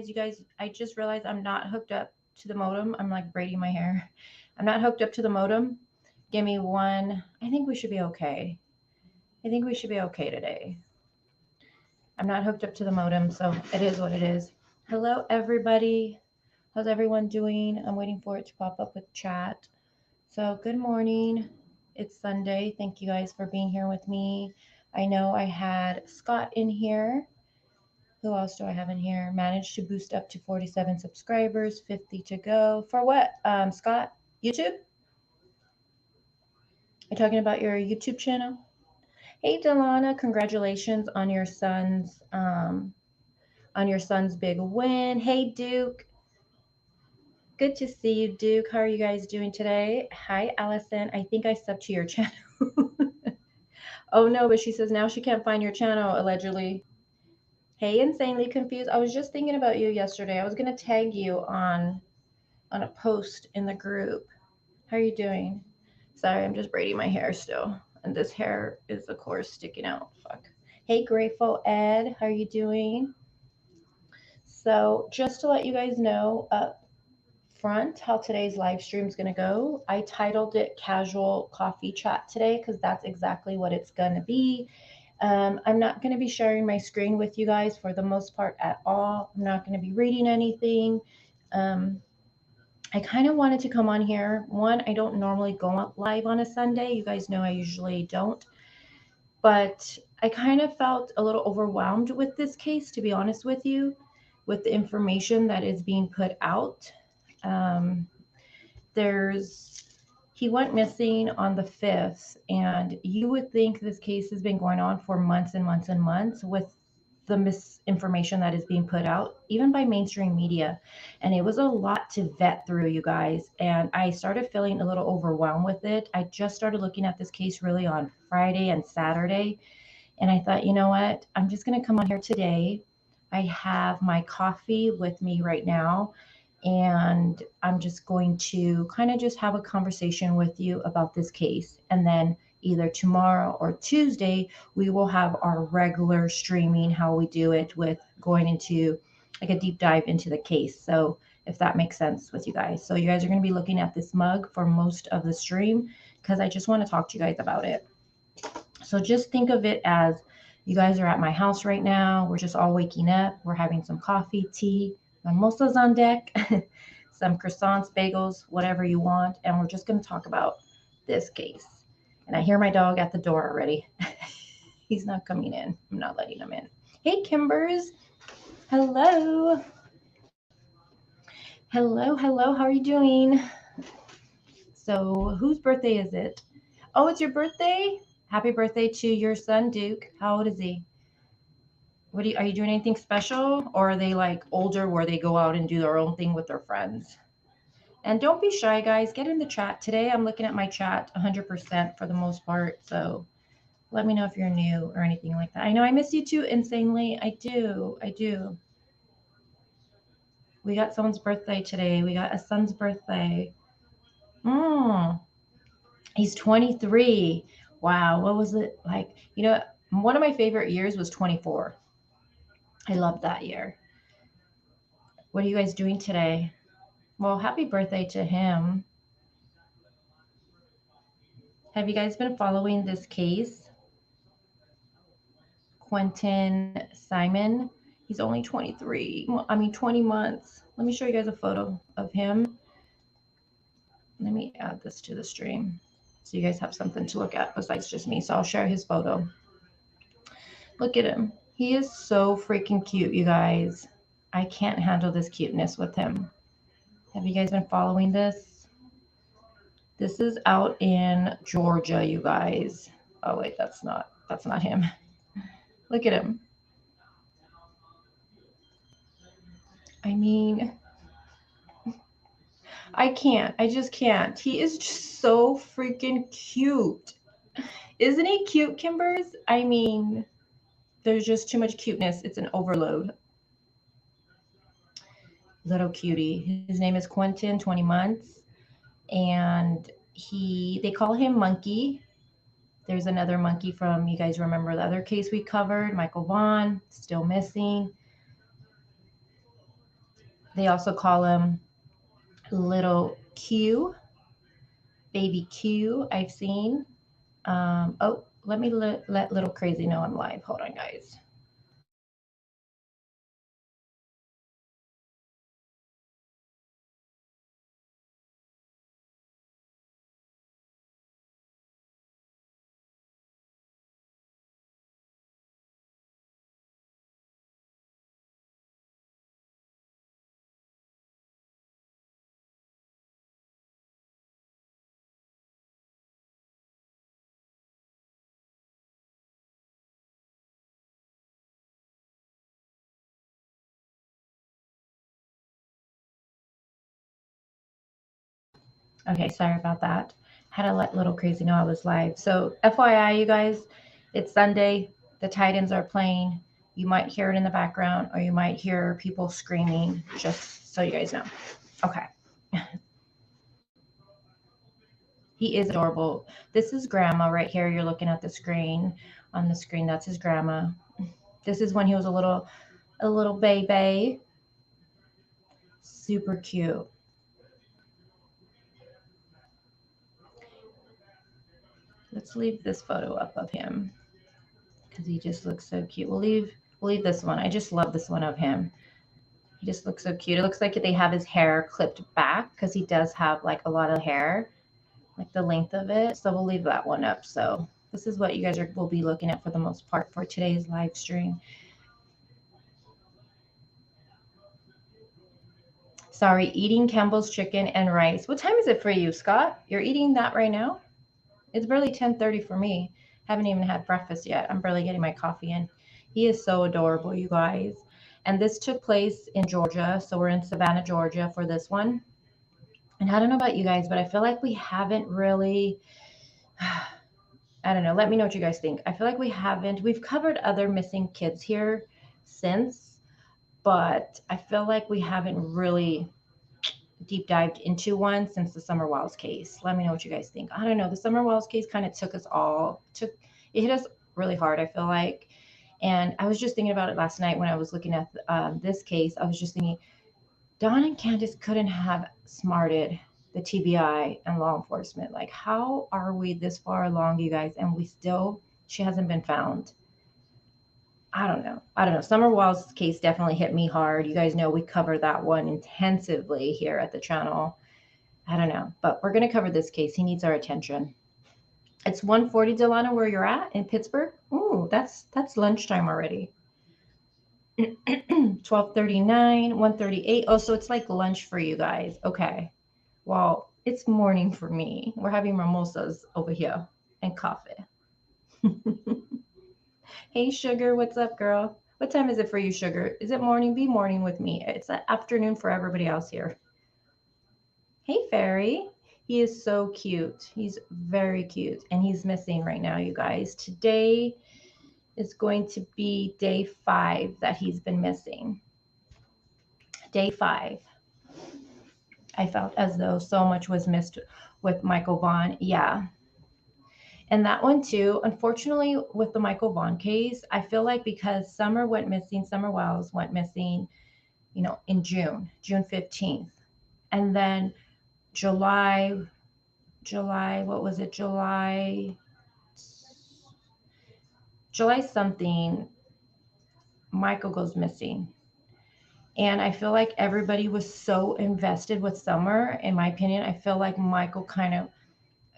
You guys, I just realized I'm not hooked up to the modem. I'm like braiding my hair. I'm not hooked up to the modem. Give me one. I think we should be okay. I think we should be okay today. I'm not hooked up to the modem, so it is what it is. Hello, everybody. How's everyone doing? I'm waiting for it to pop up with chat. So, good morning. It's Sunday. Thank you guys for being here with me. I know I had Scott in here. Who else do I have in here? Managed to boost up to 47 subscribers, 50 to go. For what, Scott? YouTube? You're talking about your YouTube channel? Hey, Delana, congratulations on your son's big win. Hey, Duke. Good to see you, Duke. How are you guys doing today? Hi, Allison. I think I subbed to your channel. Oh no, but she says now she can't find your channel, allegedly. Hey, insanely confused. I was just thinking about you yesterday. I was gonna tag you on a post in the group. How are you doing? Sorry, I'm just braiding my hair still. And this hair is, of course, sticking out. Fuck. Hey, Grateful Ed, how are you doing? So, just to let you guys know up front how today's live stream is going to go, I titled it Casual Coffee Chat today because that's exactly what it's going to be. I'm not going to be sharing my screen with you guys for the most part at all. I'm not going to be reading anything. I kind of wanted to come on here. One, I don't normally go live on a Sunday. You guys know I usually don't. But I kind of felt a little overwhelmed with this case, to be honest with you, with the information that is being put out. Um, he went missing on the 5th, and you would think this case has been going on for months and months and months with the misinformation that is being put out, even by mainstream media. And it was a lot to vet through, you guys. And I started feeling a little overwhelmed with it. I just started looking at this case really on Friday and Saturday. And I thought, you know what? I'm just going to come on here today. I have my coffee with me right now. And I'm just going to kind of just have a conversation with you about this case. And then either tomorrow or Tuesday, we will have our regular streaming, how we do it with going into like a deep dive into the case. So if that makes sense with you guys. So you guys are going to be looking at this mug for most of the stream because I just want to talk to you guys about it. So just think of it as you guys are at my house right now. We're just all waking up. We're having some coffee, tea, mimosas on deck, some croissants, bagels, whatever you want. And we're just going to talk about this case. And I hear my dog at the door already. He's not coming in. I'm not letting him in. Hey, Kimbers. Hello. Hello, hello. How are you doing? So whose birthday is it? Oh, it's your birthday? Happy birthday to your son, Duke. How old is he? Are you doing anything special? Or are they like older where they go out and do their own thing with their friends? And don't be shy, guys. Get in the chat. Today I'm looking at my chat 100% for the most part. So let me know if you're new or anything like that. I know I miss you too, insanely. I do. I do. We got someone's birthday today. We got a son's birthday. He's 23. Wow. What was it like? You know, one of my favorite years was 24. I love that year. What are you guys doing today? Well, happy birthday to him. Have you guys been following this case? Quinton Simon. He's only 23. 20 months. Let me show you guys a photo of him. Let me add this to the stream so you guys have something to look at besides just me. So I'll share his photo. Look at him. He is so freaking cute, you guys. I can't handle this cuteness with him. Have you guys been following this? This is out in Georgia, you guys. Oh wait, that's not him. Look at him. I mean, I can't. I just can't. He is just so freaking cute. Isn't he cute, Kimbers? I mean, there's just too much cuteness. It's an overload. Little cutie. His name is Quinton, 20 months. And they call him Monkey. There's another monkey from, you guys remember the other case we covered, Michael Vaughn, still missing. They also call him Little Q, Baby Q, I've seen. Oh, let me let Little Crazy know I'm live. Hold on, guys. Okay, sorry about that. Had to let Little Crazy know I was live. So, FYI, you guys, it's Sunday. The Titans are playing. You might hear it in the background, or you might hear people screaming, just so you guys know. Okay. He is adorable. This is Grandma right here. You're looking at the screen. On the screen, that's his grandma. This is when he was a little baby. Super cute. Let's leave this photo up of him because he just looks so cute. We'll leave this one. I just love this one of him. He just looks so cute. It looks like they have his hair clipped back because he does have like a lot of hair, like the length of it. So we'll leave that one up. So this is what you guys will be looking at for the most part for today's live stream. Sorry, eating Campbell's chicken and rice. What time is it for you, Scott? You're eating that right now? It's barely 10:30 for me. Haven't even had breakfast yet. I'm barely getting my coffee in. He is so adorable, you guys. And this took place in Georgia. So we're in Savannah, Georgia for this one. And I don't know about you guys, but I feel like we haven't really, I don't know. Let me know what you guys think. I feel like we've covered other missing kids here since, but I feel like we haven't really deep dived into one since the Summer Wiles case. Let me know what you guys think. I don't know. The Summer Wiles case kind of it hit us really hard, I feel like. And I was just thinking about it last night when I was looking at this case. I was just thinking, Dawn and Candace couldn't have smarted the TBI and law enforcement. Like, how are we this far along, you guys, and she hasn't been found? I don't know. I don't know. Summer Wiles' case definitely hit me hard. You guys know we cover that one intensively here at the channel. I don't know, but we're going to cover this case. He needs our attention. It's 1:40, Delana, where you're at in Pittsburgh. Ooh, that's lunchtime already. 12:39, 1:38. Oh, so it's like lunch for you guys. Okay. Well, it's morning for me. We're having mimosas over here and coffee. Hey, Sugar, what's up, girl? What time is it for you, Sugar? Is it morning? Be morning with me. It's afternoon for everybody else here. Hey, Fairy. He is so cute. He's very cute. And he's missing right now, you guys. Today is going to be day 5 that he's been missing. Day 5. I felt as though so much was missed with Michael Vaughn. Yeah. And that one too, unfortunately, with the Michael Vaughn case, I feel like because Summer Wiles went missing, in June 15th. And then July, what was it? July something, Michael goes missing. And I feel like everybody was so invested with Summer. In my opinion, I feel like Michael kind of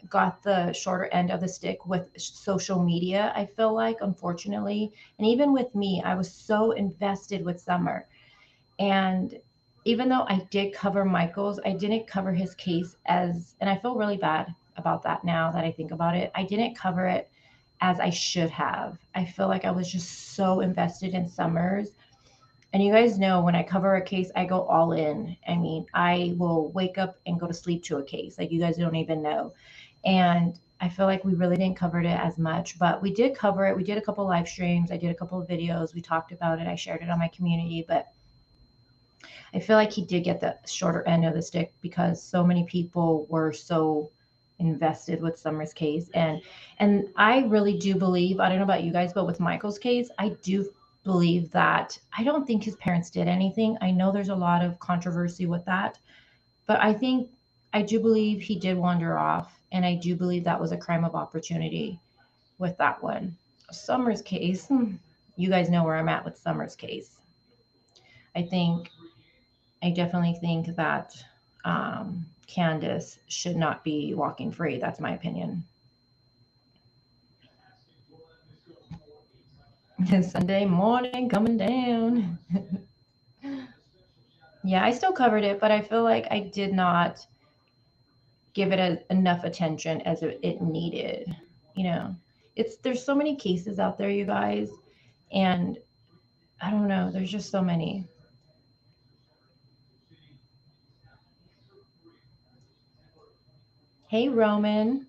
got the shorter end of the stick with social media, I feel like, unfortunately. And even with me, I was so invested with Summer. And even though I did cover Michael's, I didn't cover his case and I feel really bad about that now that I think about it. I didn't cover it as I should have. I feel like I was just so invested in Summer's. And you guys know when I cover a case, I go all in. I mean, I will wake up and go to sleep to a case. Like, you guys don't even know. And I feel like we really didn't cover it as much, but we did cover it. We did a couple live streams. I did a couple of videos. We talked about it. I shared it on my community, but I feel like he did get the shorter end of the stick because so many people were so invested with Summer's case. And I really do believe, I don't know about you guys, but with Michael's case, I do believe that I don't think his parents did anything. I know there's a lot of controversy with that, but I do believe he did wander off, and I do believe that was a crime of opportunity with that one. Summer's case, you guys know where I'm at with Summer's case. I think I definitely think that Candace should not be walking free. That's my opinion. Sunday morning coming down. Yeah, I still covered it, but I feel like I did not give it enough attention as it needed. You know, it's there's so many cases out there, you guys, and I don't know. There's just so many. Hey, Roman.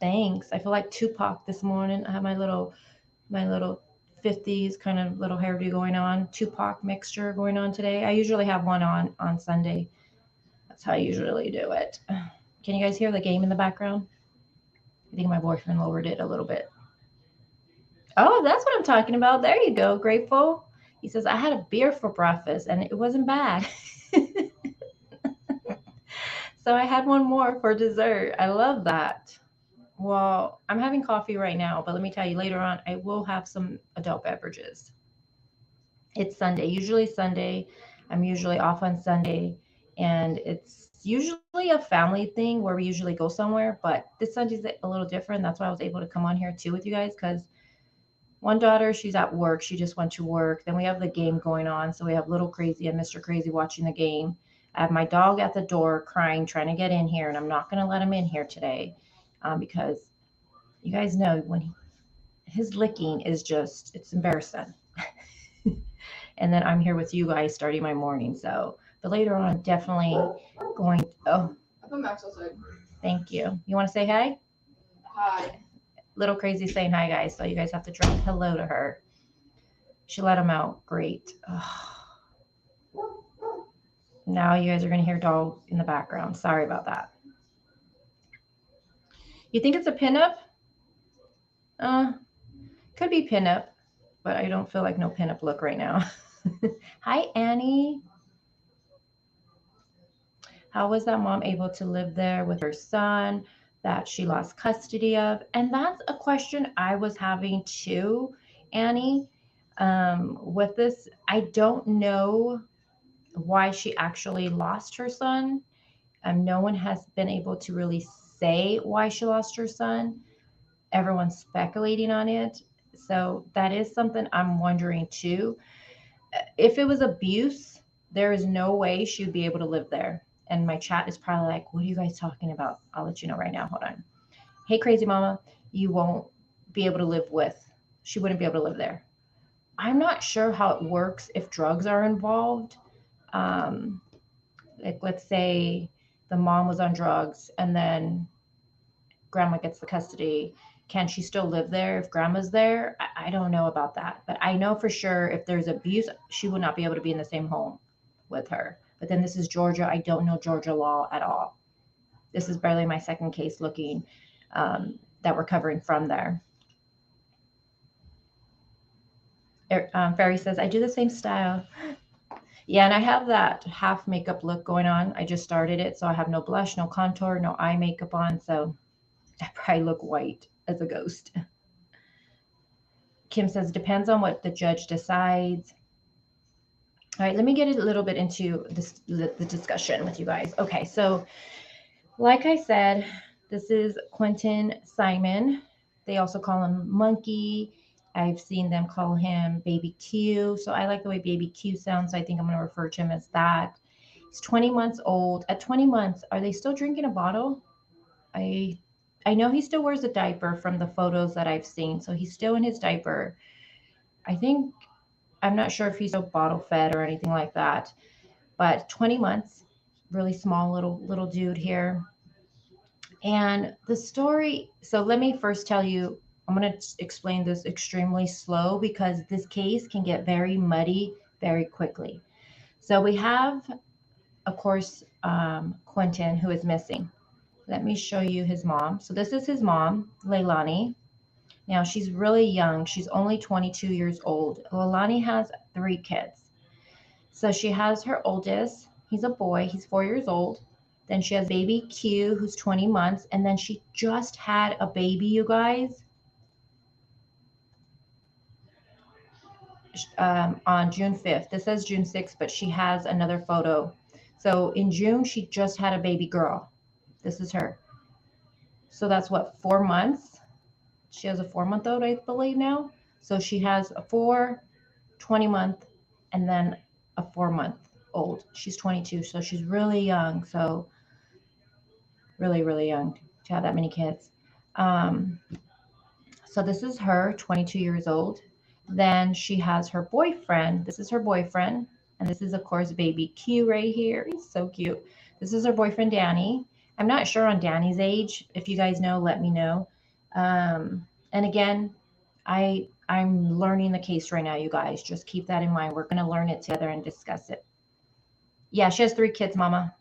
Thanks. I feel like Tupac this morning. I have my little 50s kind of little hairdo going on. Tupac mixture going on today. I usually have one on Sunday. That's how I usually do it. Can you guys hear the game in the background? I think my boyfriend lowered it a little bit. Oh, that's what I'm talking about. There you go, Grateful. He says, I had a beer for breakfast and it wasn't bad. So I had one more for dessert. I love that. Well, I'm having coffee right now, but let me tell you later on, I will have some adult beverages. It's Sunday, usually Sunday. I'm usually off on Sunday, and it's usually a family thing where we usually go somewhere, but this Sunday's a little different. That's why I was able to come on here too with you guys because one daughter, she's at work. She just went to work. Then we have the game going on. So we have Little Crazy and Mr. Crazy watching the game. I have my dog at the door crying, trying to get in here, and I'm not going to let him in here today because you guys know his licking is just, it's embarrassing. And then I'm here with you guys starting my morning. So, but later on, definitely going. Oh, I put Max outside. Thank you. You want to say hi? Hi. Little Crazy saying hi, guys. So you guys have to drop hello to her. She let him out. Great. Oh, now you guys are going to hear dog in the background. Sorry about that. You think it's a pinup? Uh, could be pinup, but I don't feel like no pinup look right now. Hi, Annie. How was that mom able to live there with her son that she lost custody of? And that's a question I was having too, Annie. With this, I don't know why she actually lost her son. No one has been able to really say why she lost her son. Everyone's speculating on it. So that is something I'm wondering too. If it was abuse, there is no way she would be able to live there. And my chat is probably like, what are you guys talking about? I'll let you know right now. Hold on. Hey, crazy mama, you won't be able to live with, she wouldn't be able to live there. I'm not sure how it works if drugs are involved. Um, like, let's say the mom was on drugs and then grandma gets the custody. Can she still live there if grandma's there? I don't know about that. But I know for sure if there's abuse, she would not be able to be in the same home with her. But then this is Georgia. I don't know Georgia law at all. This is barely my second case looking that we're covering from there. Ferry says, I do the same style. Yeah, and I have that half makeup look going on. I just started it, so I have no blush, no contour, no eye makeup on. So I probably look white as a ghost. Kim says, depends on what the judge decides. All right, let me get a little bit into the discussion with you guys. Okay, so like I said, this is Quinton Simon. They also call him Monkey. I've seen them call him Baby Q. So I like the way Baby Q sounds. So I think I'm going to refer to him as that. He's 20 months old. At 20 months, are they still drinking a bottle? I I know he still wears a diaper from the photos that I've seen. So he's still in his diaper. I think I'm not sure if he's still bottle fed or anything like that. But 20 months, really small little dude here. And the story, so let me first tell you, I'm going to explain this extremely slow because this case can get very muddy very quickly. So we have, of course, Quinton, who is missing. Let me show you his mom. So this is his mom, Leilani. Now, she's really young. She's only 22 years old. Leilani has 3 kids. So she has her oldest. He's a boy. He's 4 years old. Then she has baby Q, who's 20 months. And then she just had a baby, you guys, on June 5th. This says June 6th, but she has another photo. So in June, she just had a baby girl. This is her. So that's what, 4 months? She has a 4-month-old, I believe now. So she has a 20-month, and then a 4-month-old. She's 22, so she's really young. So really, really young to have that many kids. Um, so this is her, 22 years old. Then she has her boyfriend. This is her boyfriend. And this is, of course, baby Q right here. He's so cute. This is her boyfriend, Danny. I'm not sure on Danny's age. If you guys know, let me know. And again, I'm learning the case right now, you guys. Just keep that in mind. We're going to learn it together and discuss it. Yeah, she has 3 kids, Mama.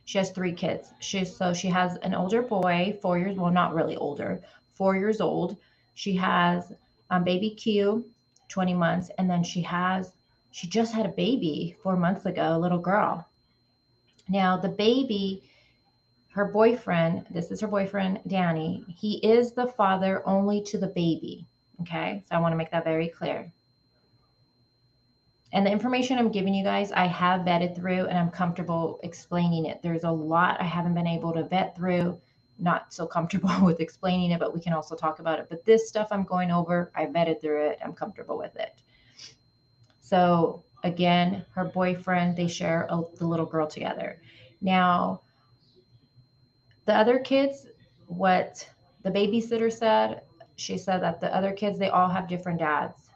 She has 3 kids. She has an older boy, 4 years, well, not really older, 4 years old. She has baby Q, 20 months, and then she just had a baby 4 months ago, a little girl. Now the baby, her boyfriend, this is her boyfriend, Danny. He is the father only to the baby. Okay, so I want to make that very clear. And the information I'm giving you guys, I have vetted through and I'm comfortable explaining it. There's a lot I haven't been able to vet through, not so comfortable with explaining it, but we can also talk about it. But this stuff I'm going over, I vetted through it. I'm comfortable with it. So again, her boyfriend, they share the little girl together. Now, the other kids, what the babysitter said, she said that the other kids, they all have different dads.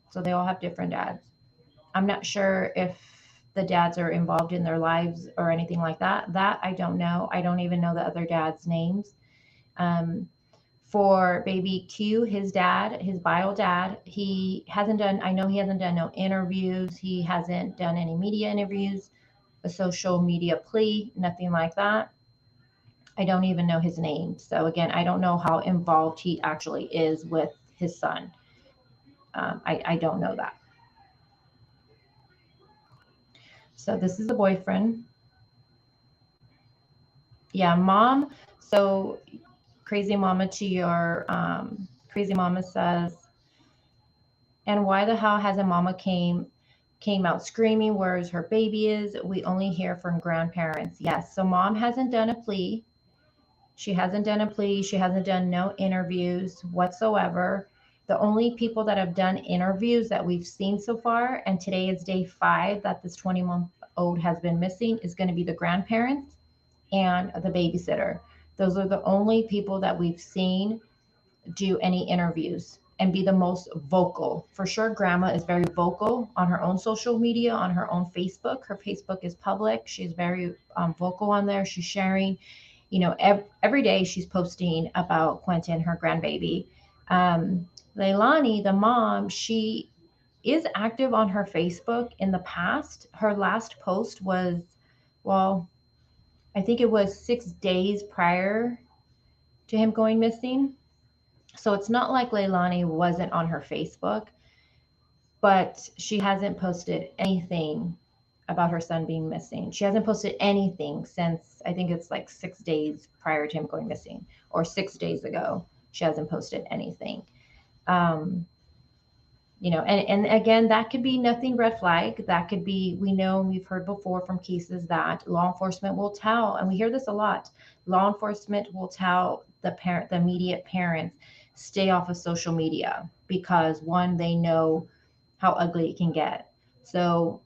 So they all have different dads. I'm not sure if the dads are involved in their lives or anything like that. That I don't know. I don't even know the other dads' names. For baby Q, his dad, his bio dad, I know he hasn't done no interviews. He hasn't done any media interviews, a social media plea, nothing like that. I don't even know his name. So again, I don't know how involved he actually is with his son. I don't know that. So this is the boyfriend. Yeah, mom. So crazy mama to your crazy mama says, and why the hell hasn't mama came out screaming where's her baby is? We only hear from grandparents. Yes, so mom hasn't done a plea. She hasn't done a plea. She hasn't done no interviews whatsoever. The only people that have done interviews that we've seen so far, and today is day 5 that this 20-month-old has been missing, is going to be the grandparents and the babysitter. Those are the only people that we've seen do any interviews and be the most vocal. For sure, grandma is very vocal on her own social media, on her own Facebook. Her Facebook is public. She's very vocal on there. She's sharing, every day she's posting about Quinton, her grandbaby. Leilani, the mom, she is active on her Facebook in the past. Her last post was, well, I think it was 6 days prior to him going missing. So it's not like Leilani wasn't on her Facebook, but she hasn't posted anything about her son being missing. She hasn't posted anything since, I think it's like 6 days prior to him going missing, or 6 days ago. She hasn't posted anything. And again, that could be nothing red flag. That could be, we know, we've heard before from cases that law enforcement will tell, and we hear this a lot. Law enforcement will tell the immediate parents, stay off of social media because, one, they know how ugly it can get. So,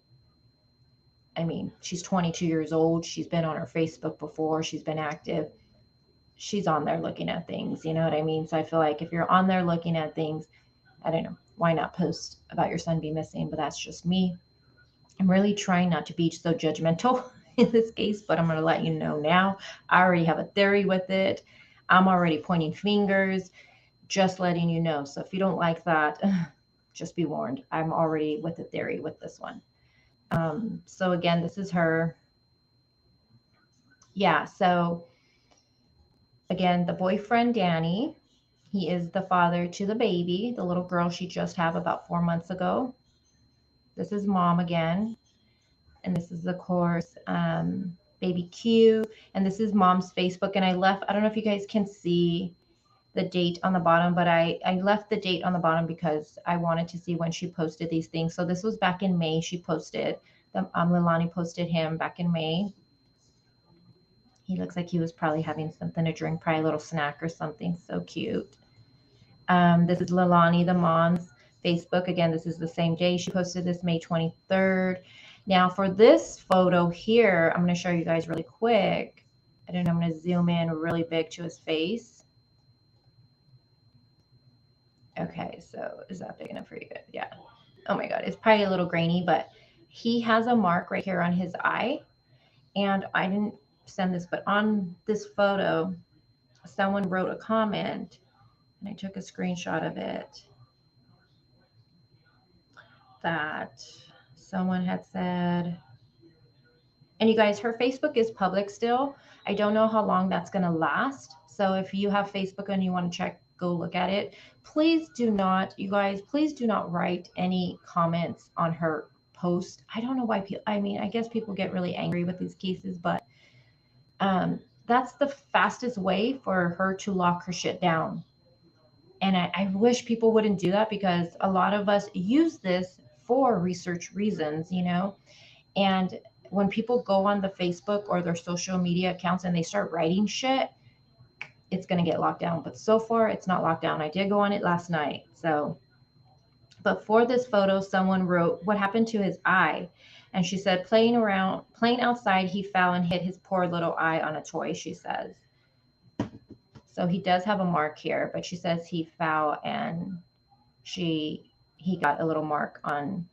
I mean, she's 22 years old. She's been on her Facebook before. She's been active. She's on there looking at things. You know what I mean? So I feel like if you're on there looking at things, I don't know, why not post about your son being missing? But that's just me. I'm really trying not to be so judgmental in this case, but I'm going to let you know now. I already have a theory with it. I'm already pointing fingers, just letting you know. So if you don't like that, just be warned. I'm already with a theory with this one. So again, this is her. Yeah, so again, the boyfriend, Danny, He is the father to the baby, the little girl she just had about 4 months ago. This is mom again. And this is, of course, baby Q. And this is mom's Facebook. And I don't know if you guys can see the date on the bottom, but I left the date on the bottom because I wanted to see when she posted these things. So this was back in May. She posted, Leilani posted him back in May. He looks like he was probably having something to drink, probably a little snack or something. So cute. This is Leilani, the mom's Facebook. Again, this is the same day. She posted this May 23rd. Now for this photo here, I'm going to show you guys really quick. And then I'm going to zoom in really big to his face. Okay, so is that big enough for you? Yeah. Oh my God, it's probably a little grainy, but he has a mark right here on his eye. And I didn't send this, but on this photo, someone wrote a comment, and I took a screenshot of it, that someone had said, and you guys, her Facebook is public still. I don't know how long that's going to last. So if you have Facebook and you want to check, go look at it. Please do not, you guys, please do not write any comments on her post. I don't know why people, I mean, I guess people get really angry with these cases, but that's the fastest way for her to lock her shit down. And I wish people wouldn't do that, because a lot of us use this for research reasons, you know? And when people go on the Facebook or their social media accounts and they start writing shit, it's going to get locked down. But so far, it's not locked down. I did go on it last night. So, but for this photo, someone wrote what happened to his eye. And she said, playing outside, he fell and hit his poor little eye on a toy, she says. So he does have a mark here, but she says he fell and he got a little mark on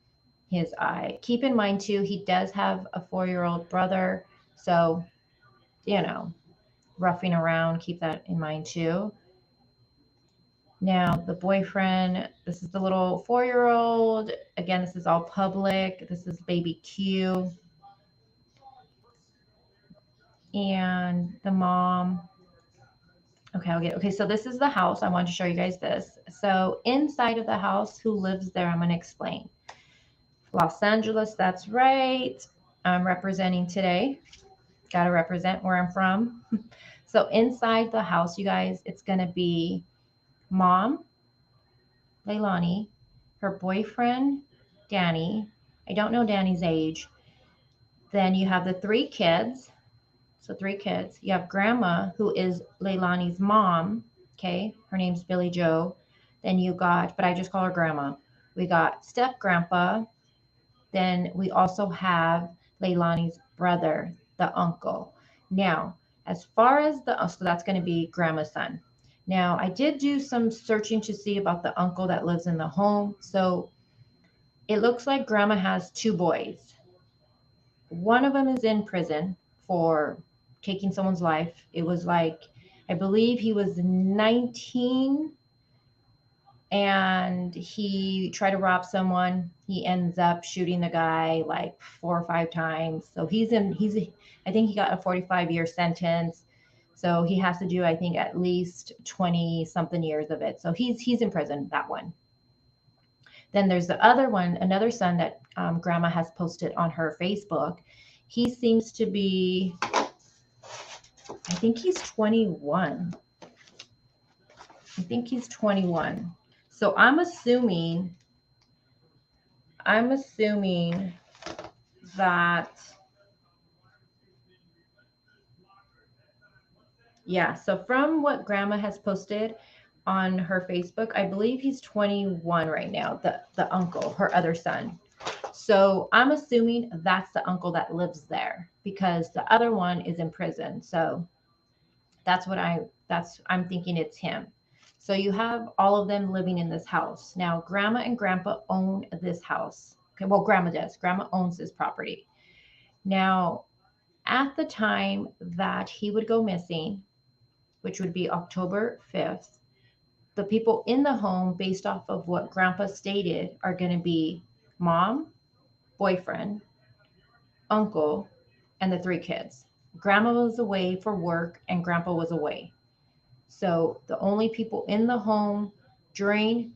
his eye. Keep in mind too, he does have a 4-year-old brother. So, you know, roughing around, keep that in mind too. Now the boyfriend, this is the little 4-year-old. Again, this is all public. This is baby Q. And the mom. Okay, so this is the house. I want to show you guys this. So inside of the house, who lives there, I'm going to explain. Los Angeles, that's right. I'm representing today. Got to represent where I'm from. So inside the house, you guys, it's going to be mom, Leilani, her boyfriend, Danny. I don't know Danny's age. Then you have the 3 kids. So 3 kids. You have grandma, who is Leilani's mom. Okay. Her name's Billy Joe. Then you got, but I just call her grandma. We got step grandpa. Then we also have Leilani's brother, the uncle. Now, as far as so that's going to be grandma's son. Now, I did do some searching to see about the uncle that lives in the home. So it looks like grandma has 2 boys. One of them is in prison for taking someone's life. It was like, I believe he was 19 and he tried to rob someone. He ends up shooting the guy like 4 or 5 times. So I think he got a 45-year sentence. So he has to do, I think, at least 20 something years of it. So he's in prison, that one. Then there's the other one, another son that grandma has posted on her Facebook. He seems to be, I think he's 21. I think he's 21. So I'm assuming that, yeah, so from what grandma has posted on her Facebook, I believe he's 21 right now, the uncle, her other son. So I'm assuming that's the uncle that lives there, because the other one is in prison. So I'm thinking it's him. So you have all of them living in this house. Now, grandma and grandpa own this house. Okay, well, grandma does. Grandma owns this property. Now, at the time that he would go missing, which would be October 5th, the people in the home, based off of what grandpa stated, are going to be mom, boyfriend, uncle, and the 3 kids. Grandma was away for work and grandpa was away. So the only people in the home during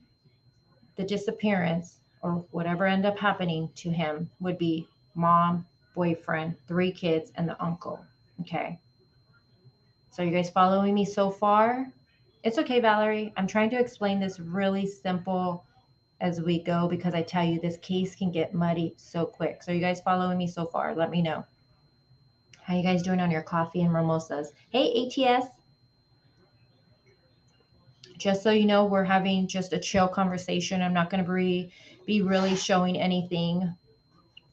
the disappearance or whatever ended up happening to him would be mom, boyfriend, 3 kids, and the uncle. Okay. So you guys following me so far? It's okay, Valerie. I'm trying to explain this really simple as we go because I tell you this case can get muddy so quick. So you guys following me so far? Let me know. How you guys doing on your coffee and mimosas? Hey, ATS. Just so you know, we're having just a chill conversation. I'm not going to be really showing anything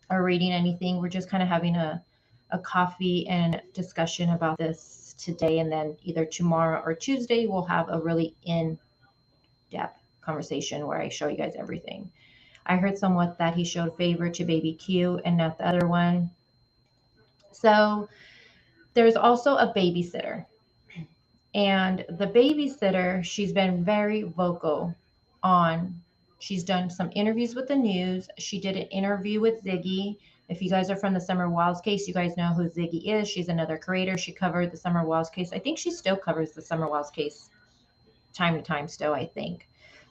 or reading anything. We're just kind of having a coffee and discussion about this today. And then either tomorrow or Tuesday, we'll have a really in-depth conversation where I show you guys everything. I heard somewhat that he showed favor to baby Q and not the other one. So there's also a babysitter. And the babysitter, she's been very vocal on, she's done some interviews with the news. She did an interview with Ziggy. If you guys are from the Summer Wilds case, you guys know who Ziggy is. She's another creator. She covered the Summer Wilds case. I think she still covers the Summer Wilds case time to time still, I think.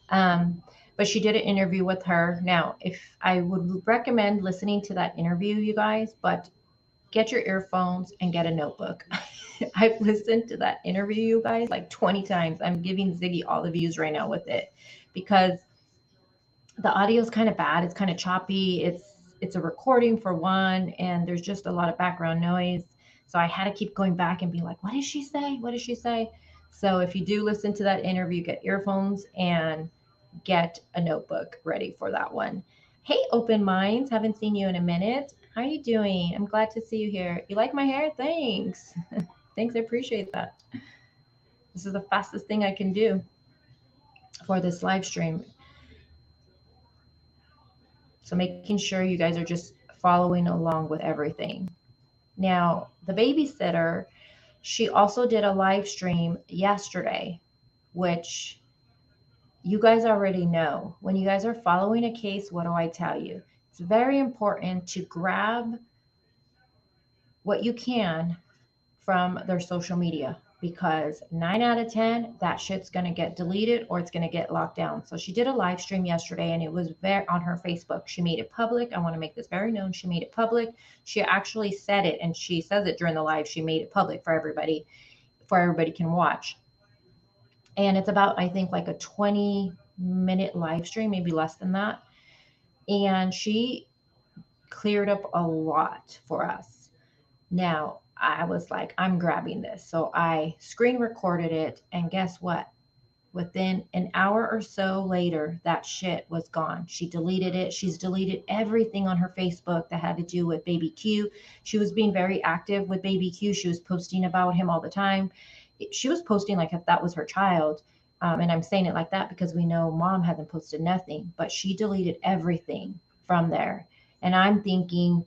But she did an interview with her. Now, if I would recommend listening to that interview, you guys, but get your earphones and get a notebook. I've listened to that interview, you guys, like 20 times. I'm giving Ziggy all the views right now with it because the audio is kind of bad. It's kind of choppy. It's a recording for one, and there's just a lot of background noise. So I had to keep going back and be like, what did she say? What did she say? So if you do listen to that interview, get earphones and get a notebook ready for that one. Hey, open minds. Haven't seen you in a minute. How are you doing? I'm glad to see you here. You like my hair? Thanks. Thanks. I appreciate that. This is the fastest thing I can do for this live stream. So making sure you guys are just following along with everything. Now, the babysitter, she also did a live stream yesterday, which you guys already know. When you guys are following a case, what do I tell you? It's very important to grab what you can from their social media because 9 out of 10, that shit's going to get deleted or it's going to get locked down. So she did a live stream yesterday and it was very on her Facebook. She made it public. I want to make this very known. She made it public. She actually said it and she says it during the live. She made it public for everybody can watch. And it's about, I think, like a 20-minute live stream, maybe less than that. And she cleared up a lot for us. Now, I was like, I'm grabbing this. So I screen recorded it. And guess what? Within an hour or so later, that shit was gone. She deleted it. She's deleted everything on her Facebook that had to do with baby Q. She was being very active with baby Q. She was posting about him all the time. She was posting like if that was her child. And I'm saying it like that because we know mom hasn't posted nothing, but she deleted everything from there. And I'm thinking,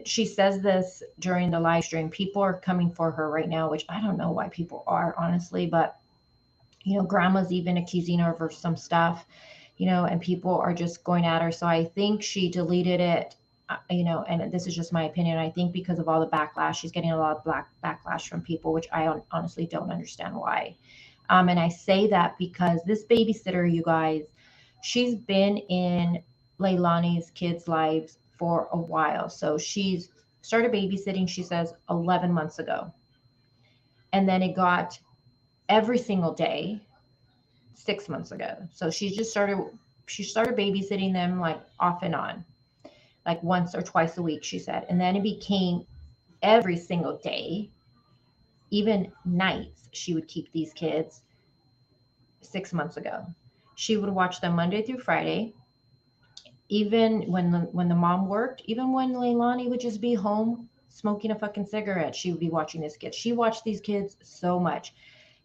she says this during the live stream, people are coming for her right now, which I don't know why people are, honestly, but grandma's even accusing her of some stuff, and people are just going at her. So I think she deleted it, and this is just my opinion. I think because of all the backlash, she's getting a lot of backlash from people, which I honestly don't understand why. And I say that because this babysitter, you guys, she's been in Leilani's kids' lives for a while. So she's started babysitting, she says, 11 months ago. And then it got every single day 6 months ago. So she started babysitting them like off and on, like once or twice a week, she said. And then it became every single day, even nights, she would keep these kids 6 months ago. She would watch them Monday through Friday. Even when the mom worked, even when Leilani would just be home smoking a fucking cigarette, she would be watching this kid. She watched these kids so much.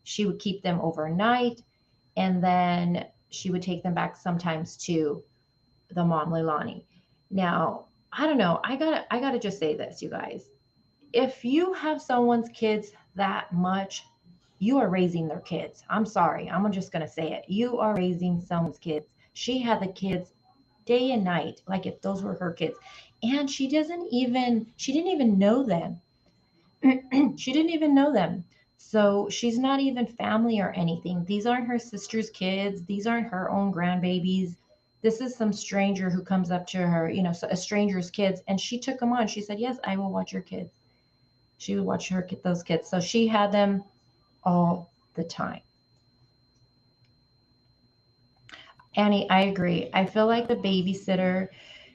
She would keep them overnight, and then she would take them back sometimes to the mom, Leilani. Now, I don't know. I gotta just say this, you guys. If you have someone's kids that much, you are raising their kids. I'm sorry. I'm just gonna say it. You are raising someone's kids. She had the kids day and night, like if those were her kids. And she didn't even know them. She didn't even know them. So she's not even family or anything. These aren't her sister's kids. These aren't her own grandbabies. This is some stranger who comes up to her, a stranger's kids. And she took them on. She said, yes, I will watch your kids. She would watch those kids. So she had them all the time. Annie, I agree. I feel like the babysitter,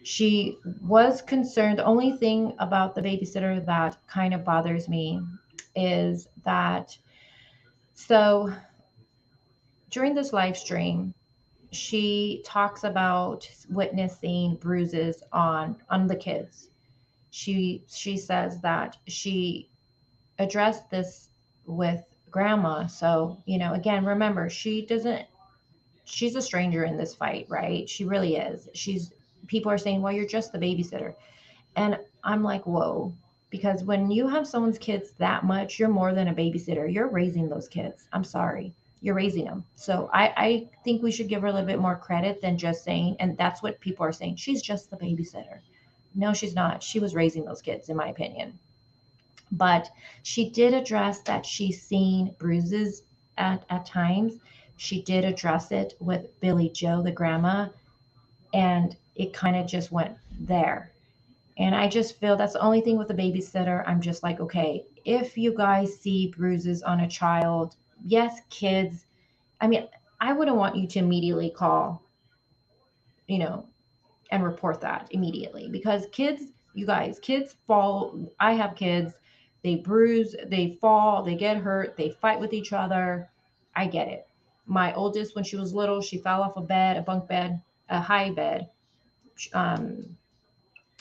she was concerned. The only thing about the babysitter that kind of bothers me is that, so during this live stream, she talks about witnessing bruises on the kids. She says that she addressed this with grandma. So, again, remember, she's a stranger in this fight, right? She really is. People are saying, well, you're just the babysitter. And I'm like, whoa, because when you have someone's kids that much, you're more than a babysitter. You're raising those kids. I'm sorry. You're raising them. So I think we should give her a little bit more credit than just saying, and that's what people are saying, she's just the babysitter. No, she's not. She was raising those kids, in my opinion. But she did address that she's seen bruises at times. She did address it with Billy Joe, the grandma, and it kind of just went there. And I just feel that's the only thing with the babysitter. I'm just like, okay, if you guys see bruises on a child, yes, kids, I mean, I wouldn't want you to immediately call, you know, and report that immediately because kids, you guys, kids fall. I have kids, they bruise, they fall, they get hurt, they fight with each other. I get it. My oldest, when she was little, she fell off a bed, a bunk bed, a high bed. Um,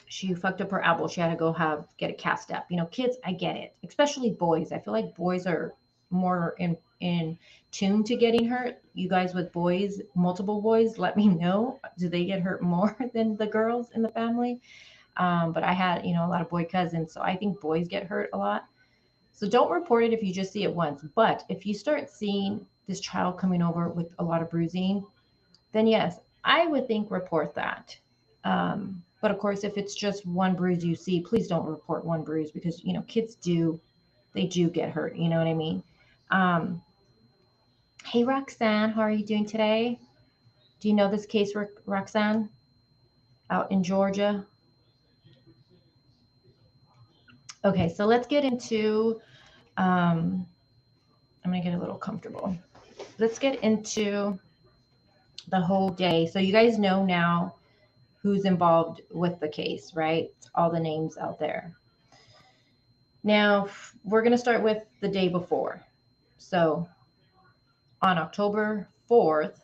she fucked up her elbow. She had to go get a cast up. Kids, I get it. Especially boys. I feel like boys are more in tune to getting hurt. You guys with boys, multiple boys, let me know. Do they get hurt more than the girls in the family? But I had, a lot of boy cousins, so I think boys get hurt a lot. So don't report it if you just see it once. But if you start seeing this child coming over with a lot of bruising, then yes, I would think report that. But of course, if it's just one bruise you see, please don't report one bruise because kids they do get hurt. You know what I mean? Um, hey Roxanne, how are you doing today? Do you know this case, Roxanne, out in Georgia? Okay, so let's get into. I'm gonna get a little comfortable. Let's get into the whole day. So you guys know now who's involved with the case, right? All the names out there. Now, we're going to start with the day before. So, on October 4th,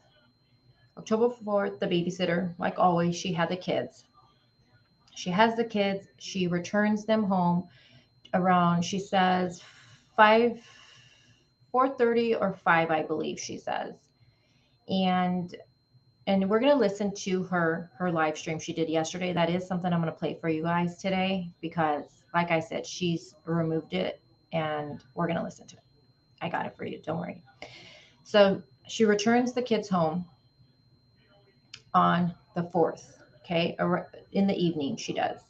the babysitter, like always, she had the kids. She has the kids. She returns them home around, she says, 5, 4:30 or 5, I believe she says. And we're going to listen to her live stream she did yesterday. That is something I'm going to play for you guys today because, like I said, she's removed it and we're going to listen to it. I got it for you. Don't worry. So she returns the kids home on the 4th, okay? In the evening, she does.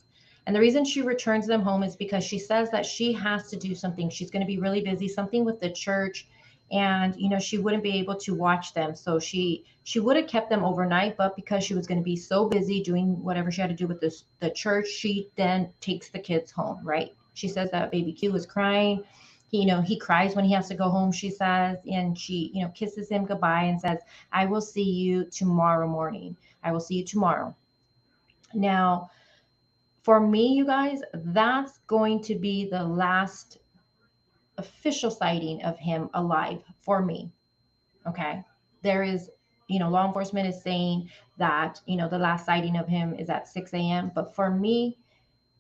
And the reason she returns them home is because she says that she has to do something. She's going to be really busy, something with the church. And, she wouldn't be able to watch them. So she would have kept them overnight, but because she was going to be so busy doing whatever she had to do with the church, she then takes the kids home, right? She says that baby Q was crying. He cries when he has to go home, she says, and she, kisses him goodbye and says, I will see you tomorrow morning. I will see you tomorrow. Now, for me, you guys, that's going to be the last official sighting of him alive for me. Okay. There is, law enforcement is saying that, the last sighting of him is at 6 a.m. But for me,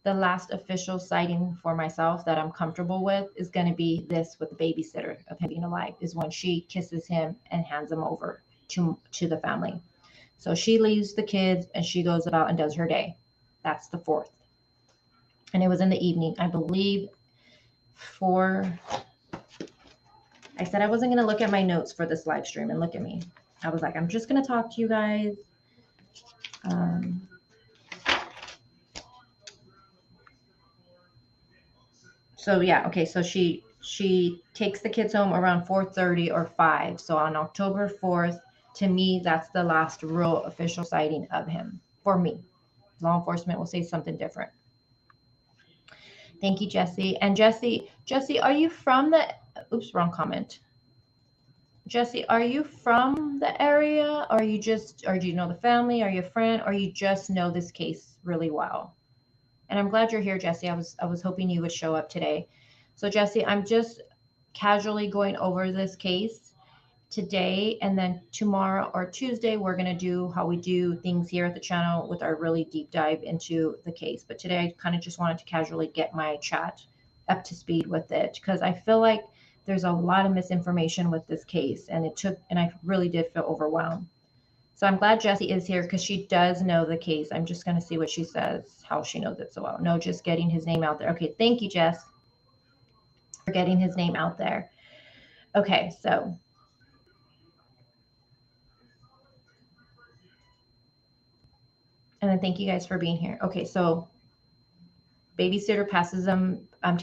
the last official sighting for myself that I'm comfortable with is going to be this with the babysitter of him being alive, is when she kisses him and hands him over to the family. So she leaves the kids and she goes about and does her day. That's the 4th. And it was in the evening, I believe, I said I wasn't going to look at my notes for this live stream, and look at me. I was like, I'm just going to talk to you guys. So yeah, okay. So she She takes the kids home around 4:30 or 5. So on October 4th, to me, that's the last real official sighting of him for me. Law enforcement will say something different. Thank you, Jesse. And Jesse, are you from the, oops, wrong comment. Jesse, are you from the area? Or are you just, or do you know the family? Are you a friend? Or you just know this case really well? And I'm glad you're here, Jesse. I was hoping you would show up today. So Jesse, I'm just casually going over this case today, and then tomorrow or Tuesday we're going to do how we do things here at the channel with our really deep dive into the case. But today I kind of just wanted to casually get my chat up to speed with it, because I feel like there's a lot of misinformation with this case, and I really did feel overwhelmed. So I'm glad Jessie is here because she does know the case. I'm just going to see what she says, how she knows it so well. No, just getting his name out there. Okay, thank you, Jess, for getting his name out there. Okay, so and then thank you guys for being here. Okay, so babysitter passes them, to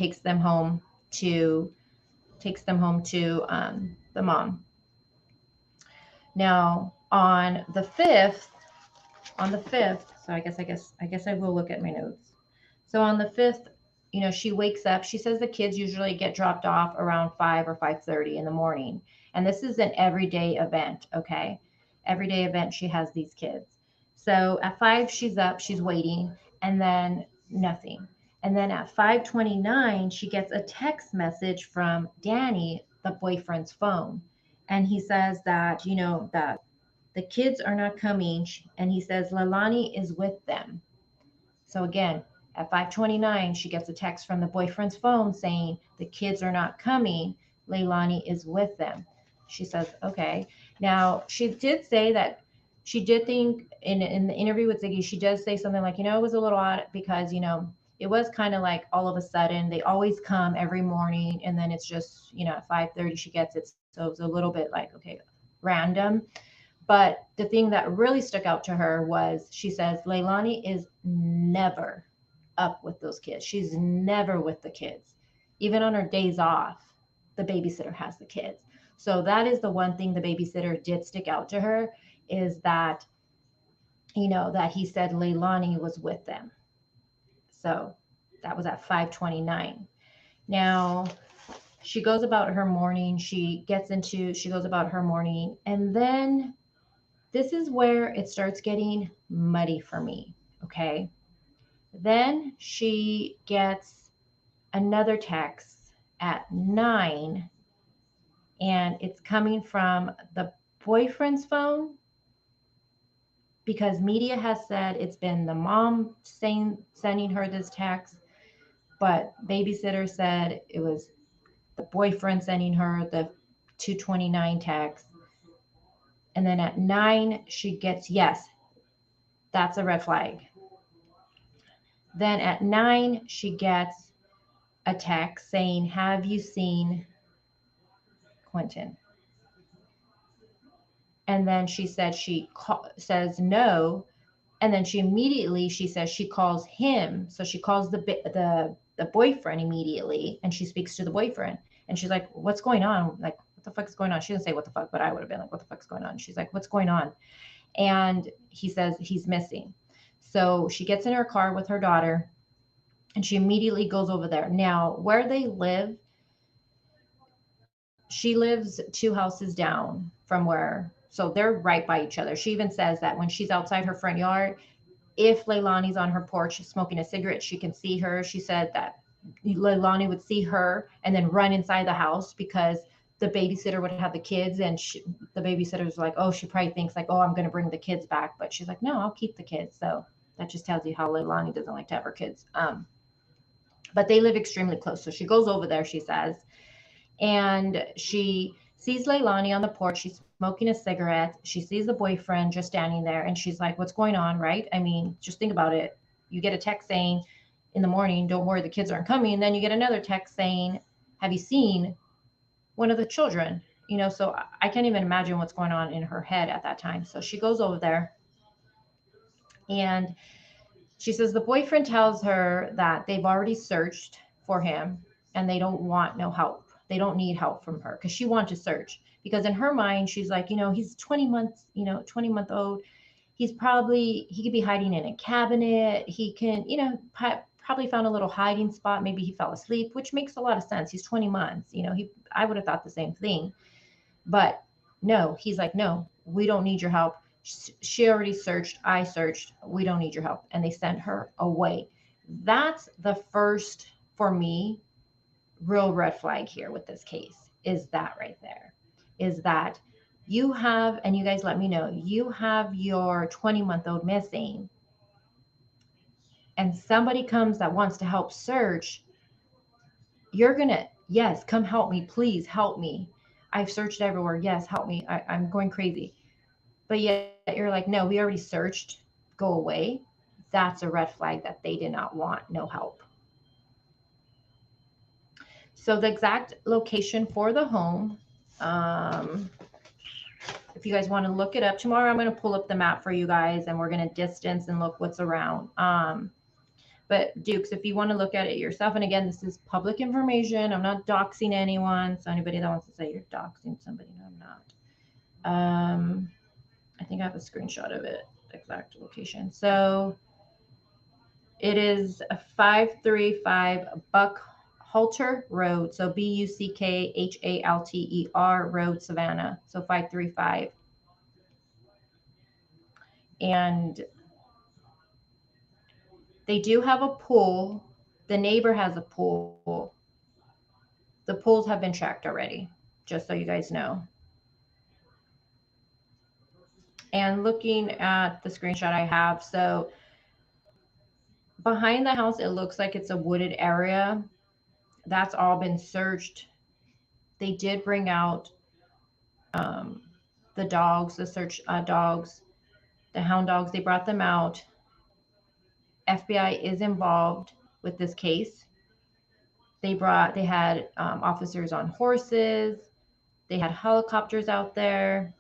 takes them home to the mom. Now on the fifth. So I guess I will look at my notes. So on the fifth, she wakes up. She says the kids usually get dropped off around 5 or 5:30 in the morning, and this is an everyday event. Okay, everyday event. She has these kids. So at 5, she's up. She's waiting, and then nothing. And then at 5:29, she gets a text message from Danny, the boyfriend's phone, and he says that that the kids are not coming, and he says Leilani is with them. So again, at 5:29, she gets a text from the boyfriend's phone saying the kids are not coming. Leilani is with them. She says, okay. Now, she did say that she did think in the interview with Ziggy, she does say something like, it was a little odd because, it was kind of like all of a sudden they always come every morning, and then it's just, at 5:30 she gets it. So it was a little bit like, okay, random. But the thing that really stuck out to her was she says Leilani is never up with those kids. She's never with the kids. Even on her days off, the babysitter has the kids. So that is the one thing the babysitter did stick out to her, is that, that he said Leilani was with them. So that was at 5:29. Now, she goes about her morning. She goes about her morning, and then this is where it starts getting muddy for me. Okay. Then she gets another text at 9, and it's coming from the boyfriend's phone, because media has said it's been the mom sending her this text, but babysitter said it was the boyfriend sending her the 2:29 text. And then at 9, she gets, yes, that's a red flag. Then at 9, she gets a text saying, have you seen Quinton? And then she said says no. And then she says she calls him. So she calls the boyfriend immediately, and she speaks to the boyfriend. And she's like, what's going on? Like, what the fuck is going on? She didn't say what the fuck, but I would have been like, what the fuck's going on? She's like, what's going on? And he says he's missing. So she gets in her car with her daughter, and she immediately goes over there. Now, where they live, she lives 2 houses down from where, so they're right by each other. She even says that when she's outside her front yard, if Leilani's on her porch smoking a cigarette, she can see her. She said that Leilani would see her and then run inside the house, because the babysitter would have the kids, and the babysitter's like, oh, she probably thinks like, oh, I'm going to bring the kids back. But she's like, no, I'll keep the kids. So that just tells you how Leilani doesn't like to have her kids. But they live extremely close. So she goes over there, she says, and she sees Leilani on the porch. She's smoking a cigarette. She sees the boyfriend just standing there, and she's like, what's going on, right? I mean, just think about it. You get a text saying in the morning, don't worry, the kids aren't coming. And then you get another text saying, have you seen one of the children? So I can't even imagine what's going on in her head at that time. So she goes over there, and she says the boyfriend tells her that they've already searched for him and they don't want no help. They don't need help from her because she wanted to search. Because in her mind, she's like, he's 20 months, 20-month old. He could be hiding in a cabinet. He can, probably found a little hiding spot. Maybe he fell asleep, which makes a lot of sense. He's 20 months. I would have thought the same thing. But no, he's like, no, we don't need your help. She already searched. I searched. We don't need your help. And they sent her away. That's the first, for me, real red flag here with this case is that right there. Is that you have, and you guys let me know, you have your 20-month-old missing, and somebody comes that wants to help search, you're going to, yes, come help me. Please help me. I've searched everywhere. Yes, help me. I'm going crazy. But yet you're like, no, we already searched. Go away. That's a red flag that they did not want no help. So the exact location for the home, um, if you guys want to look it up tomorrow, I'm going to pull up the map for you guys and we're going to distance and look what's around. But Dukes, if you want to look at it yourself, and again, this is public information. I'm not doxing anyone. So anybody that wants to say you're doxing somebody, no, I'm not. I think I have a screenshot of it, exact location. So it is a 535 Buckhalter Road. So Buckhalter Road, Savannah. So 535. And they do have a pool. The neighbor has a pool. The pools have been checked already, just so you guys know. And looking at the screenshot I have, so behind the house, it looks like it's a wooded area. That's all been searched. They did bring out um, the dogs, the search dogs, the hound dogs. They brought them out. FBI is involved with this case. They had officers on horses. They had helicopters out there.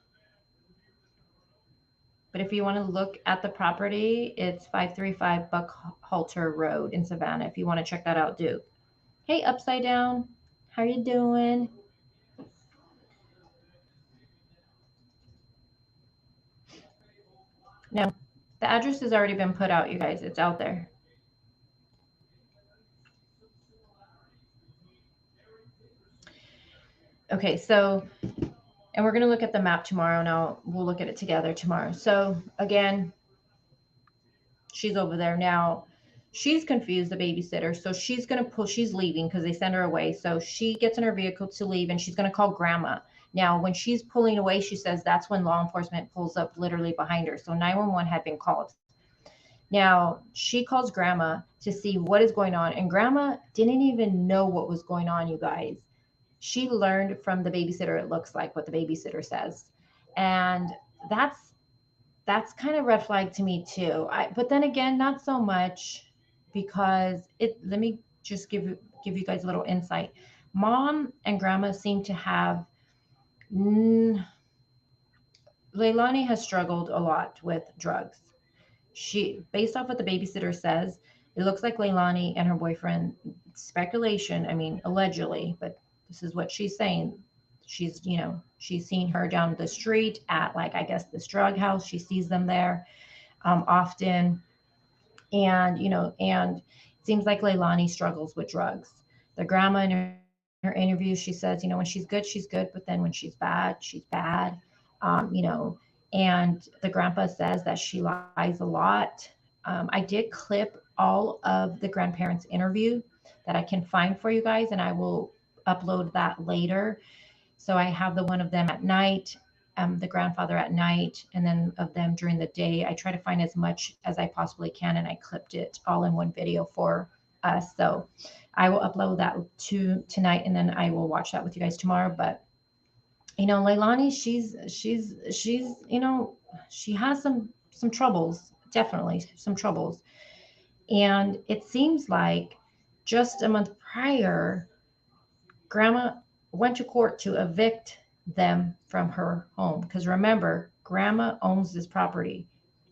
But if you want to look at the property, it's 535 Buckhalter Road in Savannah. If you want to check that out, Duke. Hey, Upside Down. How you doing? No, the address has already been put out, you guys. It's out there. Okay, so, and we're going to look at the map tomorrow. Now, we'll look at it together tomorrow. So, again, she's over there now. She's confused, the babysitter. So she's leaving because they send her away. So she gets in her vehicle to leave and she's going to call grandma. Now, when she's pulling away, she says that's when law enforcement pulls up literally behind her. So 911 had been called. Now, she calls grandma to see what is going on. And grandma didn't even know what was going on, you guys. She learned from the babysitter, it looks like, what the babysitter says. And that's kind of red flag to me too. But then again, not so much because let me just give you guys a little insight. Mom and grandma seem to have Leilani has struggled a lot with drugs. Based off what the babysitter says, it looks like Leilani and her boyfriend, speculation, I mean, allegedly, but this is what she's saying. She's seen her down the street at, like, I guess, this drug house. She sees them there often. And, and it seems like Leilani struggles with drugs. The grandma in her interview, she says, when she's good, but then when she's bad, she's bad. And the grandpa says that she lies a lot. I did clip all of the grandparents' interview that I can find for you guys, and I will upload that later. So I have the one of them at night, the grandfather at night, and then of them during the day. I try to find as much as I possibly can, and I clipped it all in one video for us. So I will upload that tonight, and then I will watch that with you guys tomorrow. But Leilani, she's she has some troubles, definitely some troubles. And it seems like just a month prior, grandma went to court to evict them from her home. Because remember, grandma owns this property.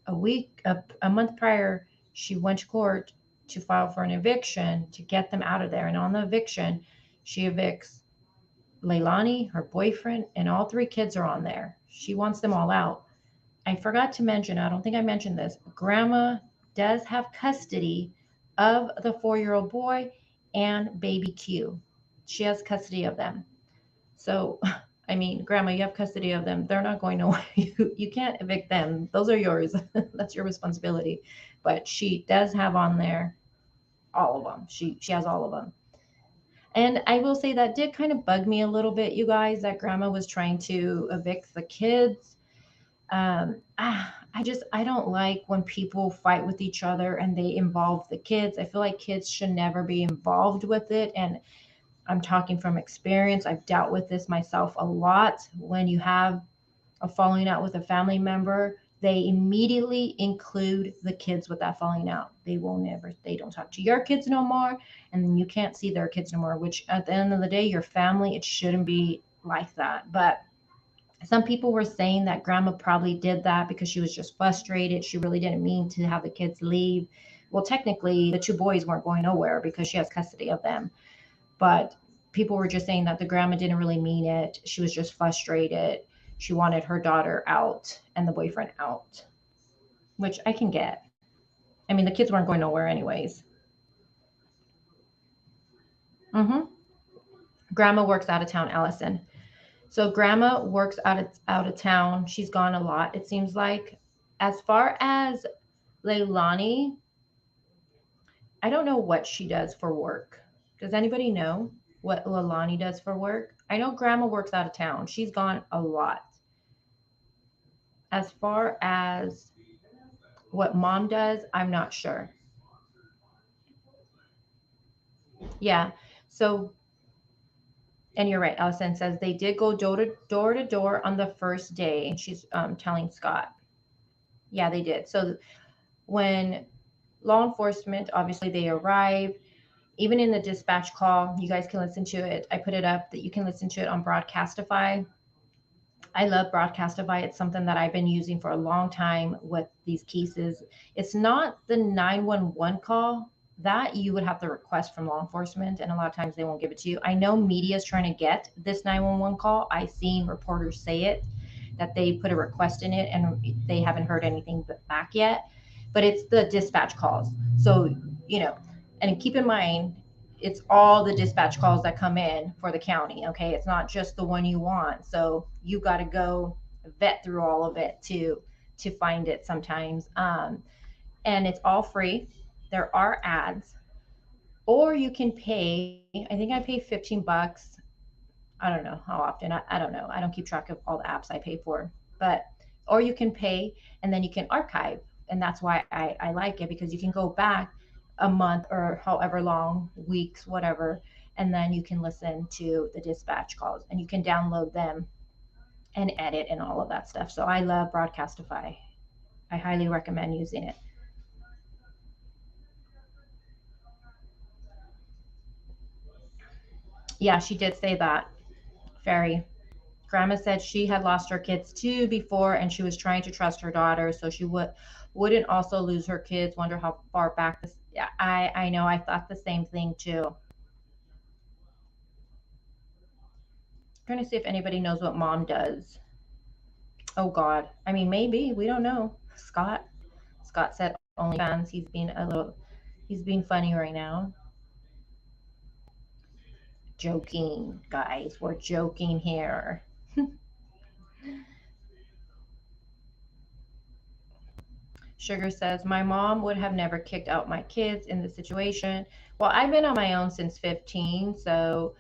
A month prior, she went to court to file for an eviction to get them out of there. And on the eviction, she evicts Leilani, her boyfriend, and all three kids are on there. She wants them all out. I forgot to mention, I don't think I mentioned this. Grandma does have custody of the 4-year old boy and baby Q. She has custody of them. So, I mean, Grandma, you have custody of them. They're not going nowhere. You can't evict them. Those are yours. That's your responsibility. But she does have on there all of them. She has all of them. And I will say that did kind of bug me a little bit, you guys, that Grandma was trying to evict the kids. I don't like when people fight with each other and they involve the kids. I feel like kids should never be involved with it. And I'm talking from experience. I've dealt with this myself a lot. When you have a falling out with a family member, they immediately include the kids with that falling out. They don't talk to your kids no more, and then you can't see their kids no more, which at the end of the day, your family, it shouldn't be like that. But some people were saying that Grandma probably did that because she was just frustrated. She really didn't mean to have the kids leave. Well, technically, the two boys weren't going nowhere because she has custody of them. But people were just saying that the grandma didn't really mean it. She was just frustrated. She wanted her daughter out and the boyfriend out, which I can get. I mean, the kids weren't going nowhere anyways. hmm Grandma works out of town, Allison. So grandma works out of town. She's gone a lot, it seems like. As far as Leilani, I don't know what she does for work. Does anybody know what Leilani does for work? I know grandma works out of town. She's gone a lot. As far as what mom does, I'm not sure. Yeah. So, and you're right. Allison says they did go door to door on the first day. And she's telling Scott. Yeah, they did. So when law enforcement, obviously they arrive, even in the dispatch call, you guys can listen to it. I put it up that you can listen to it on Broadcastify. I love Broadcastify. It's something that I've been using for a long time with these cases. It's not the 911 call that you would have to request from law enforcement, and a lot of times they won't give it to you. I know media is trying to get this 911 call. I've seen reporters say it, that they put a request in it and they haven't heard anything back yet. But it's the dispatch calls. So, you know, and keep in mind, it's all the dispatch calls that come in for the county. Okay, it's not just the one you want. So you got to go vet through all of it to find it sometimes. And it's all free. There are ads, or you can pay. I think I pay $15. I don't know how often. I don't know. I don't keep track of all the apps I pay for, but or you can pay and then you can archive, and that's why I like it, because you can go back a month or however long, weeks, whatever, and then you can listen to the dispatch calls and you can download them and edit and all of that stuff. So I love Broadcastify. I highly recommend using it. Yeah, she did say that. Fairy. Grandma said she had lost her kids too before, and she was trying to trust her daughter so she wouldn't also lose her kids. Wonder how far back this. Yeah, I know. I thought the same thing too. I'm trying to see if anybody knows what mom does. Oh God. I mean, maybe we don't know. Scott. Scott said OnlyFans. He's being funny right now. Joking, guys. We're joking here. Sugar says, my mom would have never kicked out my kids in this situation. Well, I've been on my own since 15, so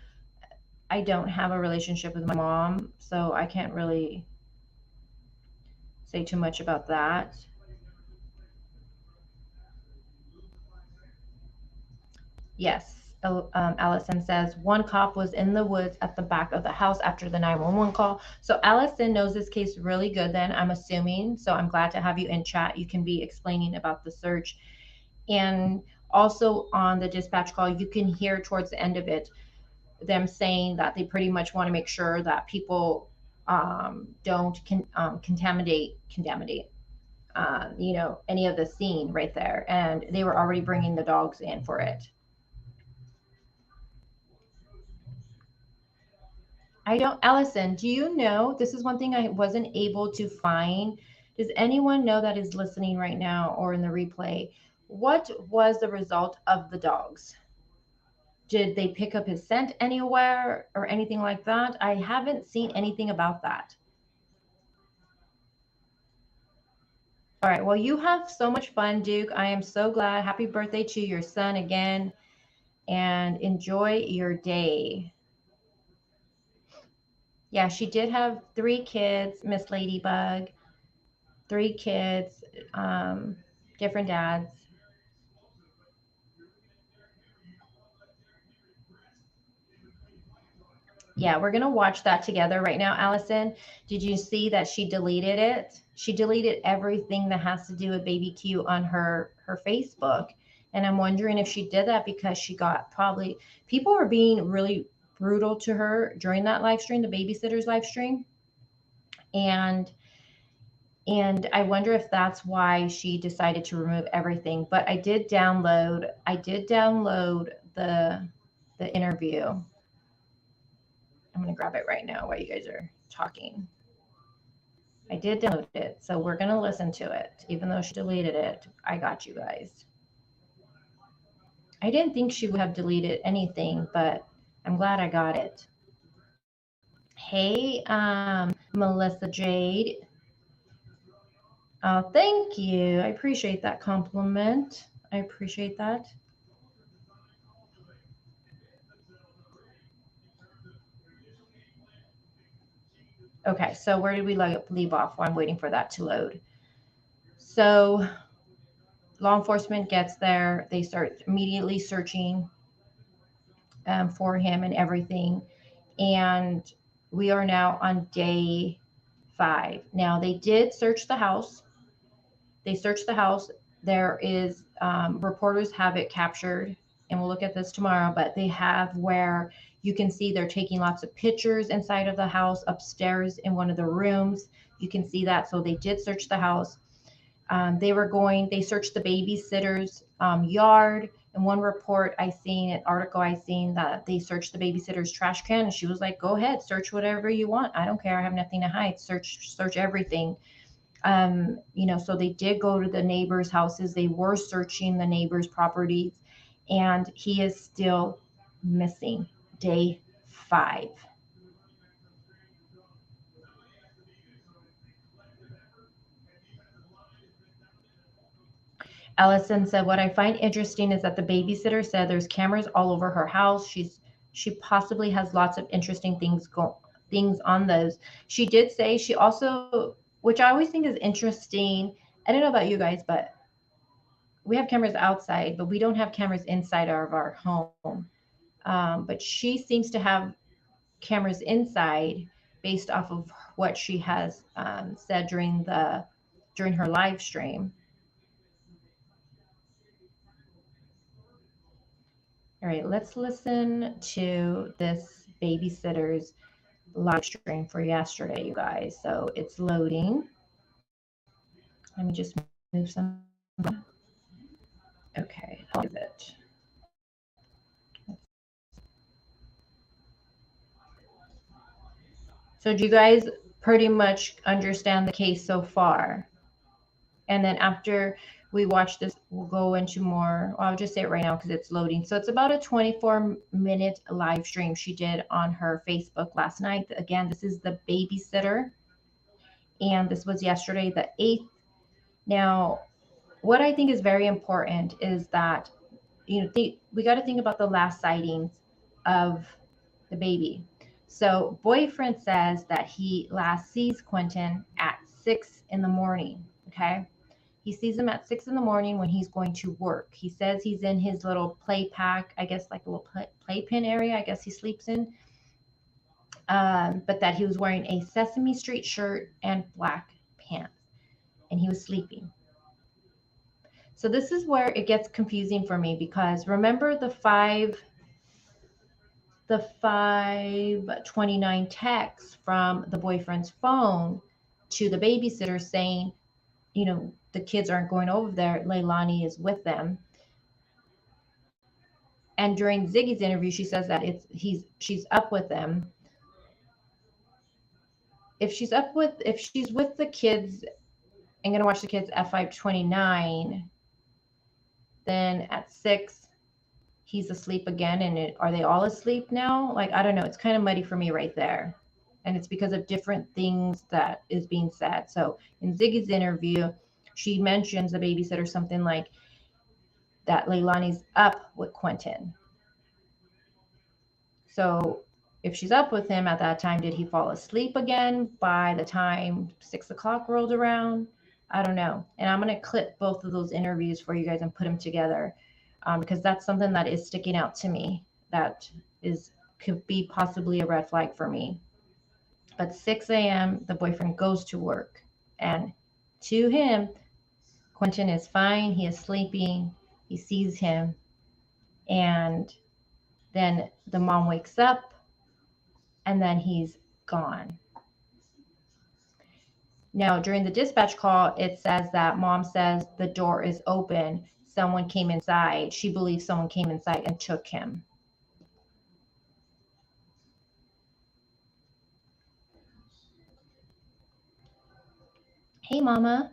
I don't have a relationship with my mom, so I can't really say too much about that. Yes. Allison says one cop was in the woods at the back of the house after the 911 call. So Allison knows this case really good, then, I'm assuming. So I'm glad to have you in chat. You can be explaining about the search. And also on the dispatch call, you can hear towards the end of it them saying that they pretty much want to make sure that people don't contaminate any of the scene right there. And they were already bringing the dogs in for it. I don't, Allison, do you know? This is one thing I wasn't able to find. Does anyone know that is listening right now or in the replay? What was the result of the dogs? Did they pick up his scent anywhere or anything like that? I haven't seen anything about that. All right. Well, you have so much fun, Duke. I am so glad. Happy birthday to your son again, and enjoy your day. Yeah, she did have 3 kids, Miss Ladybug. 3 kids, different dads. Yeah, we're gonna watch that together right now, Allison. Did you see that she deleted it? She deleted everything that has to do with baby Q on her Facebook. And I'm wondering if she did that because she got, probably people were being really brutal to her during that live stream, the babysitter's live stream. And I wonder if that's why she decided to remove everything. But I did download the interview. I'm going to grab it right now while you guys are talking. I did download it, so we're going to listen to it. Even though she deleted it, I got you guys. I didn't think she would have deleted anything, but I'm glad I got it. Hey, Melissa Jade. Oh, thank you. I appreciate that compliment. I appreciate that. Okay, so where did we leave off while I'm waiting for that to load? So law enforcement gets there. They start immediately searching for him and everything. And we are now on day 5. Now, they did search the house. They searched the house. There is, reporters have it captured, and we'll look at this tomorrow, but they have where you can see they're taking lots of pictures inside of the house, upstairs in one of the rooms. You can see that. So they did search the house. They searched the babysitter's yard. In one report an article I seen that they searched the babysitter's trash can, and she was like, go ahead, search whatever you want. I don't care. I have nothing to hide. Search everything. So they did go to the neighbors' houses. They were searching the neighbors' properties, and he is still missing. Day 5. Allison said, what I find interesting is that the babysitter said there's cameras all over her house. She possibly has lots of interesting things on those. She did say she also, which I always think is interesting. I don't know about you guys, but we have cameras outside, but we don't have cameras inside of our home. But she seems to have cameras inside based off of what she has said during her live stream. All right, let's listen to this babysitter's live stream for yesterday, you guys. So it's loading. Let me just move some. Okay, I'll leave it. So do you guys pretty much understand the case so far? And then after we watch this, we'll go into more. Well, I'll just say it right now because it's loading. So it's about a 24-minute live stream she did on her Facebook last night. Again, this is the babysitter. And this was yesterday, the 8th. Now, what I think is very important is that, we got to think about the last sightings of the baby. So, boyfriend says that he last sees Quinton at 6 in the morning. Okay. He sees him at 6 in the morning when he's going to work. He says he's in his little play pack, I guess like a little playpen area, I guess he sleeps in. But that he was wearing a Sesame Street shirt and black pants, and he was sleeping. So this is where it gets confusing for me because remember the 5:29 text from the boyfriend's phone to the babysitter saying, the kids aren't going over there. Leilani is with them. And during Ziggy's interview, she says that she's up with them. if she's with the kids and gonna watch the kids at 5:29, then at 6 he's asleep again, and are they all asleep now? Like, I don't know. It's kind of muddy for me right there. And it's because of different things that is being said. So in Ziggy's interview, she mentions the babysitter something like that Leilani's up with Quinton. So if she's up with him at that time, did he fall asleep again by the time 6 o'clock rolled around? I don't know. And I'm going to clip both of those interviews for you guys and put them together, because that's something that is sticking out to me that could be possibly a red flag for me. But 6 a.m., the boyfriend goes to work. And to him, Quinton is fine. He is sleeping. He sees him. And then the mom wakes up, and then he's gone. Now, during the dispatch call, it says that mom says the door is open. Someone came inside. She believes someone came inside and took him. Hey, Mama.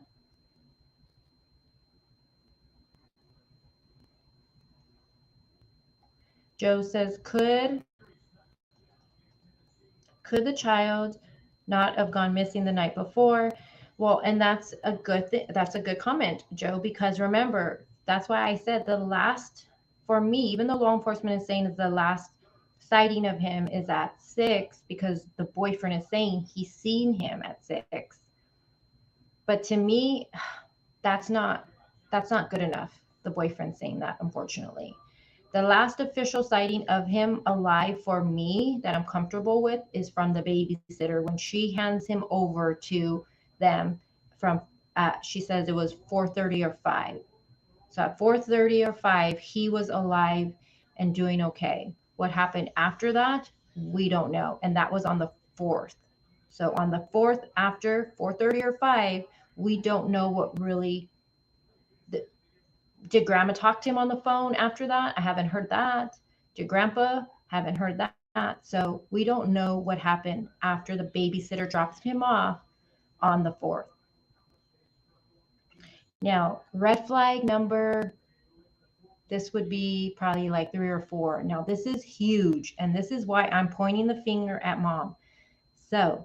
Joe says, could the child not have gone missing the night before? Well, and that's a good thing. That's a good comment, Joe, because remember, that's why I said for me, even though law enforcement is saying the last sighting of him is at 6, because the boyfriend is saying he's seen him at 6. But to me, that's not good enough. The boyfriend saying that, unfortunately. The last official sighting of him alive for me that I'm comfortable with is from the babysitter when she hands him over to them from, she says it was 4:30 or 5. So at 4:30 or 5, he was alive and doing okay. What happened after that, we don't know. And that was on the 4th. So on the 4th, after 4:30 or 5, we don't know what really. Did grandma talk to him on the phone after that? I haven't heard that. Did grandpa? Haven't heard that. So we don't know what happened after the babysitter drops him off on the 4th. Now, red flag number, this would be probably like 3 or 4. Now, this is huge, and this is why I'm pointing the finger at mom. So,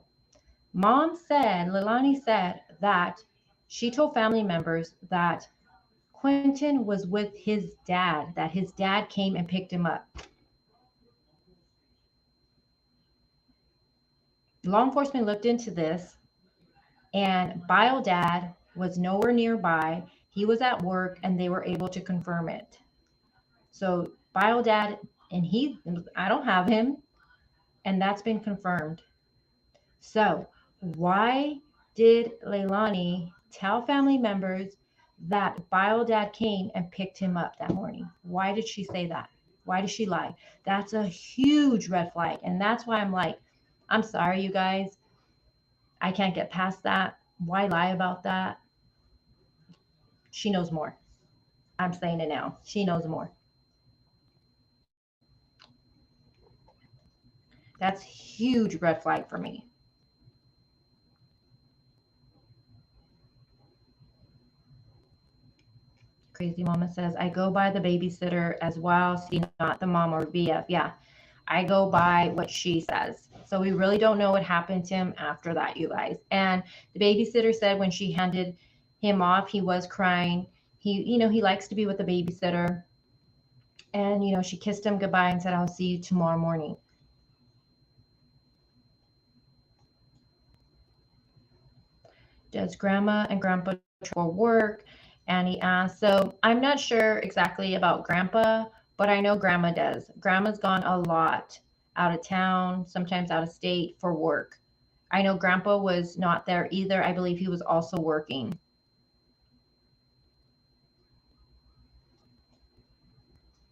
Leilani said that she told family members that Quinton was with his dad, that his dad came and picked him up. Law enforcement looked into this, and Bio Dad was nowhere nearby. He was at work, and they were able to confirm it. So Bio Dad, and I don't have him, and that's been confirmed. So why did Leilani tell family members that Bio Dad came and picked him up that morning? Why did she say that? Why did she lie? That's a huge red flag. And that's why I'm like, I'm sorry, you guys. I can't get past that. Why lie about that? She knows more. I'm saying it now. She knows more. That's huge red flag for me. Crazy Mama says, I go by the babysitter as well, see not the mom or BF. Yeah, I go by what she says. So we really don't know what happened to him after that, you guys. And the babysitter said when she handed him off, he was crying. He likes to be with the babysitter. And, she kissed him goodbye and said, I'll see you tomorrow morning. Does grandma and grandpa for work? Annie asked. So I'm not sure exactly about grandpa, but I know grandma does. Grandma's gone a lot out of town, sometimes out of state for work. I know grandpa was not there either. I believe he was also working.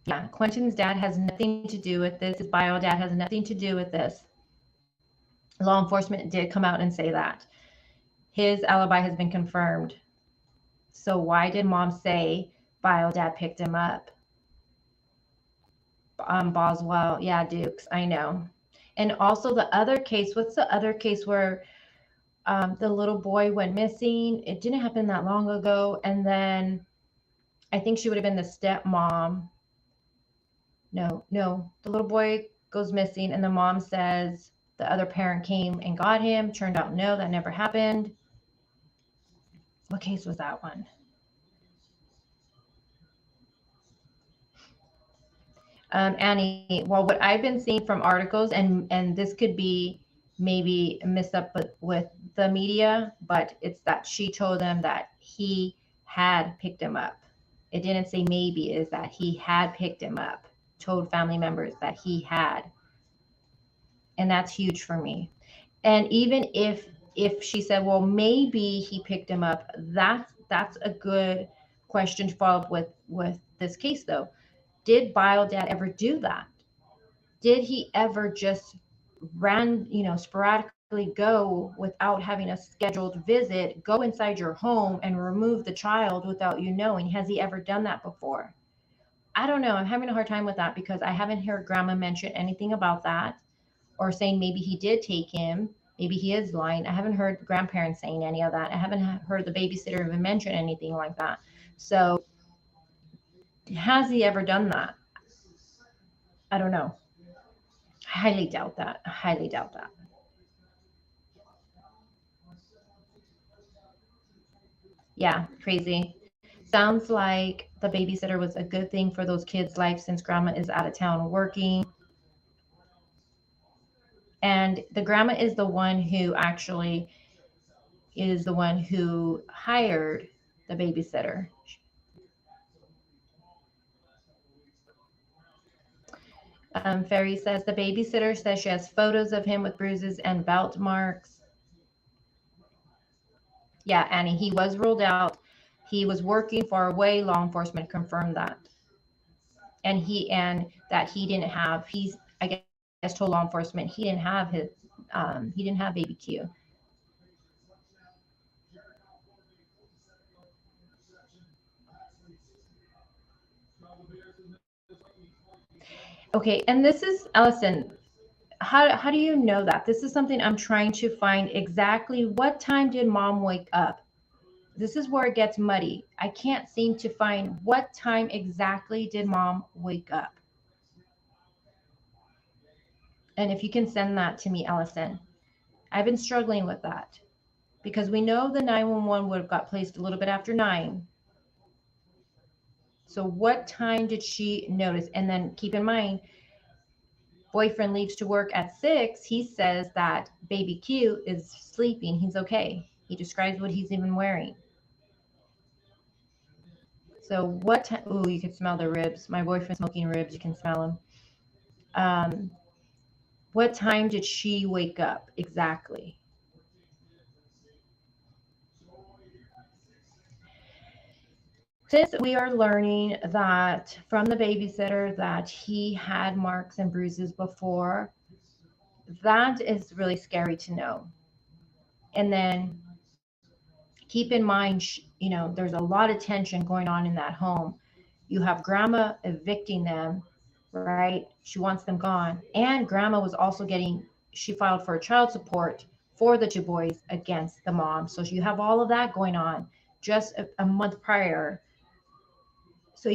Yeah, Quentin's dad has nothing to do with this. His bio dad has nothing to do with this. Law enforcement did come out and say that. His alibi has been confirmed. So why did mom say bio dad picked him up? Boswell, yeah, Dukes, I know. And also the other case, what's the other case where The little boy went missing. It didn't happen that long ago. And then I think she would have been the stepmom. No, the little boy goes missing, and the mom says the other parent came and got him. Turned out, no, that never happened. What case was that one? Annie, well, what I've been seeing from articles, and this could be maybe messed up with the media, but it's that she told them that he had picked him up. It didn't say maybe, is that he had picked him up. Told family members that he had, and that's huge for me. And even if she said, well, maybe he picked him up, that's a good question to follow up with this case though. Did Bio Dad ever do that? Did he ever just sporadically go without having a scheduled visit, go inside your home and remove the child without you knowing? Has he ever done that before? I don't know. I'm having a hard time with that because I haven't heard grandma mention anything about that, or saying maybe he did take him. Maybe he is lying. I haven't heard grandparents saying any of that. I haven't heard the babysitter even mention anything like that. So has he ever done that? I don't know. I highly doubt that. I highly doubt that. Yeah, crazy. Sounds like the babysitter was a good thing for those kids' life since grandma is out of town working. And the grandma is the one who actually is the one who hired the babysitter. Ferry says the babysitter says she has photos of him with bruises and belt marks. Yeah, Annie, he was ruled out. He was working far away. Law enforcement confirmed that. And that he didn't have, he's, I guess, told law enforcement he didn't have he didn't have baby Q. Okay, and this is Allison. How do you know that? This is something I'm trying to find exactly. What time did mom wake up? This is where it gets muddy. I can't seem to find what time exactly did mom wake up. And if you can send that to me, Allison. I've been struggling with that because we know the 911 would have got placed a little bit after 9. So what time did she notice? And then keep in mind, boyfriend leaves to work at 6. He says that baby Q is sleeping. He's okay. He describes what he's even wearing. So what time? Ooh, you can smell the ribs. My boyfriend's smoking ribs. You can smell them. Um, what time did she wake up exactly? Since we are learning that from the babysitter that he had marks and bruises before, that is really scary to know. And then keep in mind, there's a lot of tension going on in that home. You have grandma evicting them, right? She wants them gone. And grandma was also she filed for child support for the two boys against the mom. So you have all of that going on just a month prior. So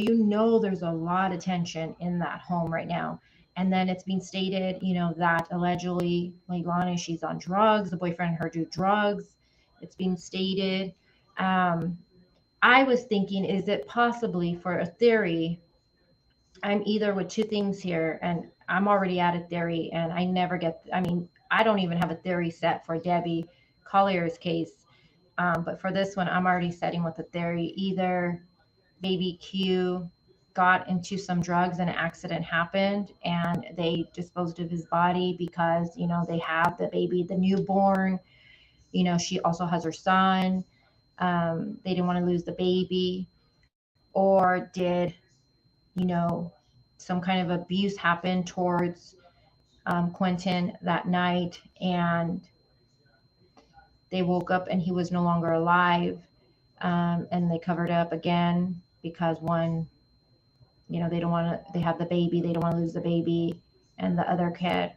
there's a lot of tension in that home right now. And then it's being stated, that allegedly Leilani, she's on drugs. The boyfriend and her do drugs. It's being stated. Um, I was thinking, is it possibly for a theory? I'm either with two things here, and I'm already at a theory, and I don't even have a theory set for Debbie Collier's case. But for this one, I'm already setting with a theory. Either baby Q got into some drugs and an accident happened and they disposed of his body because, they have the baby, the newborn, she also has her son. They didn't want to lose the baby. Or did, some kind of abuse happen towards Quinton that night and they woke up and he was no longer alive. And they covered up again because one, they don't want to, they have the baby, they don't want to lose the baby and the other kid.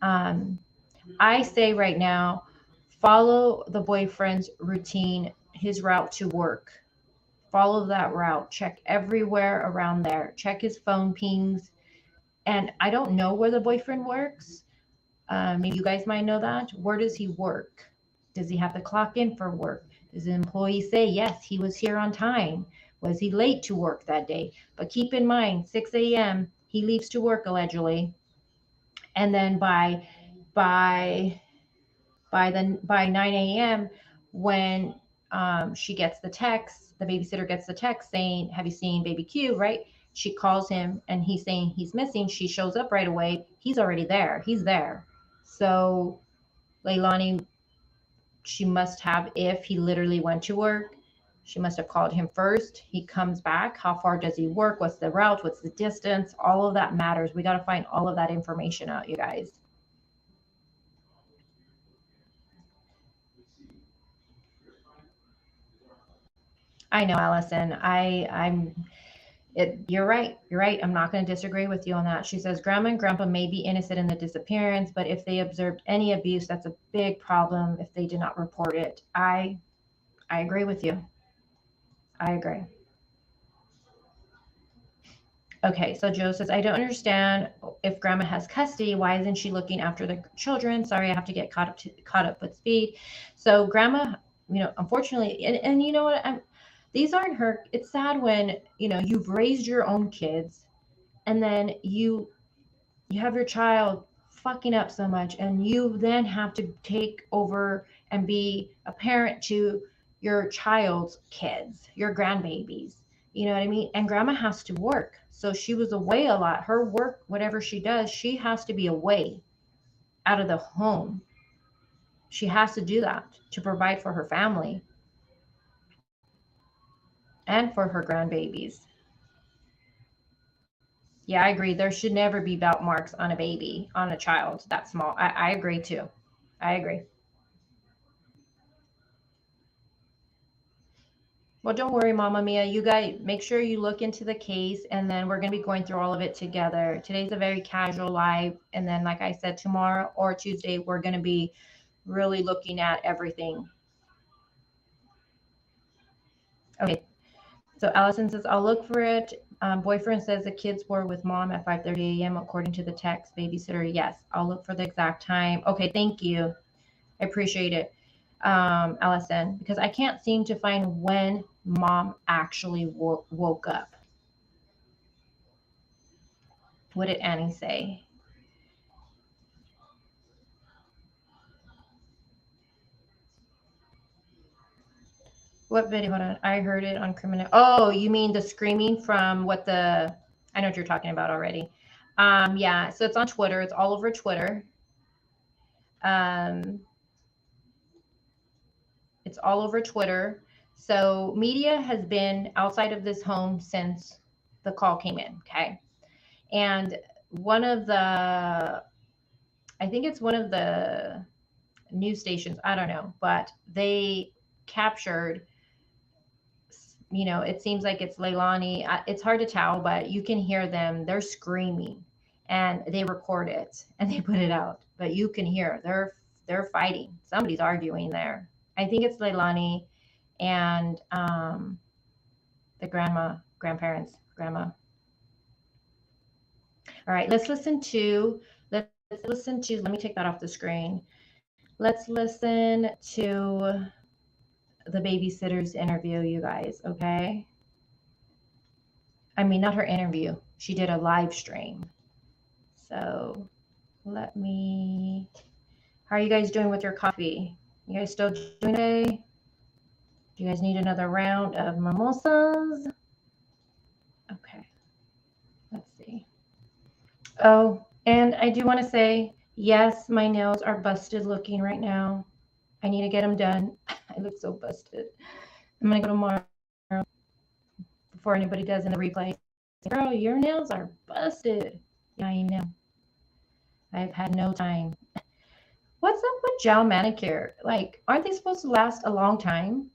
I say right now, Follow the boyfriend's routine, his route to work. Follow that route. Check everywhere around there. Check his phone pings. And I don't know where the boyfriend works. Maybe you guys might know that. Where does he work? Does he have to clock in for work? Does the employee say, yes, he was here on time? Was he late to work that day? But keep in mind, 6 a.m., he leaves to work allegedly. And then by by 9 a.m., when she gets the text, the babysitter gets the text saying, have you seen baby Q, right? She calls him and he's saying he's missing. She shows up right away. He's already there. He's there. So Leilani, she must have, if he literally went to work, she must have called him first. He comes back. How far does he work? What's the route? What's the distance? All of that matters. We got to find all of that information out, you guys. I know, Allison. You're right. You're right. I'm not going to disagree with you on that. She says grandma and grandpa may be innocent in the disappearance, but if they observed any abuse, that's a big problem if they did not report it. I agree with you. I agree. Okay, so Joe says, I don't understand if grandma has custody, why isn't she looking after the children? Sorry, I have to get caught up with speed. So grandma, unfortunately, and you know what? These aren't her. It's sad when, you've raised your own kids and then you have your child fucking up so much and you then have to take over and be a parent to your child's kids, your grandbabies. You know what I mean? And grandma has to work. So she was away a lot. Her work, whatever she does, she has to be away out of the home. She has to do that to provide for her family and for her grandbabies. Yeah, I agree. There should never be belt marks on a baby, on a child that small. I agree too. I agree. Well, don't worry, Mama Mia. You guys make sure you look into the case and then we're going to be going through all of it together. Today's a very casual live. And then, like I said, tomorrow or Tuesday, we're going to be really looking at everything. Okay. So Allison says, I'll look for it. Boyfriend says the kids were with mom at 5:30 a.m. according to the text. Babysitter, yes. I'll look for the exact time. Okay, thank you. I appreciate it, Allison, because I can't seem to find when mom actually woke up. What did Annie say? What video? Hold on. I heard it on criminal. Oh, you mean the screaming from what the? I know what you're talking about already. Yeah. So it's on Twitter. It's all over Twitter. Um, it's all over Twitter. So media has been outside of this home since the call came in. Okay. And one of the, I think it's one of the news stations. I don't know, but they captured, it seems like it's Leilani. It's hard to tell, but you can hear them. They're screaming, and they record it and they put it out. But you can hear they're fighting. Somebody's arguing there. I think it's Leilani and the grandma. All right, let's listen to. Let me take that off the screen. Let's listen to the babysitter's interview, you guys, okay? I mean, not her interview. She did a live stream. So let me, how are you guys doing with your coffee? You guys still doing it? Do you guys need another round of mimosas? Okay, let's see. Oh, and I do want to say, yes, my nails are busted looking right now. I need to get them done. I look so busted. I'm going to go tomorrow before anybody does in the replay. Girl, your nails are busted. Yeah, I know. I've had no time. What's up with gel manicure? Like, aren't they supposed to last a long time?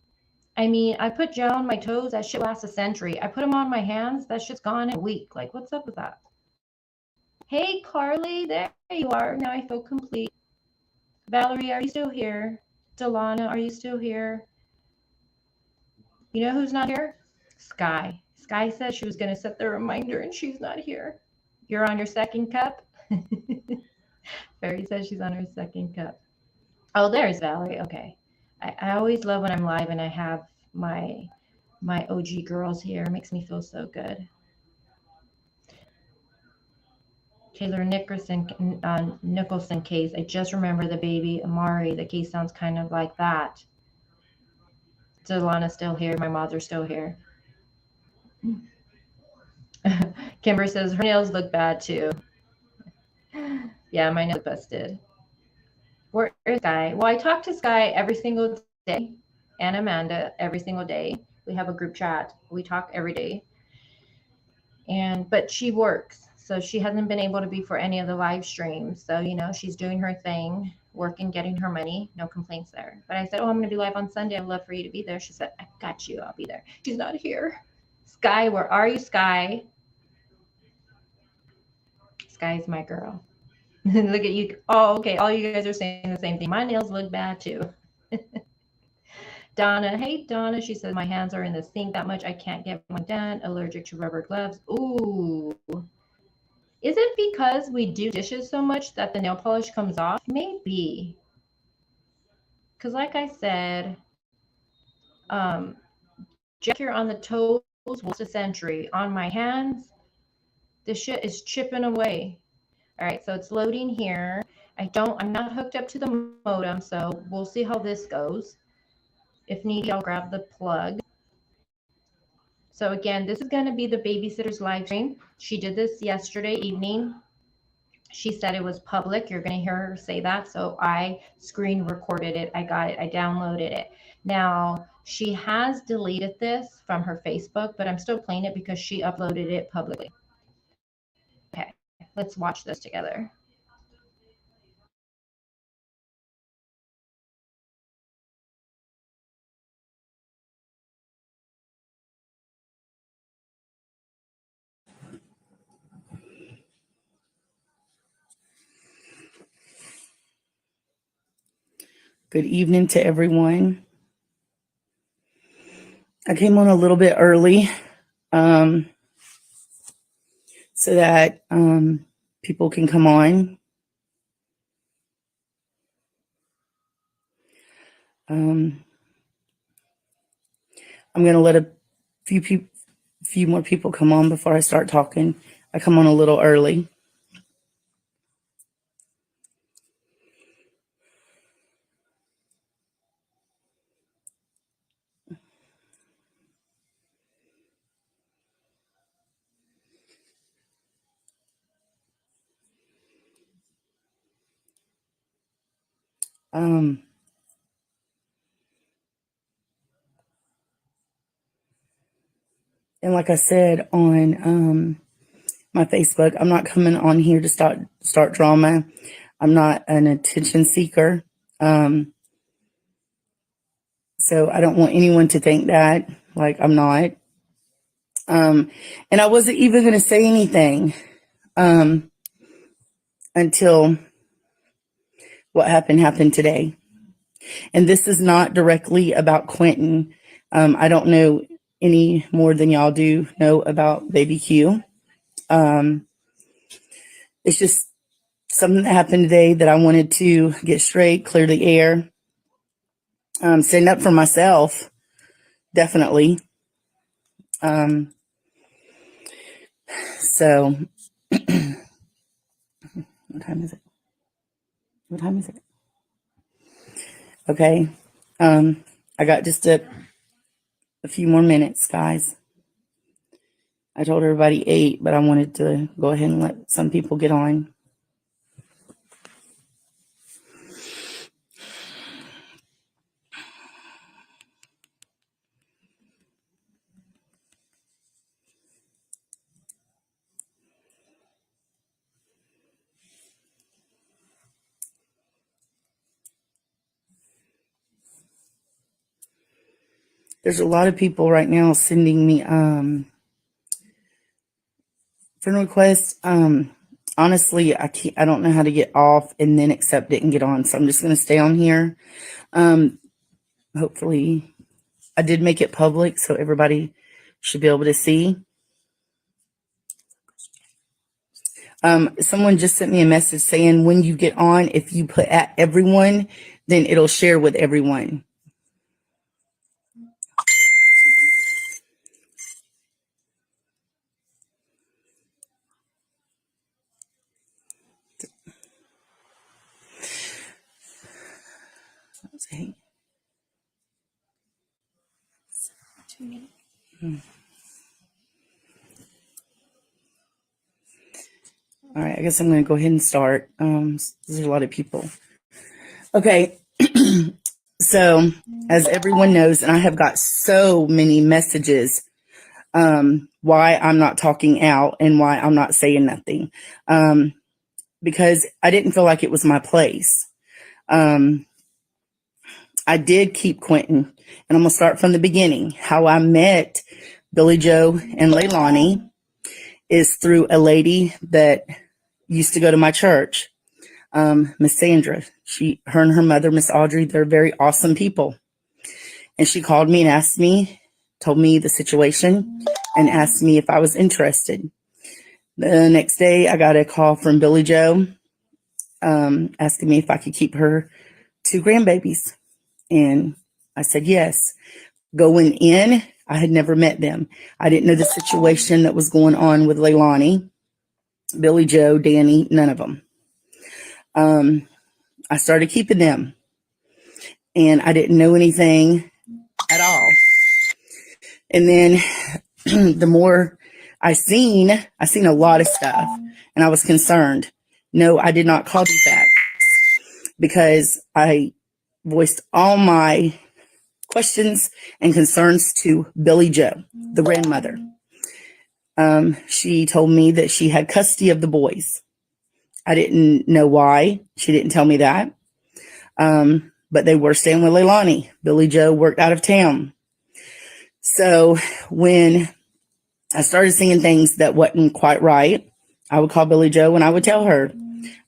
I mean, I put gel on my toes. That shit lasts a century. I put them on my hands. That shit's gone in a week. Like, what's up with that? Hey, Carly, there you are. Now I feel complete. Valerie, are you still here? Delana, are you still here? You know who's not here? Sky. Sky said she was going to set the reminder and she's not here. You're on your second cup? Fairy says she's on her second cup. Oh, there's Valerie. Okay. I always love when I'm live and I have my OG girls here. It makes me feel so good. Taylor Nicholson case. I just remember the baby Amari. The case sounds kind of like that. Delana's still here. My moms are still here. Kimber says her nails look bad too. Yeah, my nails look busted. Where is Sky? Well, I talk to Sky every single day and Amanda every single day. We have a group chat. We talk every day. But she works, so she hasn't been able to be for any of the live streams. So, she's doing her thing, working, getting her money. No complaints there. But I said, oh, I'm going to be live on Sunday. I'd love for you to be there. She said, I got you. I'll be there. She's not here. Sky, where are you, Sky? Sky's my girl. Look at you. Oh, okay. All you guys are saying the same thing. My nails look bad too. Donna, hey Donna, she says my hands are in the sink that much I can't get one done. Allergic to rubber gloves. Ooh. Is it because we do dishes so much that the nail polish comes off? Maybe. Because like I said, here on the toes was a century. On my hands, the shit is chipping away. All right, so it's loading here. I'm not hooked up to the modem, so we'll see how this goes. If needy, I'll grab the plug. So again, this is going to be the babysitter's live stream. She did this yesterday evening. She said it was public. You're going to hear her say that. So I screen recorded it. I got it. I downloaded it. Now, she has deleted this from her Facebook, but I'm still playing it because she uploaded it publicly. Okay, let's watch this together. Good evening to everyone. I came on a little bit early so that people can come on. I'm going to let a few more people come on before I start talking. I come on a little early. And like I said on my Facebook, I'm not coming on here to start drama. I'm not an attention seeker. So I don't want anyone to think that, like I'm not. And I wasn't even going to say anything until what happened today. And this is not directly about Quinton. I don't know any more than y'all do know about Baby Q. It's just something that happened today that I wanted to get straight, clear the air, stand up for myself, definitely. So, what time is it? What time is it? Okay. I got just a few more minutes, guys. I told everybody 8, but I wanted to go ahead and let some people get on. There's a lot of people right now sending me friend requests on honestly, I don't know how to get off and then accept it and get on. So I'm just going to stay on here. Hopefully I did make it public, so everybody should be able to see. Someone just sent me a message saying when you get on, if you put at everyone, then it'll share with everyone. All right, I guess I'm going to go ahead and start. There's a lot of people. Okay. So as everyone knows, and I have got so many messages, why I'm not talking out and why I'm not saying nothing. Because I didn't feel like it was my place. I did keep Quinton, and I'm going to start from the beginning. How I met Billy Joe and Leilani is through a lady that used to go to my church, Miss Sandra. Her and her mother, Miss Audrey, they're very awesome people. And she called me and asked me, told me the situation, and asked me if I was interested. The next day, I got a call from Billy Joe, asking me if I could keep her 2 grandbabies. And I said yes. Going in, I had never met them. I didn't know the situation that was going on with Leilani, Billy Joe, Danny, none of them. I started keeping them, and I didn't know anything at all. And then the more I seen a lot of stuff, and I was concerned. No, I did not call these back because I voiced all my questions and concerns to Billy Joe, the grandmother. She told me that she had custody of the boys. I didn't know why. She didn't tell me that. But they were staying with Leilani. Billy Joe worked out of town. So when I started seeing things that wasn't quite right, I would call Billy Joe and I would tell her.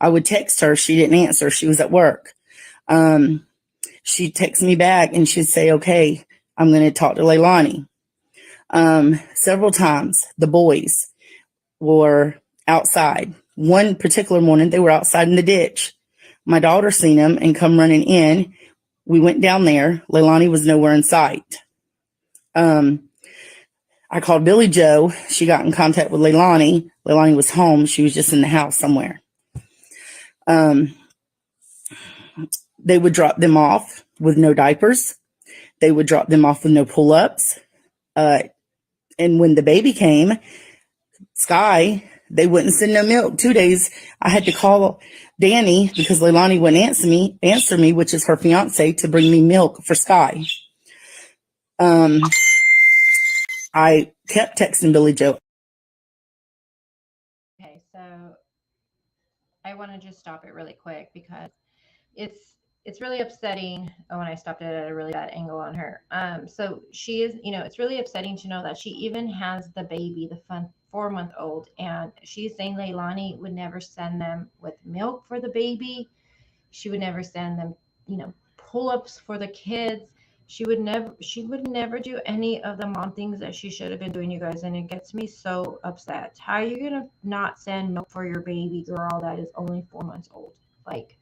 I would text her. She didn't answer. She was at work. She'd text me back and she'd say, okay, I'm going to talk to Leilani. Several times the boys were outside. One particular morning, they were outside in the ditch. My daughter seen them and come running in. We went down there. Leilani was nowhere in sight. I called Billy Joe. She got in contact with Leilani. Leilani was home. She was just in the house somewhere. They would drop them off with no diapers. They would drop them off with no pull-ups. And when the baby came, Sky, they wouldn't send no milk. 2 days, I had to call Danny because Leilani wouldn't answer me, which is her fiance, to bring me milk for Sky. I kept texting Billy Joe. Okay, so I want to just stop it really quick because it's really upsetting. Oh, and I stopped it at a really bad angle on her. So she is, it's really upsetting to know that she even has the baby, the 4-month-old, and she's saying Leilani would never send them with milk for the baby. She would never send them, pull-ups for the kids. She would never do any of the mom things that she should have been doing, you guys, and it gets me so upset. How are you gonna not send milk for your baby girl that is only 4 months old? Like,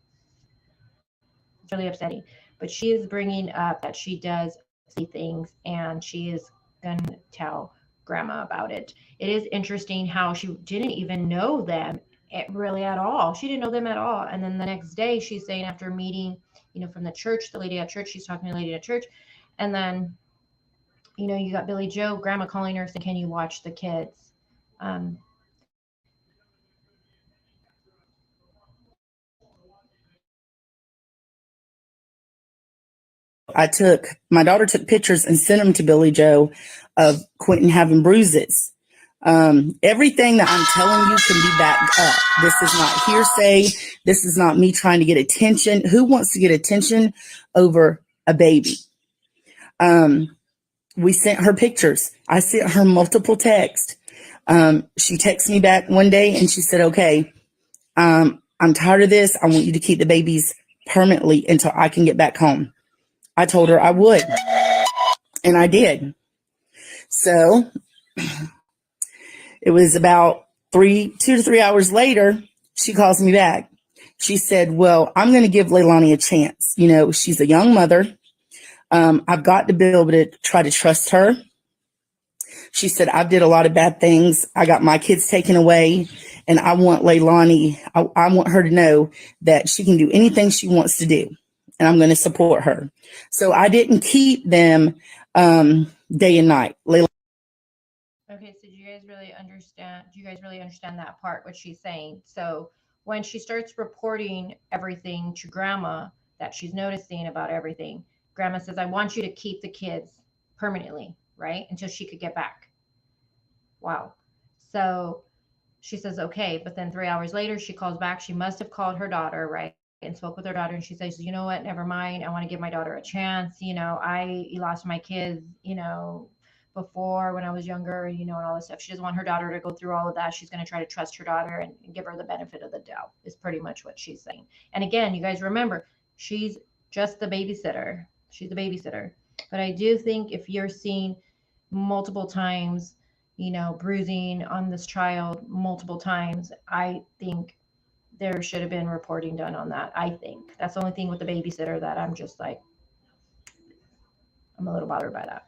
it's really upsetting. But she is bringing up that she does see things and she is gonna tell grandma about it. It is interesting how she didn't even know them really at all. She didn't know them at all. And then the next day she's saying, after meeting, from the church, the lady at church, she's talking to the lady at church. And then, you got Billy Joe, grandma calling her saying, can you watch the kids? My daughter took pictures and sent them to Billy Joe of Quinton having bruises. Everything that I'm telling you can be backed up. This is not hearsay. This is not me trying to get attention. Who wants to get attention over a baby? We sent her pictures. I sent her multiple texts. She texted me back one day and she said, okay, I'm tired of this. I want you to keep the babies permanently until I can get back home. I told her I would, and I did. So it was about 2 to 3 hours later, she calls me back. She said, well, I'm going to give Leilani a chance. You know, she's a young mother. I've got to be able to try to trust her. She said, I did a lot of bad things. I got my kids taken away, and I want Leilani, I want her to know that she can do anything she wants to do, and I'm going to support her. So I didn't keep them day and night. Okay, so do you guys really understand? Do you guys really understand that part, what she's saying? So when she starts reporting everything to grandma that she's noticing about everything, grandma says, I want you to keep the kids permanently, right? Until she could get back. Wow. So she says, okay. But then 3 hours later, she calls back. She must have called her daughter, right? And spoke with her daughter. And she says, you know what? Never mind. I want to give my daughter a chance. I lost my kids, before when I was younger, and all this stuff. She doesn't want her daughter to go through all of that. She's going to try to trust her daughter and give her the benefit of the doubt, is pretty much what she's saying. And again, you guys remember, she's just the babysitter. She's the babysitter. But I do think if you're seeing multiple times, bruising on this child multiple times, I think there should have been reporting done on that. I think that's the only thing with the babysitter that I'm just like, I'm a little bothered by that.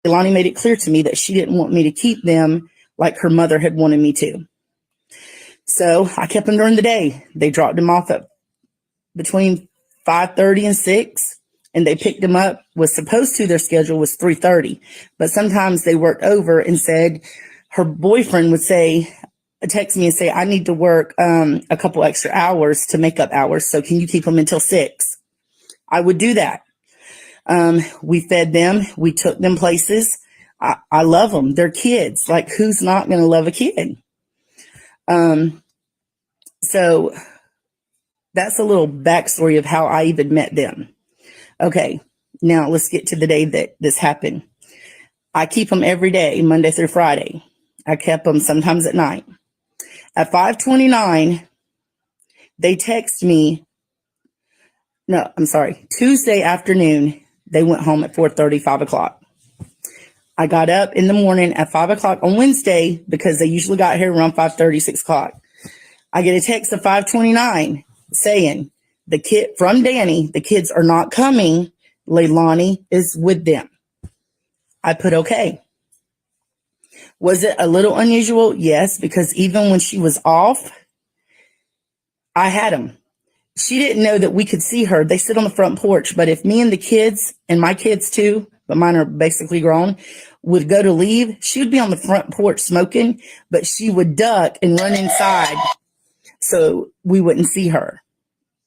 Leilani made it clear to me that she didn't want me to keep them like her mother had wanted me to. So I kept them during the day. They dropped them off at between 5:30 and 6, and they picked them up. Was supposed to, their schedule was 3:30, but sometimes they worked over and said her boyfriend would say, text me and say, I need to work a couple extra hours to make up hours. So can you keep them until 6? I would do that. We fed them. We took them places. I love them. They're kids. Like, who's not going to love a kid? So that's a little backstory of how I even met them. Okay, now let's get to the day that this happened. I keep them every day, Monday through Friday. I kept them sometimes at night. At 5:29, they text me. No, I'm sorry. Tuesday afternoon, they went home at 4:30, 5 o'clock. I got up in the morning at 5 o'clock on Wednesday because they usually got here around 5:30, 6 o'clock. I get a text at 5:29 saying, the kid from Danny, the kids are not coming. Leilani is with them. I put okay. Was it a little unusual? Yes, because even when she was off, I had them. She didn't know that we could see her. They sit on the front porch, but if me and the kids, and my kids too, but mine are basically grown, would go to leave, she would be on the front porch smoking, but she would duck and run inside so we wouldn't see her.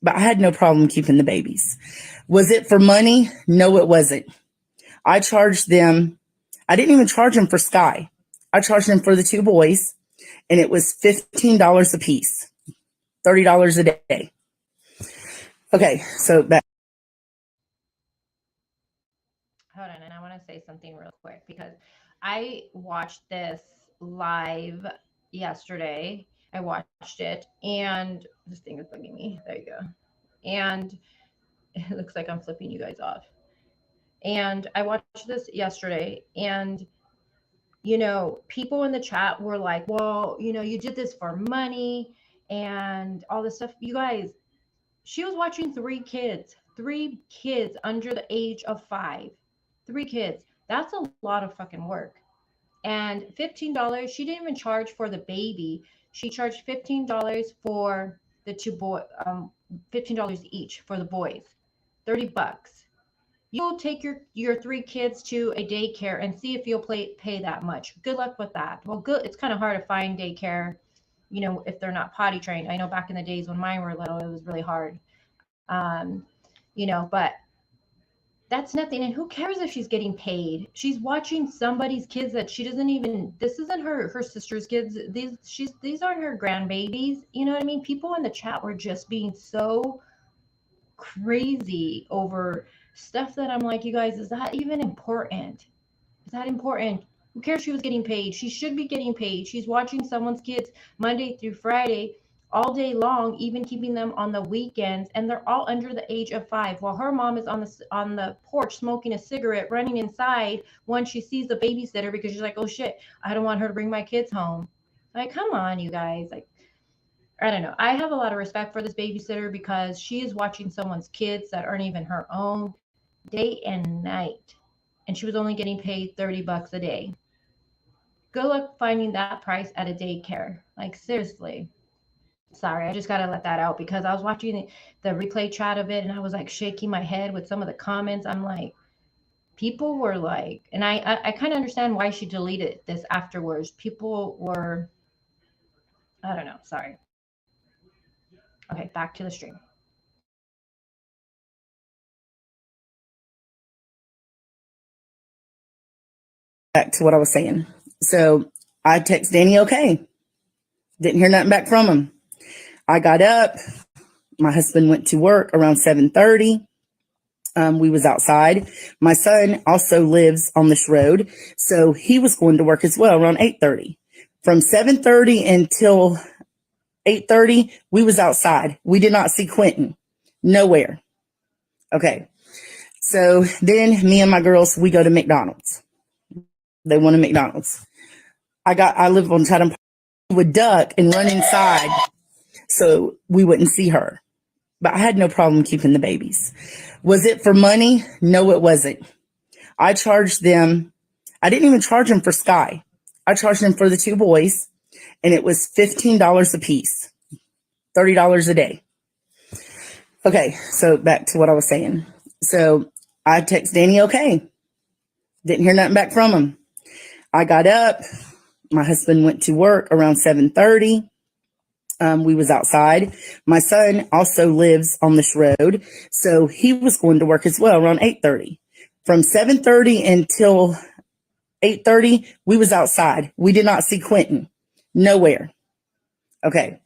But I had no problem keeping the babies. Was it for money? No, it wasn't. I charged them. I didn't even charge them for Sky. I charged them for the 2 boys, and it was $15 a piece, $30 a day. Okay, so that. Hold on, and I want to say something real quick because I watched this live yesterday. I watched it, and this thing is bugging me. There you go. And it looks like I'm flipping you guys off. And I watched this yesterday, and people in the chat were like, well, you did this for money and all this stuff. You guys, she was watching three kids under the age of 5. 3 kids. That's a lot of fucking work. And $15, she didn't even charge for the baby. She charged $15 for the 2 boy, $15 each for the boys. $30. You'll take your 3 kids to a daycare and see if you'll pay that much. Good luck with that. Well, good. It's kind of hard to find daycare, if they're not potty trained. I know back in the days when mine were little, it was really hard. But that's nothing. And who cares if she's getting paid? She's watching somebody's kids that she doesn't even. This isn't her sister's kids. These aren't her grandbabies. You know what I mean? People in the chat were just being so crazy over stuff that I'm like, you guys, is that even important? Is that important? Who cares she was getting paid? She should be getting paid. She's watching someone's kids Monday through Friday all day long, even keeping them on the weekends, and they're all under the age of 5. While her mom is on the porch smoking a cigarette, running inside when she sees the babysitter because she's like, "Oh shit, I don't want her to bring my kids home." Like, come on, you guys. Like, I don't know. I have a lot of respect for this babysitter because she is watching someone's kids that aren't even her own day and night. And she was only getting paid $30 a day. Good luck finding that price at a daycare. Like, seriously. Sorry, I just got to let that out because I was watching the replay chat of it and I was like shaking my head with some of the comments. I'm like, people were like, and I kind of understand why she deleted this afterwards. People were, I don't know, sorry. Okay, back to the stream. Back to what I was saying. So I text Danny, okay. Didn't hear nothing back from him. I got up. My husband went to work around 7:30. We was outside. My son also lives on this road, so he was going to work as well around 8:30. From 7:30 until 8:30, we was outside. We did not see Quinton. Nowhere. Okay. So then me and my girls, we go to McDonald's. They wanted McDonald's. I live on Chatham Park. We would duck and run inside so we wouldn't see her. But I had no problem keeping the babies. Was it for money? No, it wasn't. I charged them. I didn't even charge them for Sky. I charged them for the 2 boys, and it was $15 a piece, $30 a day. Okay, so back to what I was saying. So I text Danny, okay. Didn't hear nothing back from him. I got up. My husband went to work around 7:30. We was outside. My son also lives on this road, so he was going to work as well around 8:30. From 7:30 until 8:30, we was outside. We did not see Quinton. Nowhere. Okay.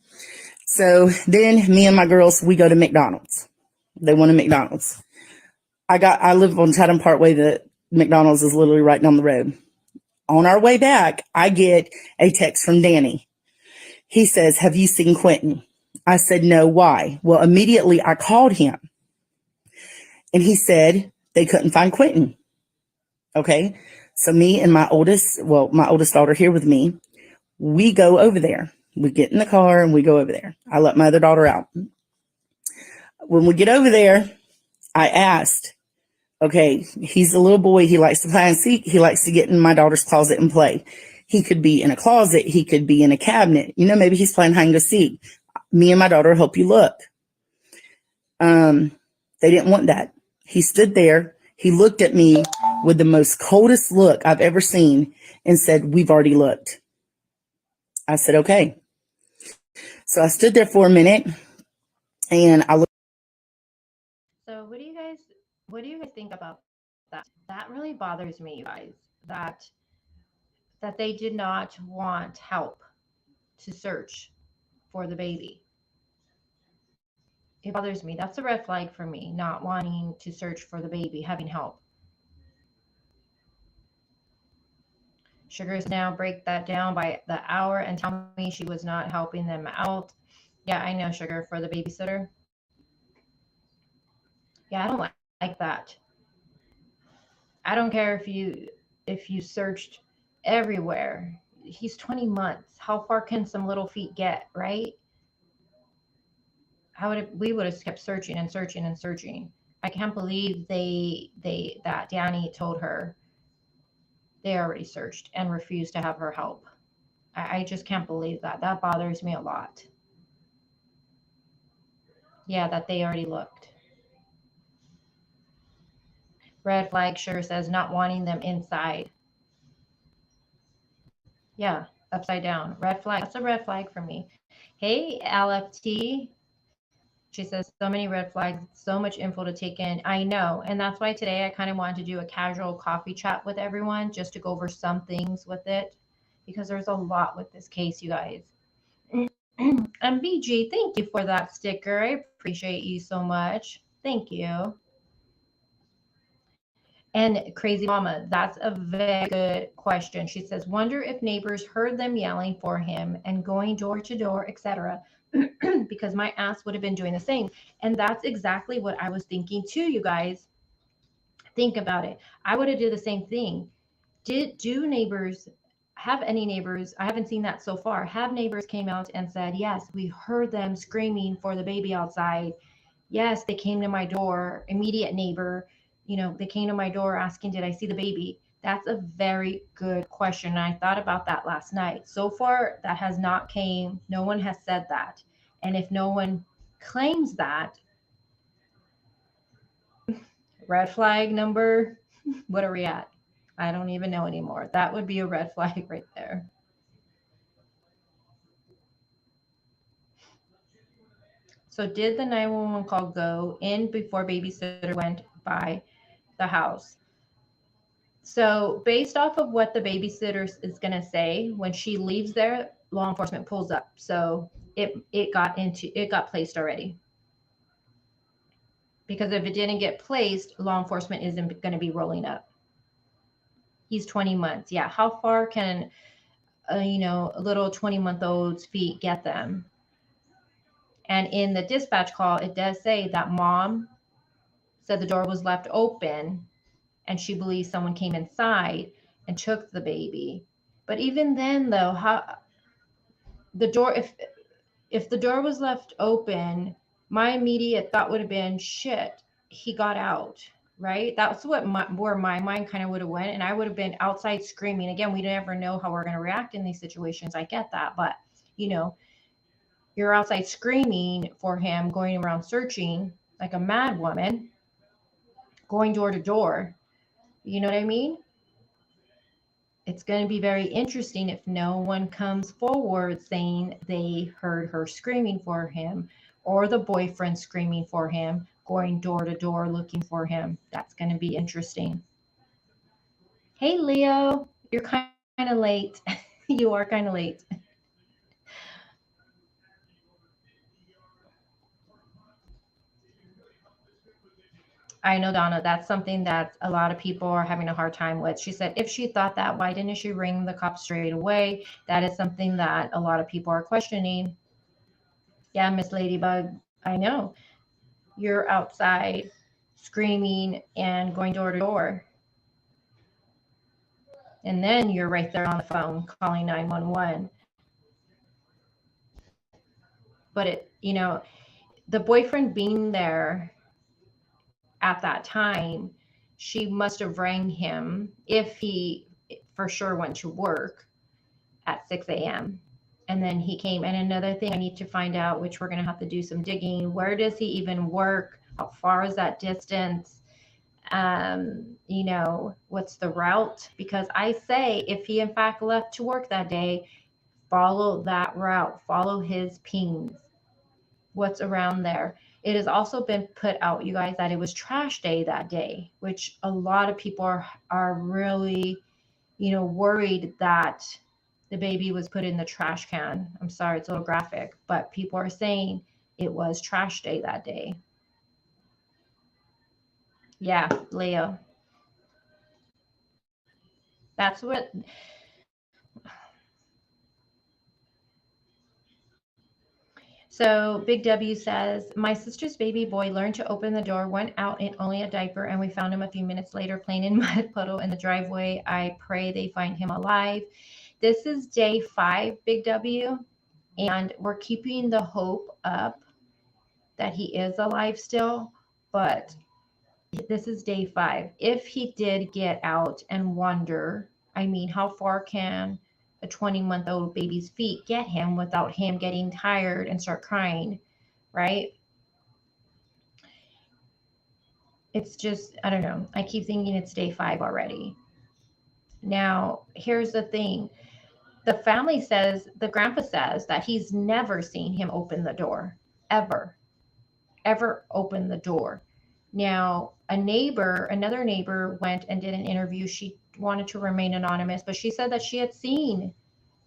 So then me and my girls, we go to McDonald's. They wanted McDonald's. I live on Chatham Parkway. The McDonald's is literally right down the road. On our way back, I get a text from Danny. He says, have you seen Quinton? I said, no, why? Well, immediately I called him and he said they couldn't find Quinton. Okay. So me and my oldest daughter here with me, we go over there. We get in the car and we go over there. I let my other daughter out. When we get over there, I asked, okay, he's a little boy. He likes to play and seek. He likes to get in my daughter's closet and play. He could be in a closet. He could be in a cabinet. Maybe he's playing hide and go seek. Me and my daughter help you look. They didn't want that. He stood there. He looked at me with the most coldest look I've ever seen and said, we've already looked. I said, okay. So I stood there for a minute and I looked. So what do you guys think about that? That really bothers me, you guys. That they did not want help to search for the baby. It bothers me. That's a red flag for me, not wanting to search for the baby, having help. Sugar is now break that down by the hour and tell me she was not helping them out. Yeah, I know, Sugar, for the babysitter. Yeah, I don't like that. I don't care if you searched everywhere. He's 20 months. How far can some little feet get, right? We would have kept searching and searching and searching. I can't believe that Danny told her they already searched and refused to have her help. I just can't believe that. That bothers me a lot. Yeah, that they already looked. Red flag sure says not wanting them inside. Yeah, upside down. Red flag. That's a red flag for me. Hey, LFT. She says, so many red flags, so much info to take in. I know. And that's why today I kind of wanted to do a casual coffee chat with everyone just to go over some things with it because there's a lot with this case, you guys. And BG, thank you for that sticker. I appreciate you so much. Thank you. And Crazy Mama, that's a very good question. She says, wonder if neighbors heard them yelling for him and going door to door, etc. Because my ass would have been doing the same. And that's exactly what I was thinking too, you guys. Think about it. I would have did the same thing. Do neighbors have any neighbors? I haven't seen that so far. Have neighbors came out and said, yes, we heard them screaming for the baby outside. Yes, they came to my door, immediate neighbor, they came to my door asking, did I see the baby? That's a very good question. And I thought about that last night. So far, that has not came. No one has said that. And if no one claims that, red flag number, what are we at? I don't even know anymore. That would be a red flag right there. So did the 911 call go in before babysitter went by the house? So based off of what the babysitter is going to say, when she leaves there, law enforcement pulls up. So it got placed already. Because if it didn't get placed, law enforcement isn't going to be rolling up. He's 20 months. Yeah. How far can a little 20-month-old's feet get them? And in the dispatch call, it does say that mom said the door was left open and she believes someone came inside and took the baby. But even then, though, how the door, if the door was left open, my immediate thought would have been, shit, he got out, right? That's where my mind kind of would have went, and I would have been outside screaming. Again, we never know how we're going to react in these situations. I get that, but you're outside screaming for him, going around searching like a mad woman, going door to door. You know what I mean? It's going to be very interesting if no one comes forward saying they heard her screaming for him or the boyfriend screaming for him, going door to door looking for him. That's going to be interesting. Hey, Leo, you're kind of late. You are kind of late. I know, Donna, that's something that a lot of people are having a hard time with. She said, if she thought that, why didn't she ring the cops straight away? That is something that a lot of people are questioning. Yeah, Miss Ladybug, I know. You're outside screaming and going door to door. And then you're right there on the phone calling 911. But the boyfriend being there at that time, she must have rang him if he for sure went to work at 6 a.m. And then he came. And another thing I need to find out, which we're going to have to do some digging, where does he even work? How far is that distance? What's the route? Because I say if he in fact left to work that day, follow that route, follow his pings, what's around there. It has also been put out, you guys, that it was trash day that day, which a lot of people are really, worried that the baby was put in the trash can. I'm sorry, it's a little graphic, but people are saying it was trash day that day. Yeah, Leo. That's what. So Big W says, my sister's baby boy learned to open the door, went out in only a diaper, and we found him a few minutes later playing in mud puddle in the driveway. I pray they find him alive. This is day 5, Big W, and we're keeping the hope up that he is alive still, but this is day 5. If he did get out and wander, I mean, how far can a 20-month-old baby's feet get him without him getting tired and start crying, right? It's just, I don't know. I keep thinking it's day 5 already. Now, here's the thing. The family says, the grandpa says that he's never seen him open the door, ever open the door. Now, another neighbor went and did an interview. She wanted to remain anonymous, but she said that she had seen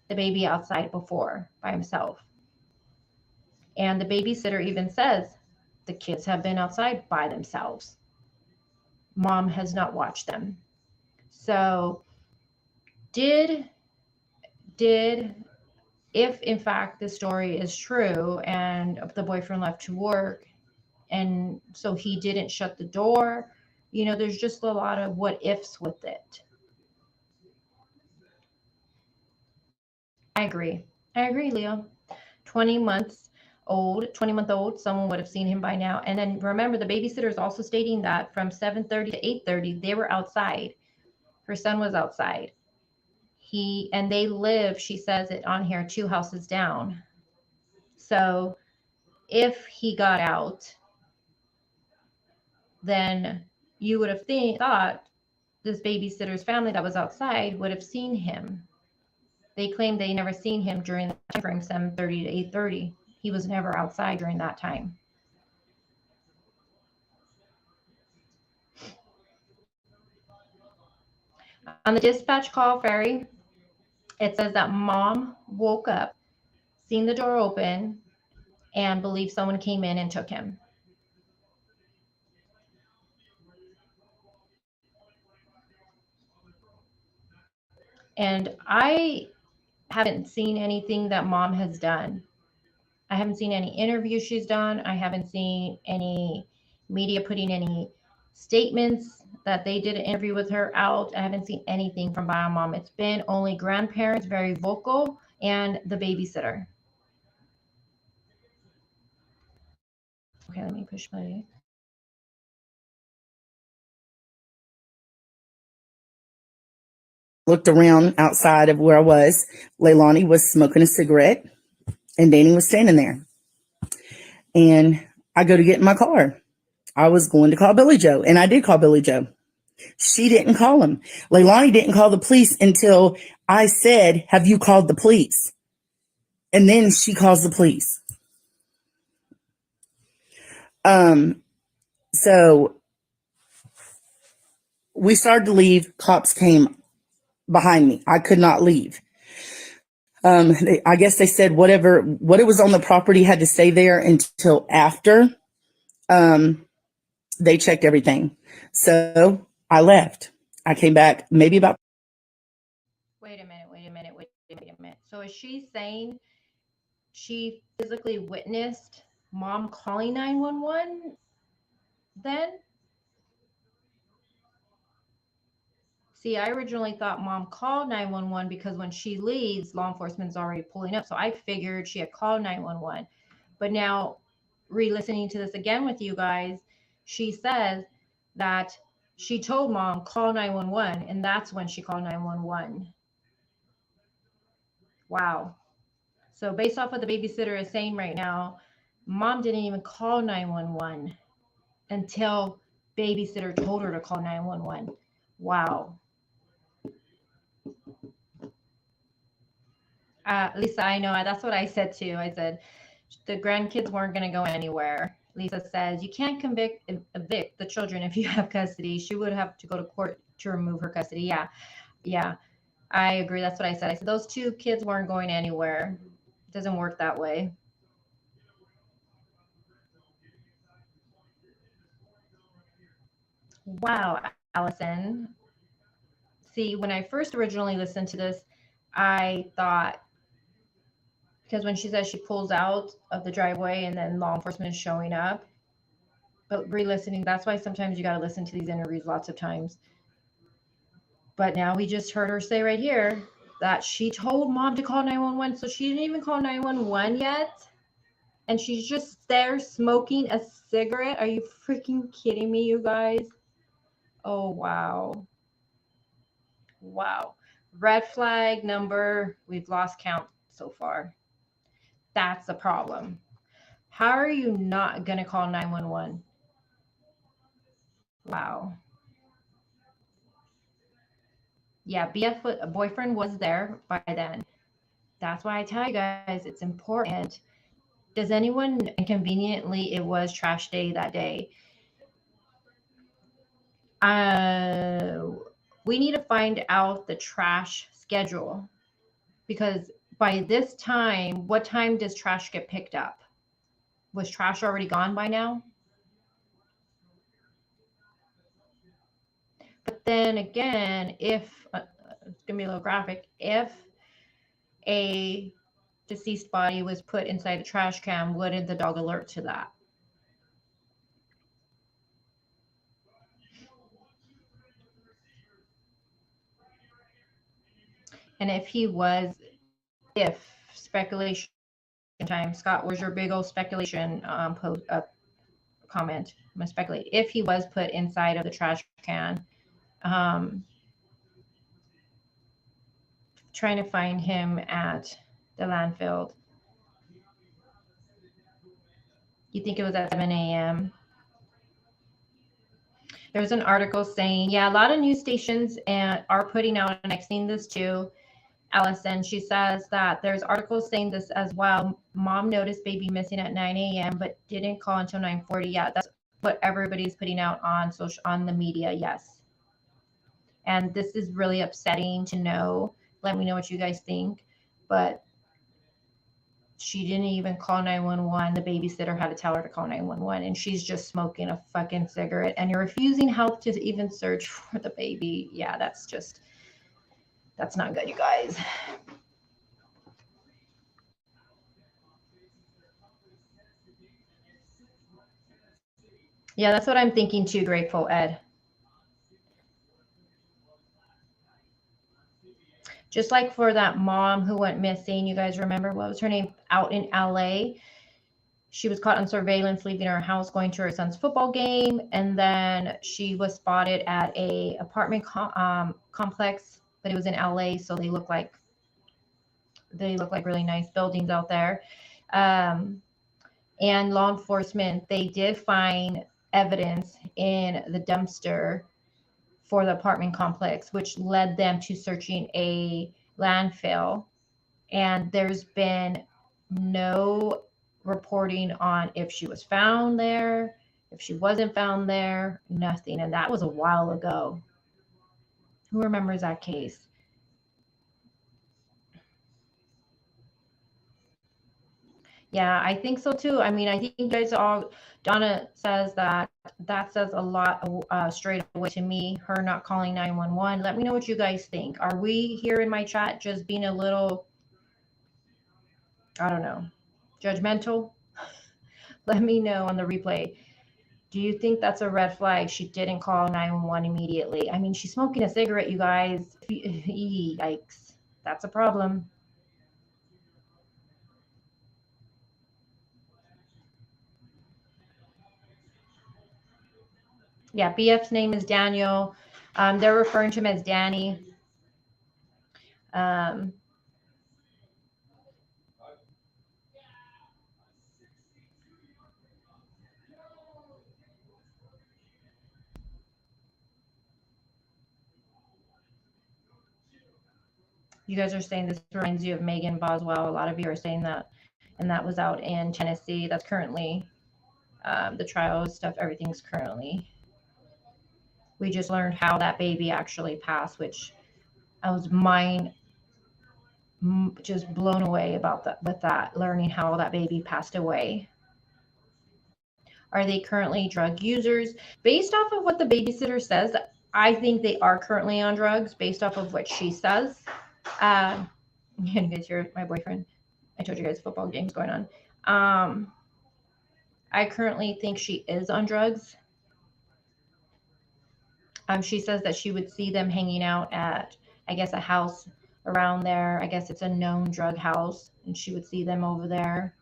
the baby outside before by himself. And the babysitter even says the kids have been outside by themselves. mom has not watched them. So did if in fact the story is true and the boyfriend left to work and so he didn't shut the door, there's just a lot of what ifs with it. I agree, Leo. 20 month old, someone would have seen him by now. And then remember, the babysitter is also stating that from 7:30 to 8:30 they were outside. Her son was outside. They live, she says it on here, 2 houses down. So if he got out, then you would have thought this babysitter's family that was outside would have seen him. They claim they never seen him during the time frame 7:30 to 8:30. He was never outside during that time. On the dispatch call, Ferry, it says that mom woke up, seen the door open, and believed someone came in and took him. And I haven't seen anything that mom has done. I haven't seen any interviews she's done. I haven't seen any media putting any statements that they did an interview with her out. I haven't seen anything from Bio Mom. It's been only grandparents, very vocal, and the babysitter. Okay, let me push play. Looked around outside of where I was. Leilani was smoking a cigarette and Danny was standing there. And I go to get in my car. I was going to call Billy Joe, and I did call Billy Joe. She didn't call him. Leilani didn't call the police until I said, "Have you called the police?" And then she calls the police. So we started to leave. Cops came behind me. I could not leave. I guess they said what it was on the property had to stay there until after they checked everything. So I left. I came back maybe about. Wait a minute. So is she saying she physically witnessed mom calling 911 then? See, I originally thought mom called 911 because when she leaves, law enforcement's already pulling up. So I figured she had called 911. But now, re-listening to this again with you guys, she says that she told mom, call 911, and that's when she called 911. Wow. So based off what the babysitter is saying right now, mom didn't even call 911 until babysitter told her to call 911. Wow. Lisa, I know. That's what I said too. I said the grandkids weren't going to go anywhere. Lisa says you can't evict the children if you have custody. She would have to go to court to remove her custody. Yeah, I agree. That's what I said. I said those 2 kids weren't going anywhere. It doesn't work that way. Wow, Allison. See, when I first originally listened to this, I thought, because when she says she pulls out of the driveway and then law enforcement is showing up, but re-listening, that's why sometimes you got to listen to these interviews lots of times. But now we just heard her say right here that she told mom to call 911. So she didn't even call 911 yet. And she's just there smoking a cigarette. Are you freaking kidding me, you guys? Oh, wow. Wow. Red flag number, we've lost count so far. That's a problem. How are you not going to call 911? Wow. Yeah, BF boyfriend was there by then. That's why I tell you guys it's important. Does anyone, inconveniently, it was trash day that day. We need to find out the trash schedule, because by this time, what time does trash get picked up? Was trash already gone by now? But then again, if it's gonna be a little graphic, if a deceased body was put inside a trash can, wouldn't the dog alert to that? And if speculation time, Scott, where's your big old speculation post comment? I'm gonna speculate. If he was put inside of the trash can, um, trying to find him at the landfill. You think it was at 7 a.m.? There's an article saying, yeah, a lot of news stations are putting out, and I've seen this too, Allison. She says that there's articles saying this as well. Mom noticed baby missing at 9 a.m. but didn't call until 9:40. Yeah, that's what everybody's putting out on the media. Yes. And this is really upsetting to know. Let me know what you guys think. But she didn't even call 911. The babysitter had to tell her to call 911, and she's just smoking a fucking cigarette, and you're refusing help to even search for the baby. Yeah, that's not good, you guys. Yeah, that's what I'm thinking too, Grateful Ed. Just like for that mom who went missing, you guys remember, what was her name, out in LA? She was caught on surveillance leaving her house going to her son's football game, and then she was spotted at a apartment complex, but it was in LA, so they look like really nice buildings out there. And law enforcement, they did find evidence in the dumpster for the apartment complex, which led them to searching a landfill. And there's been no reporting on if she was found there, if she wasn't found there, nothing. And that was a while ago. Who remembers that case? Yeah, I think so too. I mean, I think you guys all, Donna says that says a lot straight away to me, her not calling 911. Let me know what you guys think. Are we here in my chat just being a little, I don't know, judgmental? Let me know on the replay. Do you think that's a red flag? She didn't call 911 immediately. I mean, she's smoking a cigarette, you guys. Yikes. That's a problem. Yeah, BF's name is Daniel. They're referring to him as Danny. You guys are saying this reminds you of Megan Boswell. A lot of you are saying that, and that was out in Tennessee. That's currently the trial stuff. Everything's currently. We just learned how that baby actually passed, which I was just blown away about that. With that, learning how that baby passed away. Are they currently drug users? Based off of what the babysitter says, I think they are currently on drugs. Based off of what she says. You guys hear my boyfriend? I told you guys football games going on. I currently think she is on drugs. She says that she would see them hanging out at, I guess, a house around there. I guess it's a known drug house, and she would see them over there.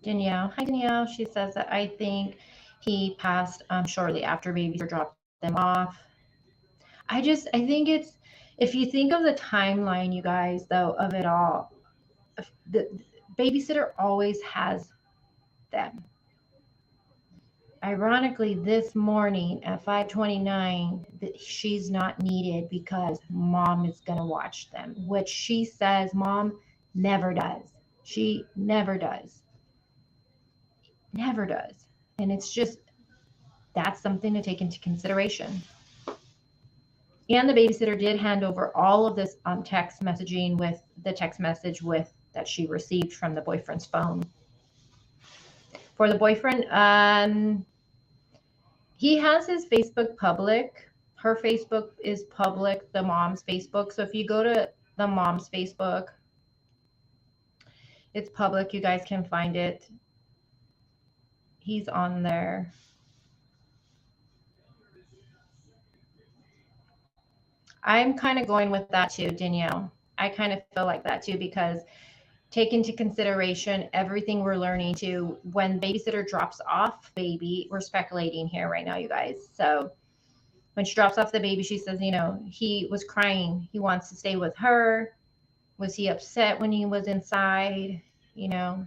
Danielle, hi Danielle. She says that I think he passed shortly after babysitter dropped them off. I think it's, if you think of the timeline, you guys, though, of it all, the babysitter always has them. Ironically, this morning at 5:29, she's not needed because mom is going to watch them, which she says mom never does. She never does. Never does. And it's just, that's something to take into consideration. And the babysitter did hand over all of this text messaging with the text message that she received from the boyfriend's phone. For the boyfriend, He has his Facebook public. Her Facebook is public, the mom's Facebook. So if you go to the mom's Facebook, it's public. You guys can find it. He's on there. I'm kind of going with that too, Danielle. I kind of feel like that too, because take into consideration everything we're learning to when babysitter drops off baby. We're speculating here right now, you guys. So when she drops off the baby, she says, he was crying. He wants to stay with her. Was he upset when he was inside? You know,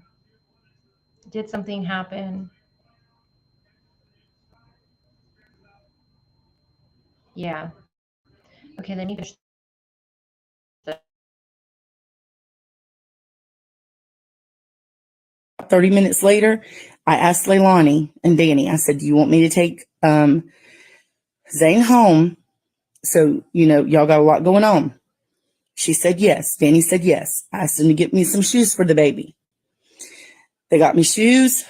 did something happen? Yeah. Okay, let me finish the 30 minutes later, I asked Leilani and Danny, I said, do you want me to take Zane home? So, y'all got a lot going on. She said yes. Danny said yes. I asked them to get me some shoes for the baby. They got me shoes.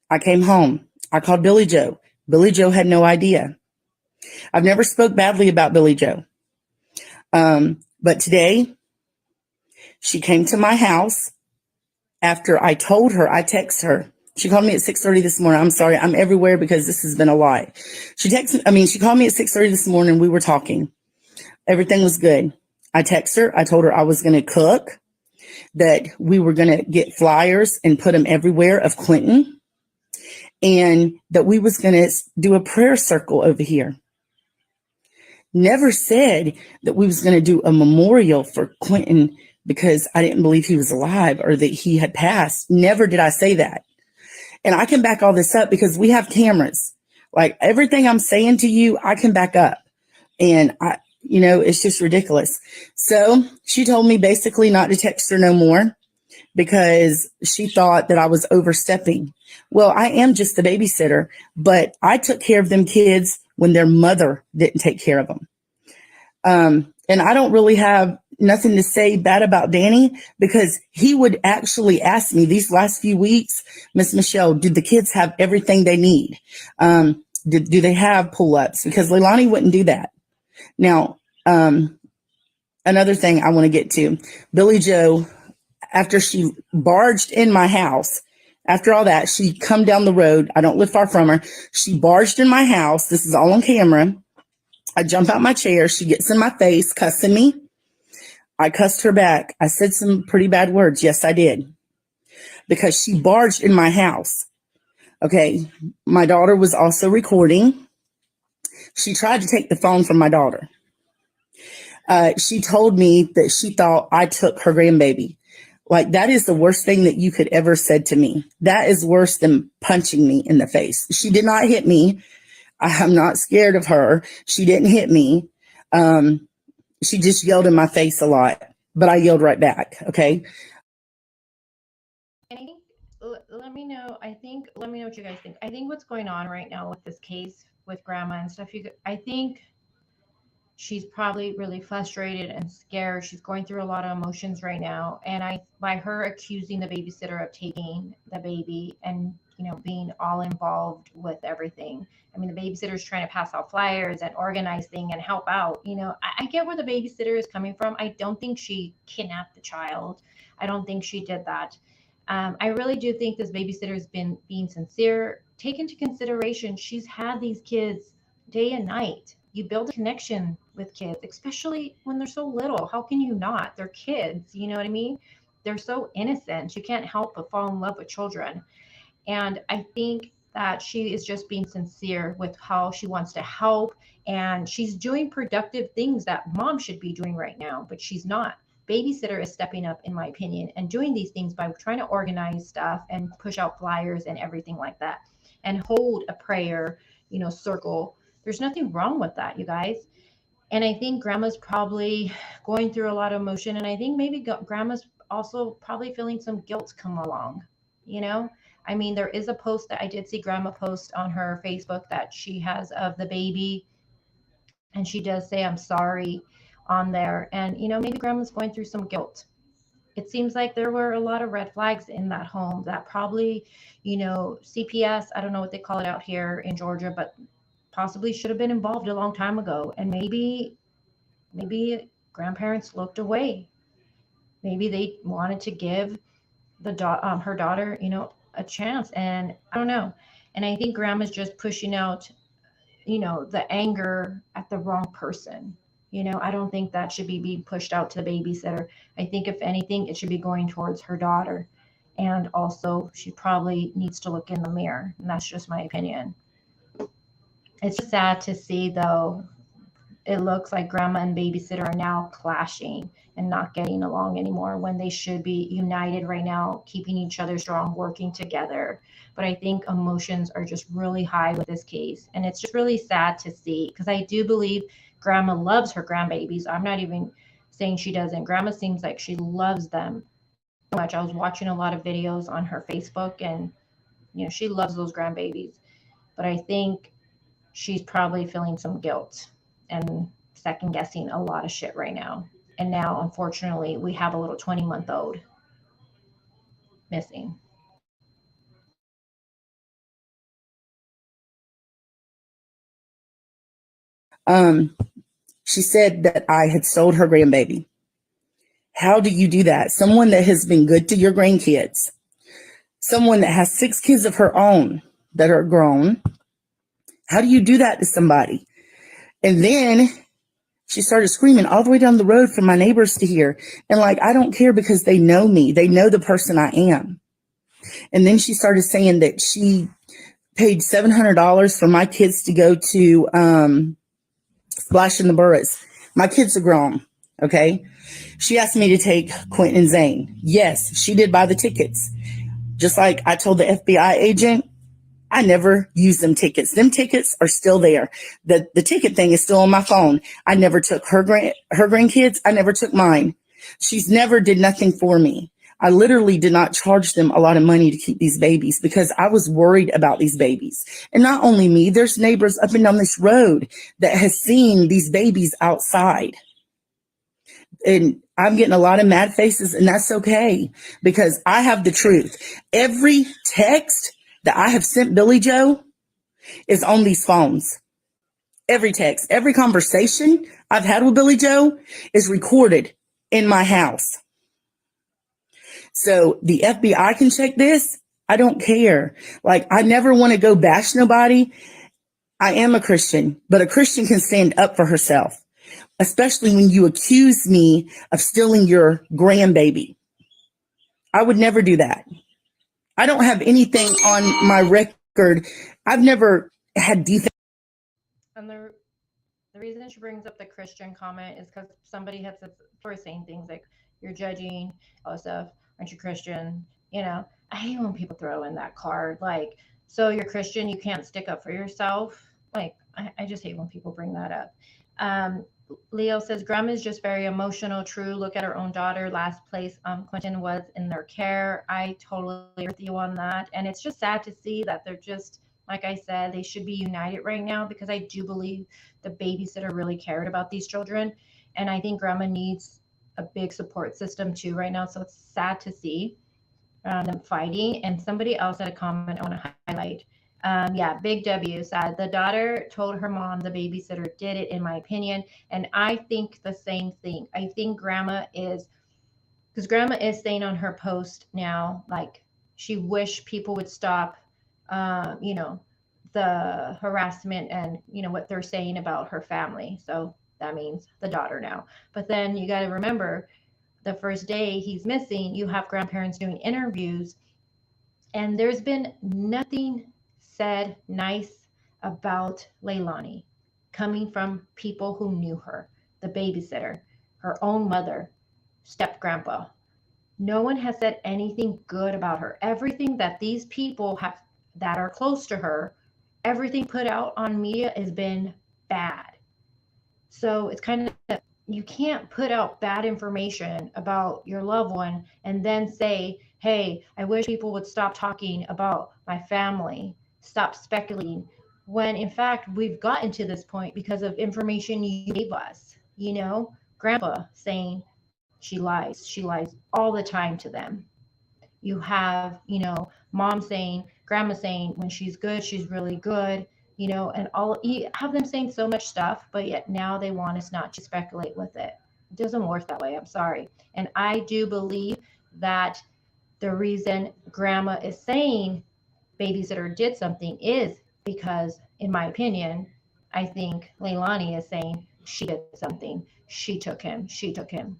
I came home. I called Billy Joe. Billy Joe had no idea. I've never spoke badly about Billy Joe. But today, she came to my house after I told her, I texted her. She called me at 6:30 this morning. I'm sorry, I'm everywhere because this has been a lie. She called me at 6:30 this morning. We were talking. Everything was good. I texted her. I told her I was going to cook, that we were going to get flyers and put them everywhere of Quinton, and that we was going to do a prayer circle over here. Never said that we was going to do a memorial for Quinton because I didn't believe he was alive or that he had passed. Never did I say that. And I can back all this up because we have cameras. Like everything I'm saying to you, I can back up. And it's just ridiculous. So she told me basically not to text her no more because she thought that I was overstepping. Well, I am just the babysitter, but I took care of them kids when their mother didn't take care of them. And I don't really have nothing to say bad about Danny because he would actually ask me these last few weeks, Miss Michelle, did the kids have everything they need? Do they have pull-ups? Because Leilani wouldn't do that. Now, another thing I want to get to, Billy Joe, after she barged in my house, after all that, she come down the road. I don't live far from her. She barged in my house. This is all on camera. I jump out my chair. She gets in my face, cussing me. I cussed her back. I said some pretty bad words. Yes, I did. Because she barged in my house. Okay. My daughter was also recording. She tried to take the phone from my daughter. She told me that she thought I took her grandbaby. Like, that is the worst thing that you could ever said to me. That is worse than punching me in the face. She did not hit me. I'm not scared of her. She didn't hit me. She just yelled in my face a lot, but I yelled right back. Okay. And I think, let me know. Let me know what you guys think. I think what's going on right now with this case with grandma and stuff, I think she's probably really frustrated and scared. She's going through a lot of emotions right now. And by her accusing the babysitter of taking the baby and, being all involved with everything. I mean, the babysitter's trying to pass out flyers and organize things and help out. I get where the babysitter is coming from. I don't think she kidnapped the child. I don't think she did that. I really do think this babysitter has been being sincere. Take into consideration, she's had these kids day and night. You build a connection with kids, especially when they're so little. How can you not? They're kids, you know what I mean? They're so innocent. You can't help but fall in love with children. And I think that she is just being sincere with how she wants to help. And she's doing productive things that mom should be doing right now, but she's not. Babysitter is stepping up, in my opinion, and doing these things by trying to organize stuff and push out flyers and everything like that and hold a prayer, circle. There's nothing wrong with that, you guys. And I think grandma's probably going through a lot of emotion. And I think maybe grandma's also probably feeling some guilt come along, you know? I mean, there is a post that I did see grandma post on her Facebook that she has of the baby. And she does say, I'm sorry on there. And, maybe grandma's going through some guilt. It seems like there were a lot of red flags in that home that probably, CPS, I don't know what they call it out here in Georgia, but possibly should have been involved a long time ago. And maybe grandparents looked away. Maybe they wanted to give her daughter, a chance. And I don't know. And I think grandma's just pushing out, the anger at the wrong person. I don't think that should be being pushed out to the babysitter. I think if anything, it should be going towards her daughter. And also, she probably needs to look in the mirror. And that's just my opinion. It's just sad to see, though. It looks like grandma and babysitter are now clashing and not getting along anymore when they should be united right now, keeping each other strong, working together. But I think emotions are just really high with this case. And it's just really sad to see, because I do believe grandma loves her grandbabies. I'm not even saying she doesn't. Grandma seems like she loves them so much. I was watching a lot of videos on her Facebook, and she loves those grandbabies. But I think she's probably feeling some guilt and second guessing a lot of shit right now. And now, unfortunately, we have a little 20-month-old missing. She said that I had sold her grandbaby. How do you do that? Someone that has been good to your grandkids, someone that has 6 kids of her own that are grown. How do you do that to somebody? And then she started screaming all the way down the road for my neighbors to hear. And like, I don't care, because they know me. They know the person I am. And then she started saying that she paid $700 for my kids to go to Splash in the Burris. My kids are grown. Okay. She asked me to take Quinton and Zane. Yes, she did buy the tickets. Just like I told the FBI agent, I never use them tickets. Them tickets are still there. The ticket thing is still on my phone. I never took her grandkids. I never took mine. She's never did nothing for me. I literally did not charge them a lot of money to keep these babies because I was worried about these babies. And not only me, there's neighbors up and down this road that has seen these babies outside. And I'm getting a lot of mad faces, and that's okay, because I have the truth. Every text that I have sent Billy Joe is on these phones. Every text, every conversation I've had with Billy Joe is recorded in my house. So the FBI can check this. I don't care. Like, I never want to go bash nobody. I am a Christian, but a Christian can stand up for herself, especially when you accuse me of stealing your grandbaby. I would never do that. I don't have anything on my record. I've never had defense. And the reason she brings up the Christian comment is because somebody had said, for saying things like, you're judging all this stuff, aren't you Christian? I hate when people throw in that card, like, so you're Christian, you can't stick up for yourself. Like, I just hate when people bring that up. Leo says, grandma is just very emotional. True. Look at her own daughter. Last place Quinton was in their care. I totally agree with you on that. And it's just sad to see that they're just, like I said, they should be united right now, because I do believe the babysitter really cared about these children. And I think grandma needs a big support system too right now. So it's sad to see them fighting. And somebody else had a comment I want to highlight. Big W said the daughter told her mom the babysitter did it, in my opinion. And I think the same thing. I think grandma is saying on her post now, like, she wished people would stop, the harassment and, what they're saying about her family. So that means the daughter now. But then you got to remember, the first day he's missing, you have grandparents doing interviews, and there's been nothing said nice about Leilani coming from people who knew her, the babysitter, her own mother, step grandpa. No one has said anything good about her. Everything that these people have that are close to her, everything put out on media has been bad. So it's kind of, you can't put out bad information about your loved one and then say, hey, I wish people would stop talking about my family, stop speculating, when in fact we've gotten to this point because of information you gave us. Grandpa saying she lies all the time to them. You have, mom saying, grandma saying when she's good, she's really good. you know, and all you have them saying so much stuff, but yet now they want us not to speculate with it. It doesn't work that way. I'm sorry. And I do believe that the reason grandma is saying babysitter did something is because, in my opinion, I think Leilani is saying she did something. She took him. She took him.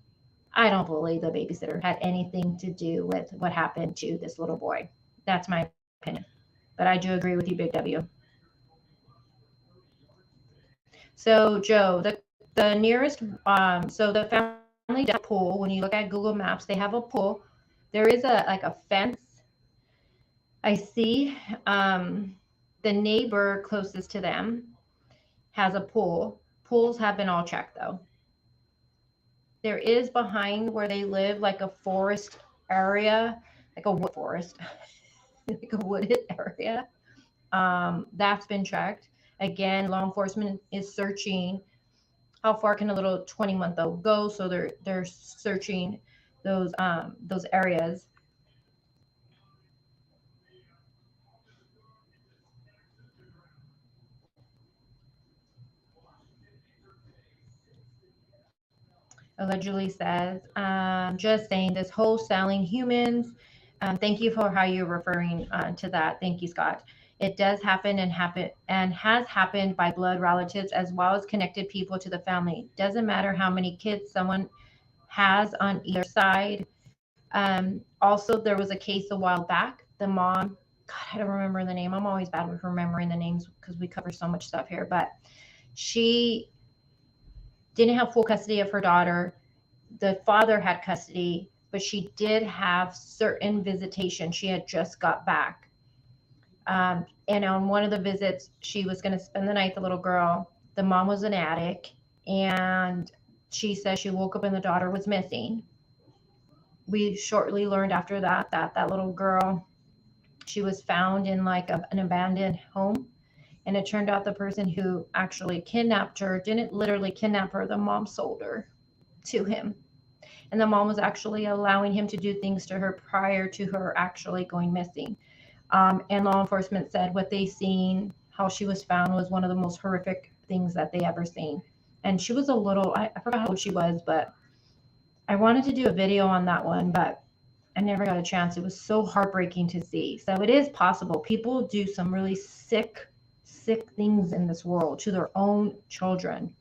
I don't believe the babysitter had anything to do with what happened to this little boy. That's my opinion. But I do agree with you, Big W. So, Joe, the nearest, so the family does pool. When you look at Google Maps, they have a pool. There is a fence. I see the neighbor closest to them has a pool. Pools have been all checked though. There is behind where they live like a forest area, like a wood forest, like a wooded area. That's been checked. Again, law enforcement is searching. How far can a little 20-month-old go? So they're searching those areas. Allegedly says, just saying this whole selling humans. Thank you for how you're referring to that. Thank you, Scott. It does happen and has happened by blood relatives as well as connected people to the family. Doesn't matter how many kids someone has on either side. Also, there was a case a while back. The mom, God, I don't remember the name. I'm always bad with remembering the names because we cover so much stuff here. But she didn't have full custody of her daughter. The father had custody, but she did have certain visitation. She had just got back. And on one of the visits, she was going to spend the night, the little girl. The mom was an addict, and she said she woke up and the daughter was missing. We shortly learned after that that little girl, she was found in like an abandoned home. And it turned out the person who actually kidnapped her didn't literally kidnap her. The mom sold her to him. And the mom was actually allowing him to do things to her prior to her actually going missing. And law enforcement said what they seen, how she was found, was one of the most horrific things that they ever seen. And she was a little, I forgot how old she was, but I wanted to do a video on that one, but I never got a chance. It was so heartbreaking to see. So it is possible. People do some really sick things in this world to their own children.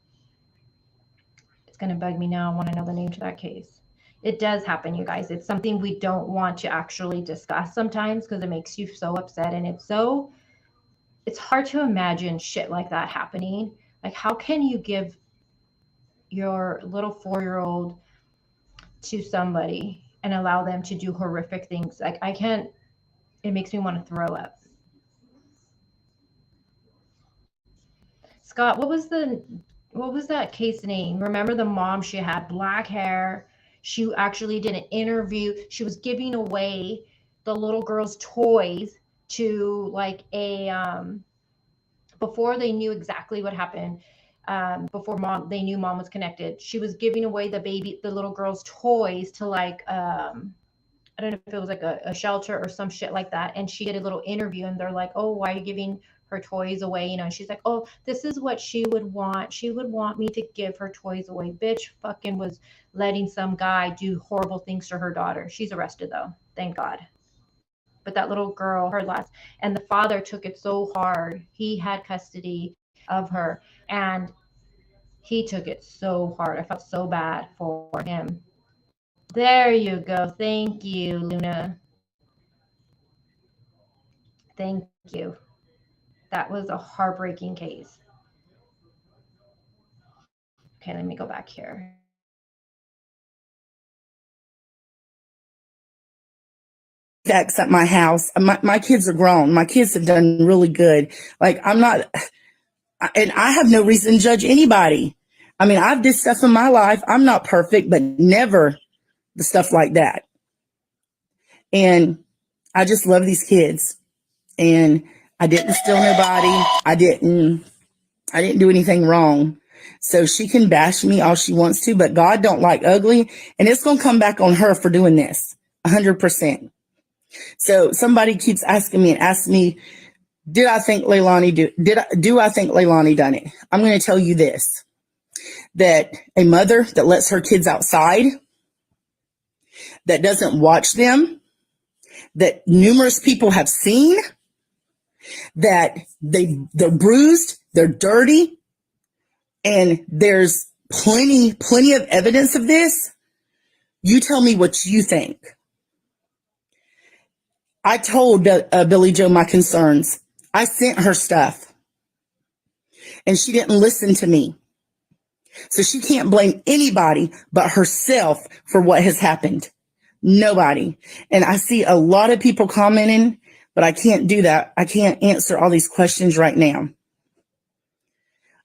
It's going to bug me now. I want to know the name to that case. It does happen, you guys. It's something we don't want to actually discuss sometimes because it makes you so upset. And it's hard to imagine shit like that happening. Like, how can you give your little 4-year-old to somebody and allow them to do horrific things? Like, I can't, it makes me want to throw up. Scott, what was that case name? Remember the mom, she had black hair. She actually did an interview. She was giving away the little girl's toys to like before they knew exactly what happened, before they knew mom was connected. She was giving away the little girl's toys to like, I don't know if it was like a shelter or some shit like that. And she did a little interview and they're like, oh, why are you giving her toys away? You know, and she's like, oh, this is what she would want. She would want me to give her toys away. Bitch fucking was letting some guy do horrible things to her daughter. She's arrested though. Thank God. But that little girl, her last, and the father took it so hard. He had custody of her and he took it so hard. I felt so bad for him. There you go. Thank you, Luna. Thank you. That was a heartbreaking case. Okay, let me go back here. At my house. My kids are grown. My kids have done really good. Like, I'm not, and I have no reason to judge anybody. I mean, I've did stuff in my life. I'm not perfect, but never the stuff like that. And I just love these kids. And I didn't steal nobody. I didn't do anything wrong. So she can bash me all she wants to, but God don't like ugly. And it's going to come back on her for doing this 100%. So somebody keeps asking me Did I think Leilani do I think Leilani done it? I'm going to tell you this, that a mother that lets her kids outside, that doesn't watch them, that numerous people have seen, that they're bruised, they're dirty, and there's plenty of evidence of this. You tell me what you think. I told Billy Joe my concerns. I sent her stuff, and she didn't listen to me. So she can't blame anybody but herself for what has happened. Nobody. And I see a lot of people commenting, but I can't do that. I can't answer all these questions right now.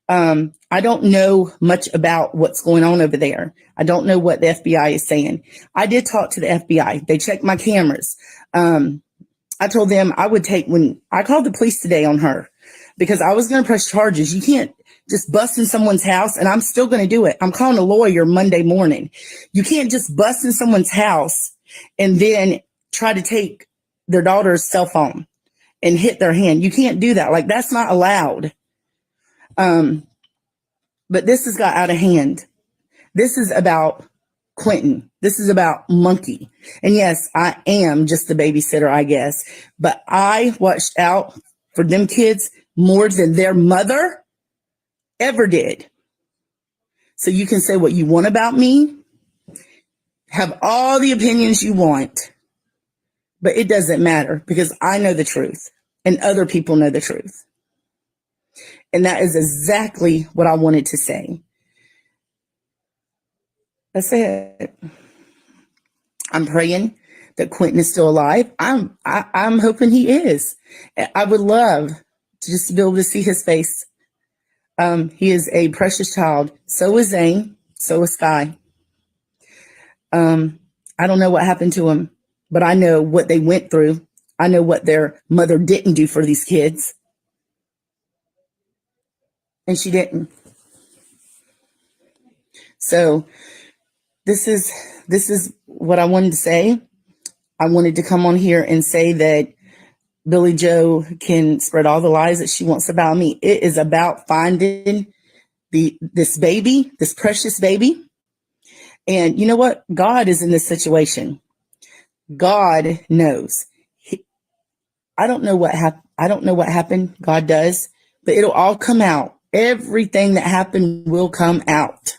I don't know much about what's going on over there. I don't know what the FBI is saying. I did talk to the FBI. They checked my cameras. I told them I would when I called the police today on her, because I was going to press charges. You can't just bust in someone's house, and I'm still going to do it. I'm calling a lawyer Monday morning. You can't just bust in someone's house and then try to take their daughter's cell phone and hit their hand. You can't do that. Like, that's not allowed. But this has got out of hand. This is about Quinton. This is about Monkey. And yes, I am just the babysitter, I guess. But I watched out for them kids more than their mother ever did. So you can say what you want about me, have all the opinions you want, but it doesn't matter, because I know the truth and other people know the truth. And that is exactly what I wanted to say. That's it. I'm praying that Quinton is still alive. I'm hoping he is. I would love to just be able to see his face. He is a precious child. So is Zane. So is Sky. I don't know what happened to him, but I know what they went through. I know what their mother didn't do for these kids. And she didn't. So this is what I wanted to say. I wanted to come on here and say that Billy Joe can spread all the lies that she wants about me. It is about finding this baby, this precious baby. And you know what? God is in this situation. God knows. I don't know what happened. God does, but it'll all come out. Everything that happened will come out.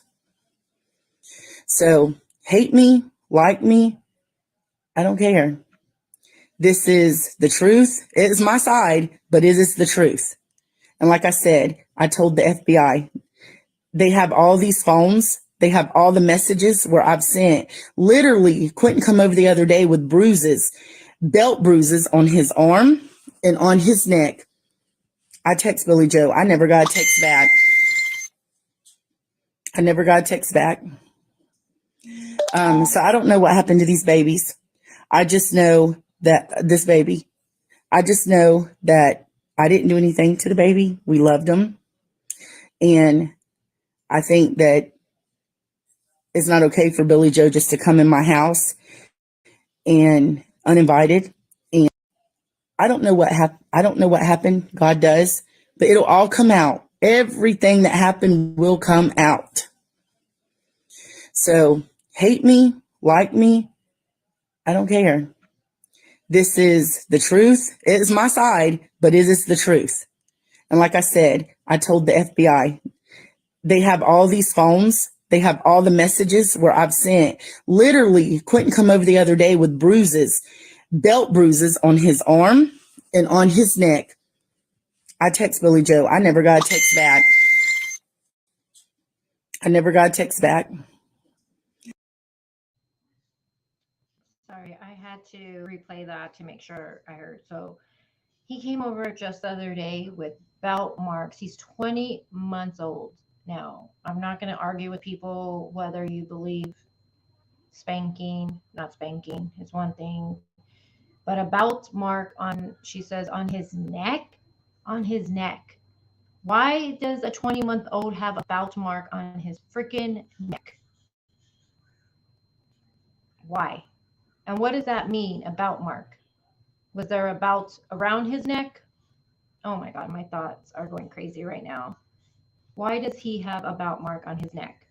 So hate me, like me, I don't care. This is the truth. It is my side, but it is the truth. And like I said, I told the FBI, they have all these phones. They have all the messages where I've sent. Literally, Quinton come over the other day with bruises, belt bruises on his arm and on his neck. I text Billy Joe. I never got a text back. So I don't know what happened to these babies. I just know that I just know that I didn't do anything to the baby. We loved him. And I think that it's not okay for Billy Joe just to come in my house and uninvited. And I don't know what happened. God does, but it'll all come out. Everything that happened will come out. So hate me, like me, I don't care. This is the truth. It is my side, but it is the truth. And like I said, I told the FBI, they have all these phones. They have all the messages where I've sent. Literally, Quinton come over the other day with bruises, belt bruises on his arm and on his neck. I text Billy Joe. I never got a text back. Sorry, I had to replay that to make sure I heard. So he came over just the other day with belt marks. He's 20 months old now. I'm not going to argue with people whether you believe spanking, not spanking is one thing, but a belt mark on, she says, on his neck, on his neck. Why does a 20-month-old have a belt mark on his freaking neck? Why? And what does that mean, a belt mark? Was there a belt around his neck? Oh my God, my thoughts are going crazy right now. Why does he have a bout mark on his neck?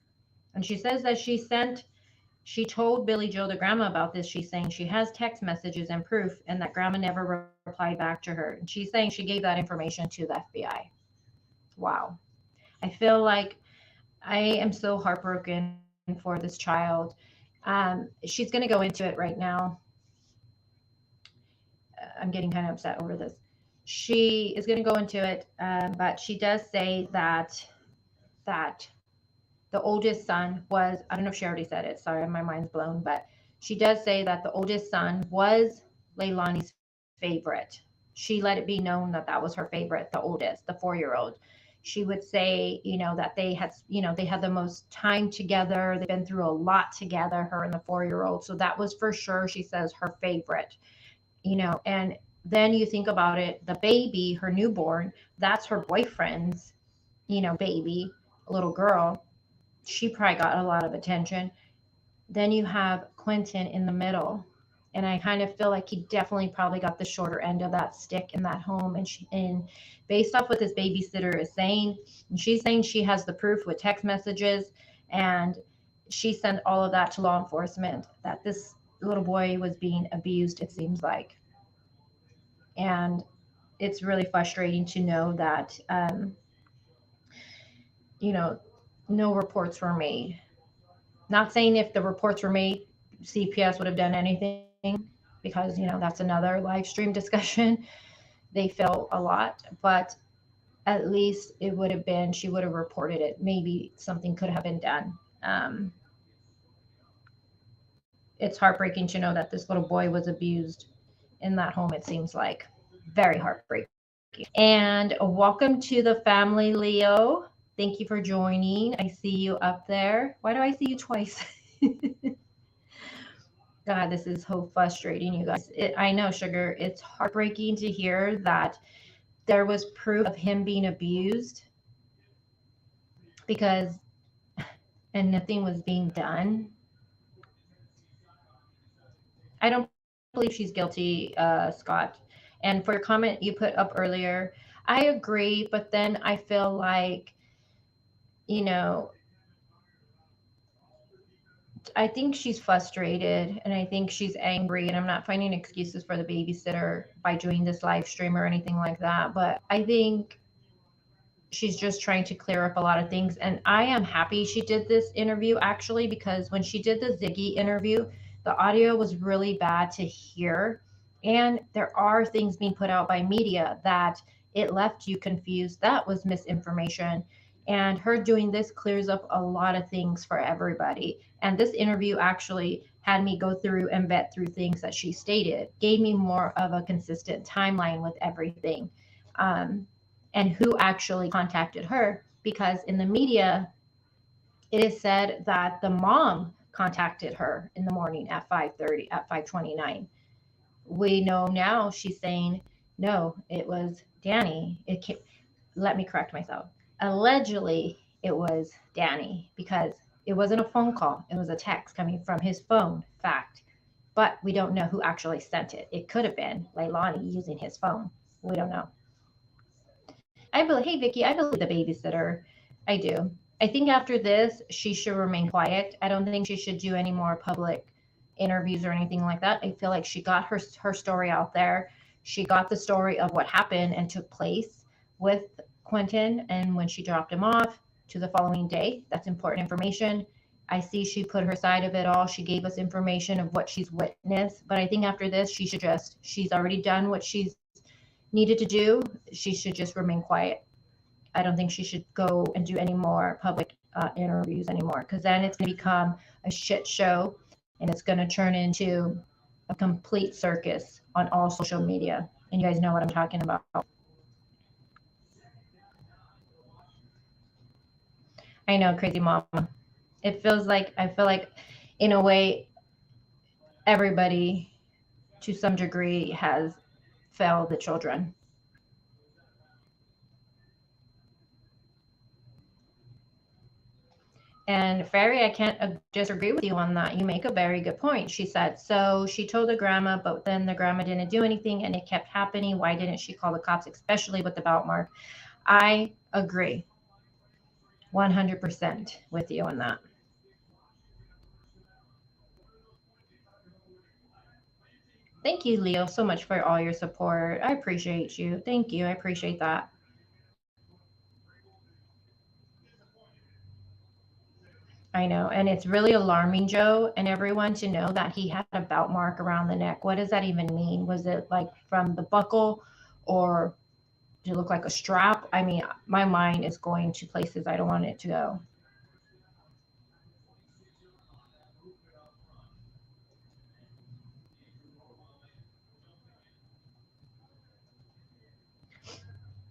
And she says that she told Billy Joe, the grandma, about this. She's saying she has text messages and proof, and that grandma never replied back to her. And she's saying she gave that information to the FBI. Wow. I feel like I am so heartbroken for this child. She's going to go into it right now. I'm getting kind of upset over this. She is going to go into it, but she does say that the oldest son was, I don't know if she already said it, sorry, my mind's blown, but she does say that the oldest son was Leilani's favorite. She let it be known that that was her favorite, the oldest, the 4-year-old. She would say, that they had the most time together. They've been through a lot together, her and the 4-year-old. So that was for sure, she says, her favorite, and then you think about it, the baby, her newborn, that's her boyfriend's, baby, a little girl. She probably got a lot of attention. Then you have Quinton in the middle. And I kind of feel like he definitely probably got the shorter end of that stick in that home. And based off what this babysitter is saying, and she's saying she has the proof with text messages, and she sent all of that to law enforcement that this little boy was being abused, it seems like. And it's really frustrating to know that, you know, no reports were made. Not saying if the reports were made, CPS would have done anything because, that's another live stream discussion. They fail a lot, but at least it would have been, she would have reported it. Maybe something could have been done. It's heartbreaking to know that this little boy was abused in that home, it seems like. Very heartbreaking. And welcome to the family, Leo. Thank you for joining. I see you up there. Why do I see you twice? God, this is so frustrating, you guys. I know, Sugar, it's heartbreaking to hear that there was proof of him being abused because, and nothing was being done. I don't believe she's guilty, Scott. And for your comment you put up earlier, I agree, but then I feel like, you know, I think she's frustrated and I think she's angry, and I'm not finding excuses for the babysitter by doing this live stream or anything like that. But I think she's just trying to clear up a lot of things. And I am happy she did this interview actually, because when she did the Ziggy interview, the audio was really bad to hear. And there are things being put out by media that it left you confused. That was misinformation. And her doing this clears up a lot of things for everybody. And this interview actually had me go through and vet through things that she stated, gave me more of a consistent timeline with everything. Um, and who actually contacted her, because in the media it is said that the mom contacted her in the morning at 5:30, at 5:29. We know now she's saying no, it was Danny. Let me correct myself. Allegedly it was Danny, because it wasn't a phone call, it was a text coming from his phone, fact. But we don't know who actually sent it. It could have been Leilani using his phone. We don't know. Hey Vicky, I believe the babysitter. I do. I think after this, she should remain quiet. I don't think she should do any more public interviews or anything like that. I feel like she got her story out there. She got the story of what happened and took place with Quinton, and when she dropped him off to the following day. That's important information. I see she put her side of it all. She gave us information of what she's witnessed. But I think after this, she's already done what she's needed to do. She should just remain quiet. I don't think she should go and do any more public interviews anymore, because then it's going to become a shit show and it's going to turn into a complete circus on all social media. And you guys know what I'm talking about. I know, crazy mama. I feel like in a way, everybody to some degree has failed the children. And Fairy, I can't disagree with you on that. You make a very good point. She said, so she told the grandma, but then the grandma didn't do anything and it kept happening. Why didn't she call the cops, especially with the belt mark? I agree 100% with you on that. Thank you, Leo, so much for all your support. I appreciate you. Thank you. I appreciate that. I know. And it's really alarming, Joe, and everyone to know that he had a belt mark around the neck. What does that even mean? Was it like from the buckle, or did it look like a strap? I mean, my mind is going to places I don't want it to go.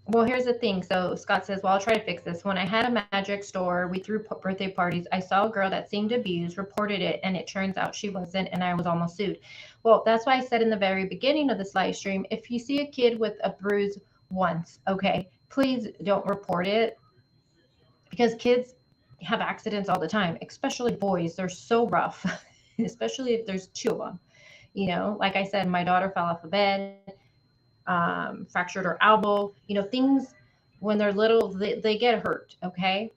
Well, here's the thing. So Scott says, well, I'll try to fix this. When I had a magic store, we threw birthday parties. I saw a girl that seemed abused, reported it, and it turns out she wasn't, and I was almost sued. Well, that's why I said in the very beginning of this live stream, if you see a kid with a bruise once, okay, please don't report it, because kids have accidents all the time, especially boys. They're so rough, especially if there's two of them. You know, like I said, my daughter fell off a bed, fractured her elbow, things when they're little, they get hurt. Okay.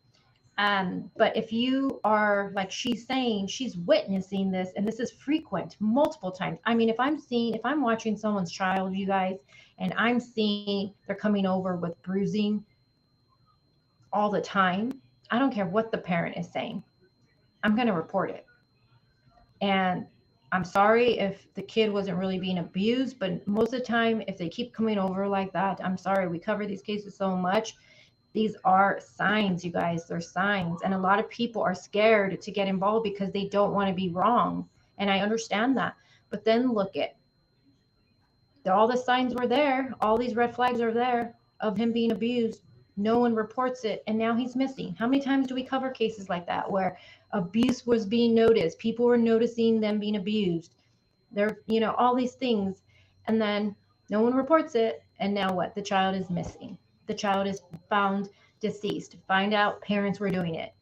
But if you are, like she's saying, she's witnessing this, and this is frequent multiple times. I mean, if I'm watching someone's child, you guys, and I'm seeing they're coming over with bruising all the time, I don't care what the parent is saying, I'm going to report it. And I'm sorry if the kid wasn't really being abused, but most of the time, if they keep coming over like that, I'm sorry. We cover these cases so much. These are signs, you guys. They're signs. And a lot of people are scared to get involved because they don't want to be wrong. And I understand that. But then look at all the signs were there. All these red flags are there of him being abused. No one reports it. And now he's missing. How many times do we cover cases like that where abuse was being noticed? People were noticing them being abused. There, all these things. And then no one reports it. And now what? The child is missing. The child is found deceased. Find out parents were doing it.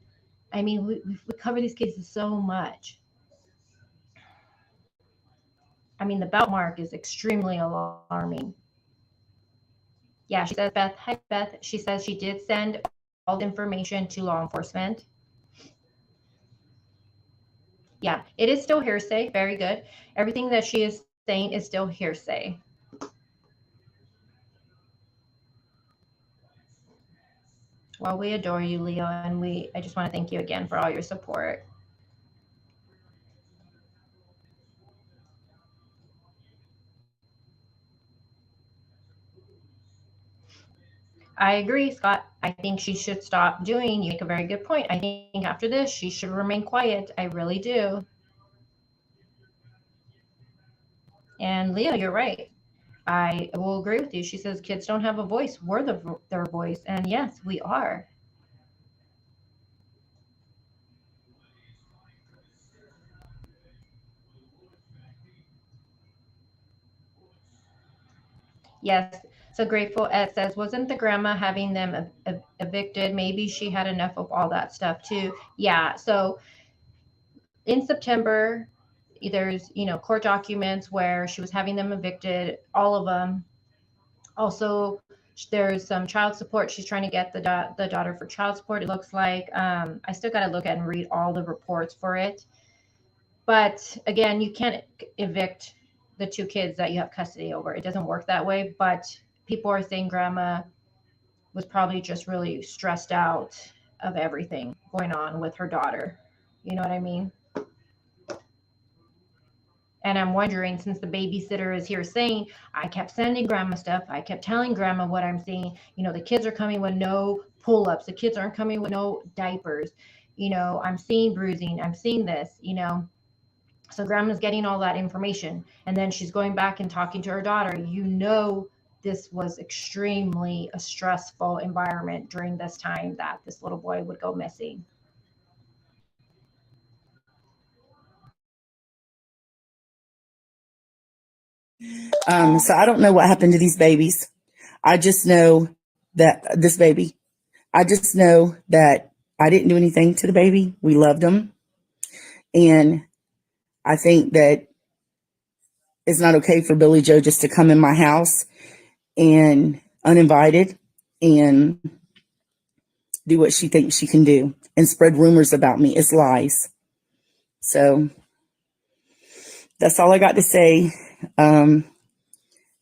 I mean, we cover these cases so much. I mean, the belt mark is extremely alarming. Yeah, she says, Beth, hi, Beth. She says she did send all the information to law enforcement. Yeah, it is still hearsay. Very good. Everything that she is saying is still hearsay. Well, we adore you, Leo, and I just want to thank you again for all your support. I agree, Scott. I think she should stop doing. You make a very good point. I think after this, she should remain quiet. I really do. And Leo, you're right. I will agree with you. She says kids don't have a voice. We're their voice. And yes, we are. Yes. So Grateful Ed says, wasn't the grandma having them evicted? Maybe she had enough of all that stuff too. Yeah. So in September, there's, court documents where she was having them evicted, all of them. Also, there's some child support. She's trying to get the daughter for child support. It looks like I still got to look at and read all the reports for it. But again, you can't evict the two kids that you have custody over. It doesn't work that way. But people are saying grandma was probably just really stressed out of everything going on with her daughter. You know what I mean? And I'm wondering, since the babysitter is here saying, I kept sending grandma stuff, I kept telling grandma what I'm seeing, the kids are coming with no pull-ups, the kids aren't coming with no diapers, I'm seeing bruising, I'm seeing this, so grandma's getting all that information. And then she's going back and talking to her daughter. This was extremely a stressful environment during this time that this little boy would go missing. So I don't know what happened to these babies. I just know that this baby, I just know that I didn't do anything to the baby. We loved him. And I think that it's not okay for Billy Joe just to come in my house and uninvited and do what she thinks she can do and spread rumors about me. It's lies. So that's all I got to say.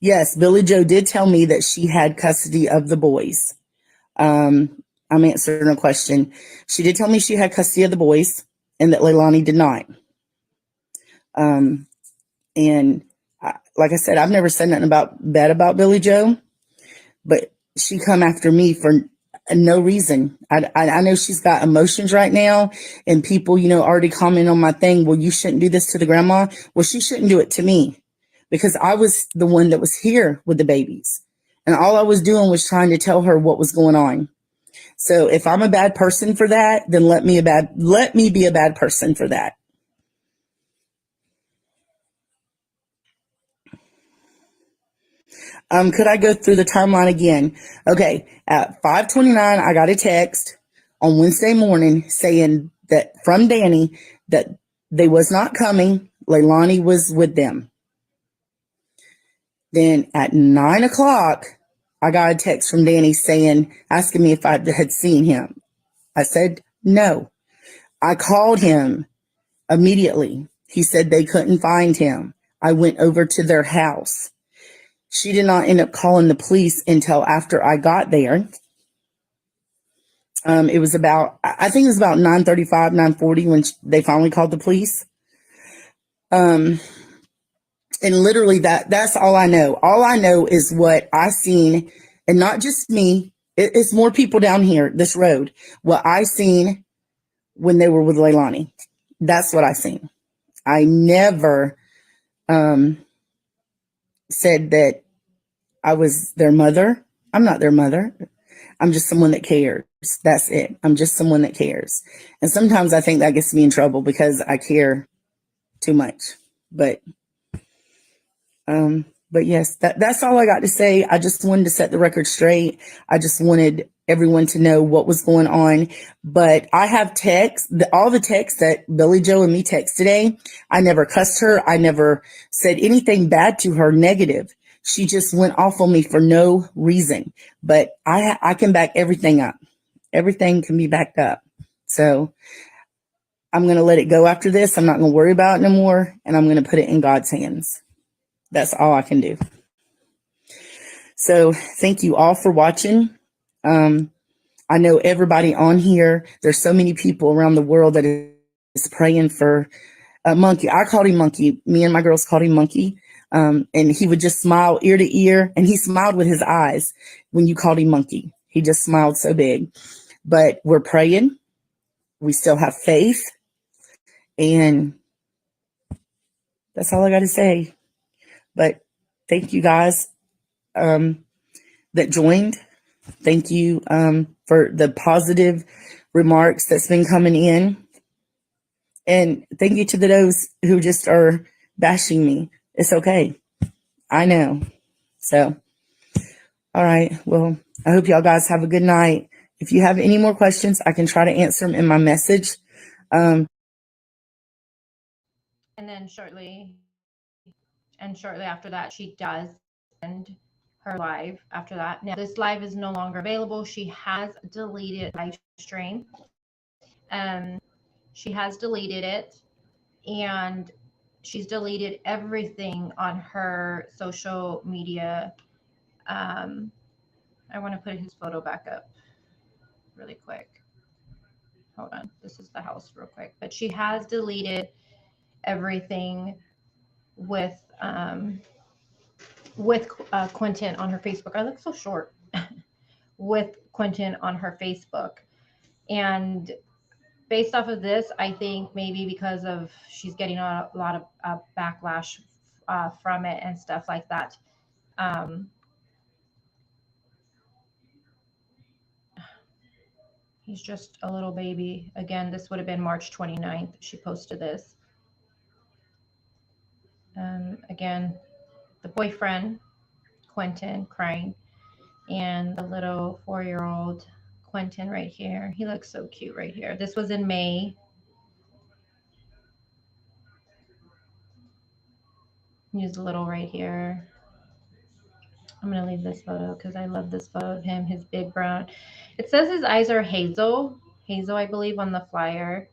Yes, Billy Joe did tell me that she had custody of the boys. I'm answering a question. She did tell me she had custody of the boys and that Leilani did not. And like I said, I've never said nothing bad about Billy Joe, but she come after me for no reason. I know she's got emotions right now, and people, already comment on my thing. Well, you shouldn't do this to the grandma. Well, she shouldn't do it to me because I was the one that was here with the babies, and all I was doing was trying to tell her what was going on. So if I'm a bad person for that, then let me be a bad person for that. Could I go through the timeline again? Okay, at 5:29, I got a text on Wednesday morning saying that from Danny that they was not coming. Leilani was with them. Then at 9 o'clock, I got a text from Danny asking me if I had seen him. I said no. I called him immediately. He said they couldn't find him. I went over to their house. She did not end up calling the police until after I got there. It was I think it was about 9:35, 9:40 when they finally called the police. And literally that's all I know. All I know is what I seen, and not just me. It's more people down here, this road. What I seen when they were with Leilani. That's what I seen. I never said that I was their mother. I'm not their mother. I'm just someone that cares. That's it. I'm just someone that cares. And sometimes I think that gets me in trouble because I care too much. But yes, that's all I got to say. I just wanted to set the record straight. I just wanted everyone to know what was going on. But I have all the texts that Billy Joe and me text today. I never cussed her. I never said anything bad to her, negative. She just went off on me for no reason. But I can back everything up. Everything can be backed up. So I'm going to let it go after this. I'm not going to worry about it no more. And I'm going to put it in God's hands. That's all I can do. So thank you all for watching. I know everybody on here, there's so many people around the world that is praying for Monkey. I called him Monkey. Me and my girls called him Monkey. And he would just smile ear to ear. And he smiled with his eyes when you called him Monkey. He just smiled so big. But we're praying. We still have faith. And that's all I got to say. But thank you guys that joined. Thank you for the positive remarks that's been coming in. And thank you to those who just are bashing me. It's okay. I know. So, all right. Well, I hope y'all guys have a good night. If you have any more questions, I can try to answer them in my message. And then shortly after that, she does end her live after that. Now, this live is no longer available. She has deleted live stream. She has deleted it, and she's deleted everything on her social media. I want to put his photo back up really quick. Hold on. This is the house real quick. But she has deleted everything with Quinton on her Facebook. I look so short. With Quinton on her Facebook. And based off of this, I think maybe because of she's getting a lot of backlash from it and stuff like that. He's just a little baby. Again, this would have been March 29th. She posted this. Again, the boyfriend, Quinton, crying, and the little 4-year-old Quinton right here. He looks so cute right here. This was in May. He's little right here. I'm going to leave this photo because I love this photo of him, his big brown. It says his eyes are hazel. Hazel, I believe, on the flyer.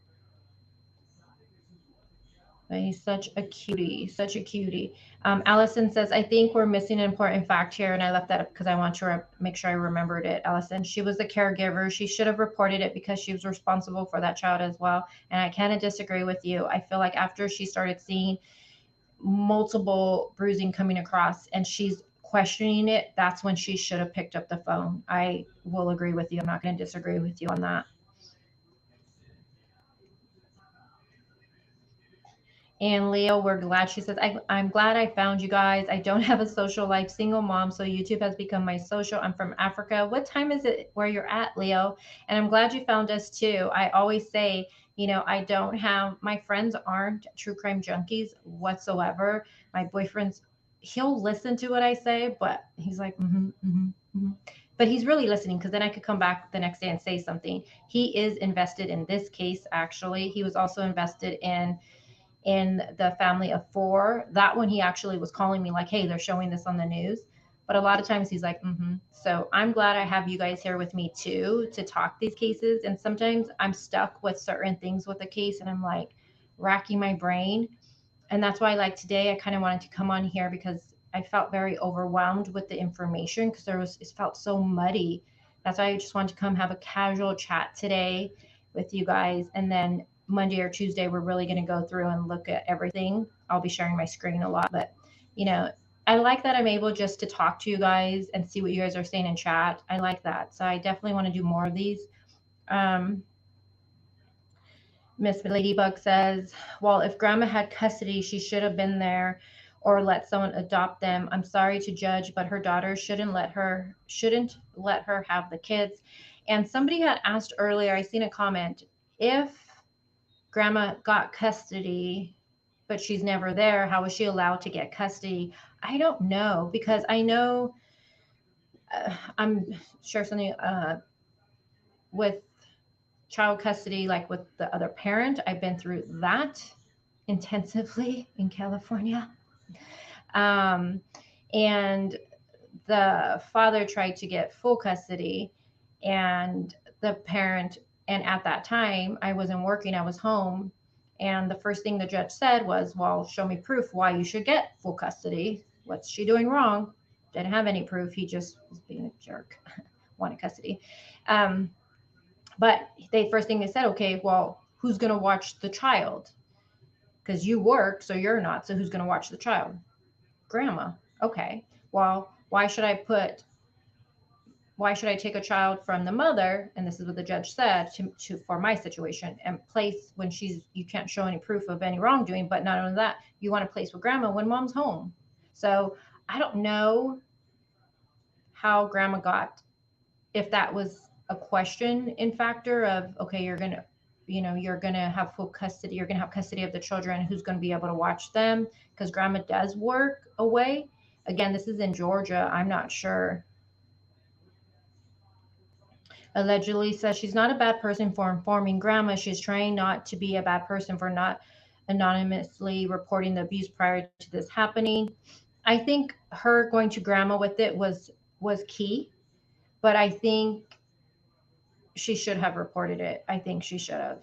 But he's such a cutie, such a cutie. Allison says, I think we're missing an important fact here, and I left that up because I want to make sure I remembered it. Allison, she was the caregiver. She should have reported it because she was responsible for that child as well. And I kind of disagree with you. I feel like after she started seeing multiple bruising coming across and she's questioning it, that's when she should have picked up the phone. I will agree with you. I'm not going to disagree with you on that. And Leo, we're glad. She says, I'm glad I found you guys. I don't have a social life, single mom, so YouTube has become my social. I'm from Africa. What time is it where you're at, Leo? And I'm glad you found us too. I always say, I don't have, my friends aren't true crime junkies whatsoever. My boyfriend's, he'll listen to what I say, but he's like, But he's really listening because then I could come back the next day and say something. He is invested in this case, actually. He was also invested in the family of four. That one, he actually was calling me like, hey, they're showing this on the news. But a lot of times he's like, So I'm glad I have you guys here with me too to talk these cases. And sometimes I'm stuck with certain things with the case and I'm like racking my brain. And that's why, like today, I kind of wanted to come on here because I felt very overwhelmed with the information because it felt so muddy. That's why I just wanted to come have a casual chat today with you guys. And then Monday or Tuesday, we're really going to go through and look at everything. I'll be sharing my screen a lot, but you know, I like that I'm able just to talk to you guys and see what you guys are saying in chat. I like that. So I definitely want to do more of these. Um, Miss Ladybug says, well, if grandma had custody, she should have been there or let someone adopt them. I'm sorry to judge, but her daughter shouldn't let her have the kids. And somebody had asked earlier, I seen a comment, if grandma got custody, but she's never there, how is she allowed to get custody? I don't know because I know I'm sure something with child custody, like with the other parent. I've been through that intensively in California. Um, and the father tried to get full custody, and the parent, and at that time, I wasn't working, I was home. And the first thing the judge said was, well, show me proof why you should get full custody. What's she doing wrong? Didn't have any proof. He just was being a jerk, wanted custody. Um, but they first thing they said, okay, well, who's going to watch the child? Because you work, so you're not. So who's going to watch the child? Grandma. Okay. Well, why should I take a child from the mother? And this is what the judge said for my situation, and place when you can't show any proof of any wrongdoing, but not only that, you want to place with grandma when mom's home. So I don't know how grandma got, if that was a question in factor of, okay, you're gonna have full custody, you're gonna have custody of the children, who's going to be able to watch them, because grandma does work away. Again, this is in Georgia, I'm not sure. Allegedly says she's not a bad person for informing grandma, she's trying not to be a bad person for not anonymously reporting the abuse prior to this happening. I think her going to grandma with it was key, but I think she should have reported it. I think she should have.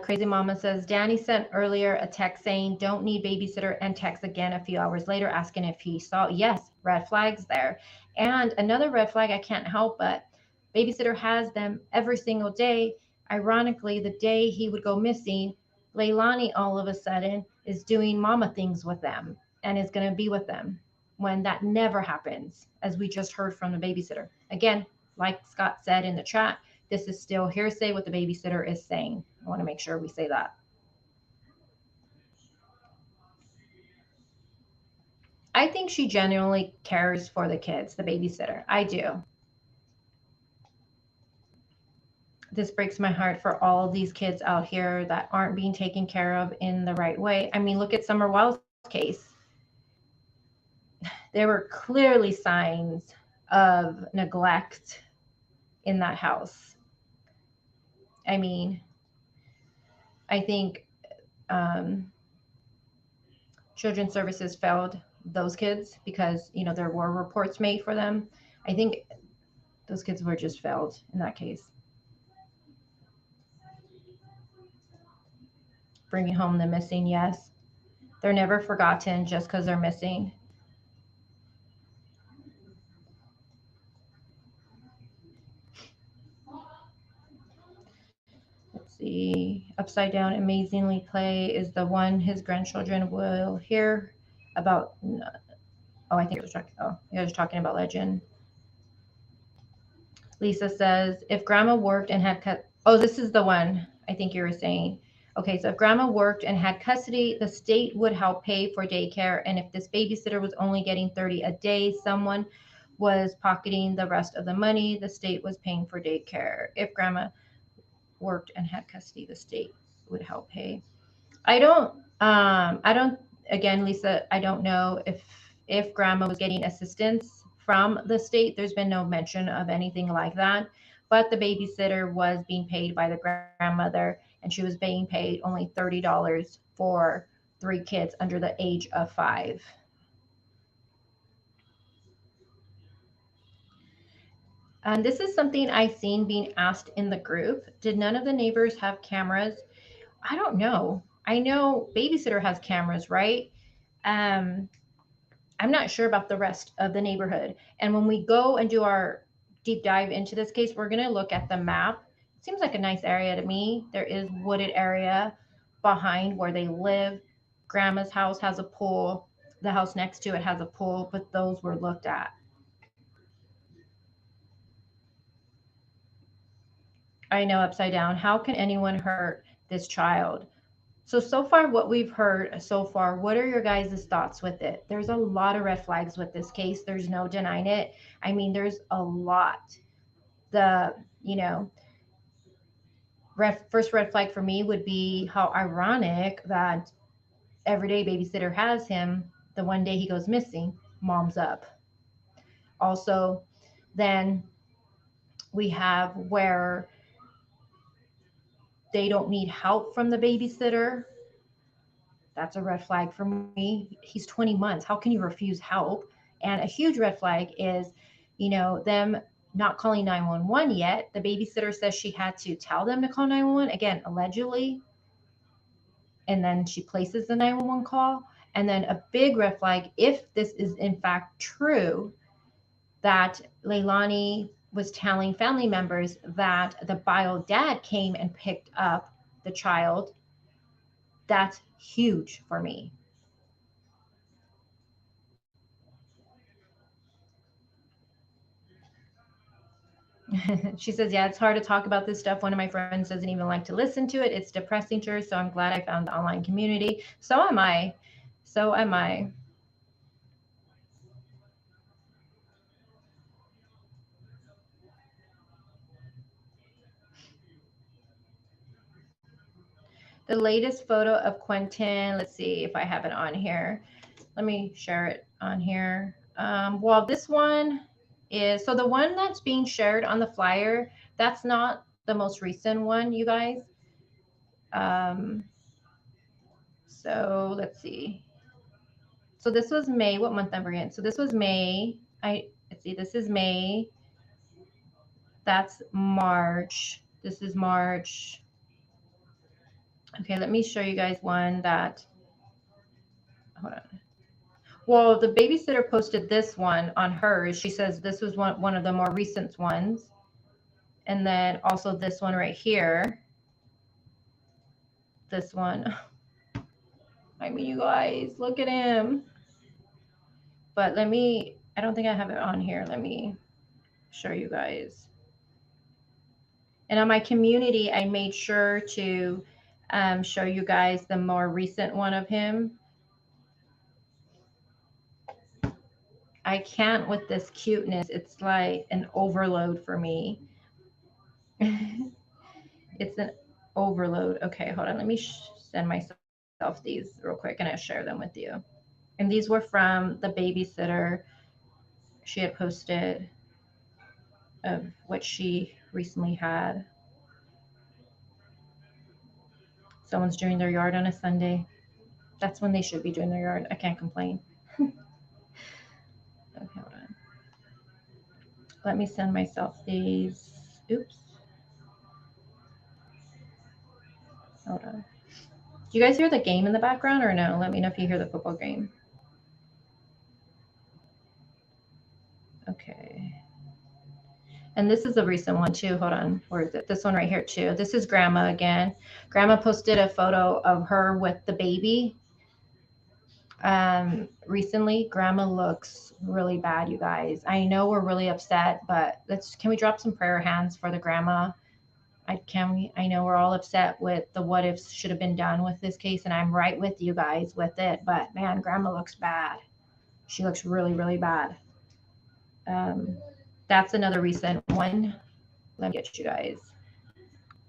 Crazy Mama says, Danny sent earlier a text saying, don't need babysitter, and text again a few hours later asking if he saw. Yes, red flags there. And another red flag I can't help but babysitter has them every single day. Ironically, the day he would go missing, Leilani all of a sudden is doing mama things with them and is going to be with them when that never happens, as we just heard from the babysitter. Again, like Scott said in the chat, this is still hearsay what the babysitter is saying. I want to make sure we say that. I think she genuinely cares for the kids, the babysitter. I do. This breaks my heart for all of these kids out here that aren't being taken care of in the right way. I mean, look at Summer Wild's case. there were clearly signs of neglect in that house. I mean, I think um, children's services failed those kids because there were reports made for them. I think those kids were just failed in that case. Bringing home the missing, yes, they're never forgotten just because they're missing. Let's see. Upside Down Amazingly Play is the one his grandchildren will hear about. Oh, I think it was talking. Oh, you guys are talking about Legend. Lisa says, if grandma worked and had cut. Oh, this is the one I think you were saying. Okay, so if grandma worked and had custody, the state would help pay for daycare. And if this babysitter was only getting 30 a day, someone was pocketing the rest of the money. The state was paying for daycare. If grandma worked and had custody, the state would help pay. I don't, again, Lisa, I don't know if grandma was getting assistance from the state. There's been no mention of anything like that. But the babysitter was being paid by the grandmother, and she was being paid only $30 for 3 kids under the age of 5. And this is something I've seen being asked in the group. Did none of the neighbors have cameras? I don't know. I know babysitter has cameras, right? Um, I'm not sure about the rest of the neighborhood. And when we go and do our deep dive into this case, we're going to look at the map. It seems like a nice area to me. There is wooded area behind where they live. Grandma's house has a pool. The house next to it has a pool, but those were looked at. I know, Upside Down. How can anyone hurt this child? So far, what we've heard so far, what are your guys' thoughts with it? There's a lot of red flags with this case. There's no denying it. I mean, there's a lot. The, you know, first red flag for me would be how ironic that everyday babysitter has him. The one day he goes missing, mom's up. Also, then we have where they don't need help from the babysitter. That's a red flag for me. He's 20 months. How can you refuse help? And a huge red flag is, them not calling 911 yet. The babysitter says she had to tell them to call 911, again, allegedly. And then she places the 911 call. And then a big red flag, if this is in fact true, that Leilani was telling family members that the bio dad came and picked up the child. That's huge for me. She says, yeah, it's hard to talk about this stuff. One of my friends doesn't even like to listen to it. It's depressing to her. So I'm glad I found the online community. So am I. So am I. The latest photo of Quinton, let's see if I have it on here. Let me share it on here. Well, this one is, so the one that's being shared on the flyer, that's not the most recent one, you guys. Um, so let's see. So this was May. What month number again? So this was May. Let's see. This is May. That's March. This is March. Okay, let me show you guys one that. Hold on. Well, the babysitter posted this one on hers. She says this was one of the more recent ones, and then also this one right here. This one. I mean, you guys, look at him. But let me. I don't think I have it on here. Let me show you guys. And on my community, I made sure to show you guys the more recent one of him. I can't with this cuteness. It's like an overload for me. It's an overload. Okay, hold on. Let me send myself these real quick and I'll share them with you. And these were from the babysitter. She had posted of what she recently had. Someone's doing their yard on a Sunday. That's when they should be doing their yard. I can't complain. Okay, hold on. Let me send myself these. Oops. Hold on. Do you guys hear the game in the background or no? Let me know if you hear the football game. Okay. And this is a recent one too. Hold on. Where is it? This one right here too. This is Grandma again. Grandma posted a photo of her with the baby. Recently, Grandma looks really bad, you guys. I know we're really upset, but can we drop some prayer hands for the grandma? I know we're all upset with the what ifs should have been done with this case, and I'm right with you guys with it. But man, Grandma looks bad. She looks really, really bad. Um, that's another recent one. Let me get you guys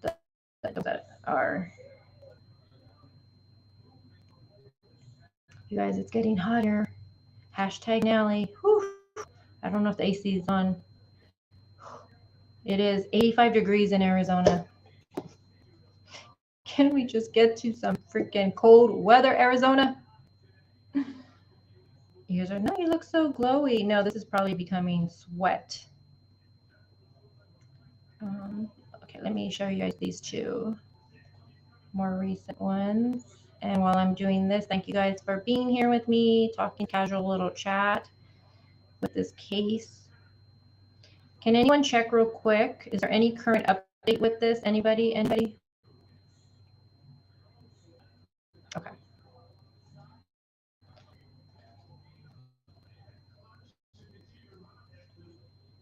that are. You guys, it's getting hotter. Hashtag Nelly. Whew. I don't know if the AC is on. It is 85 degrees in Arizona. Can we just get to some freaking cold weather, Arizona? You guys are, no, you look so glowy. No, this is probably becoming sweat. Okay, let me show you guys these two more recent ones. And while I'm doing this, thank you guys for being here with me, talking casual little chat with this case. Can anyone check real quick? Is there any current update with this? Anybody? Okay.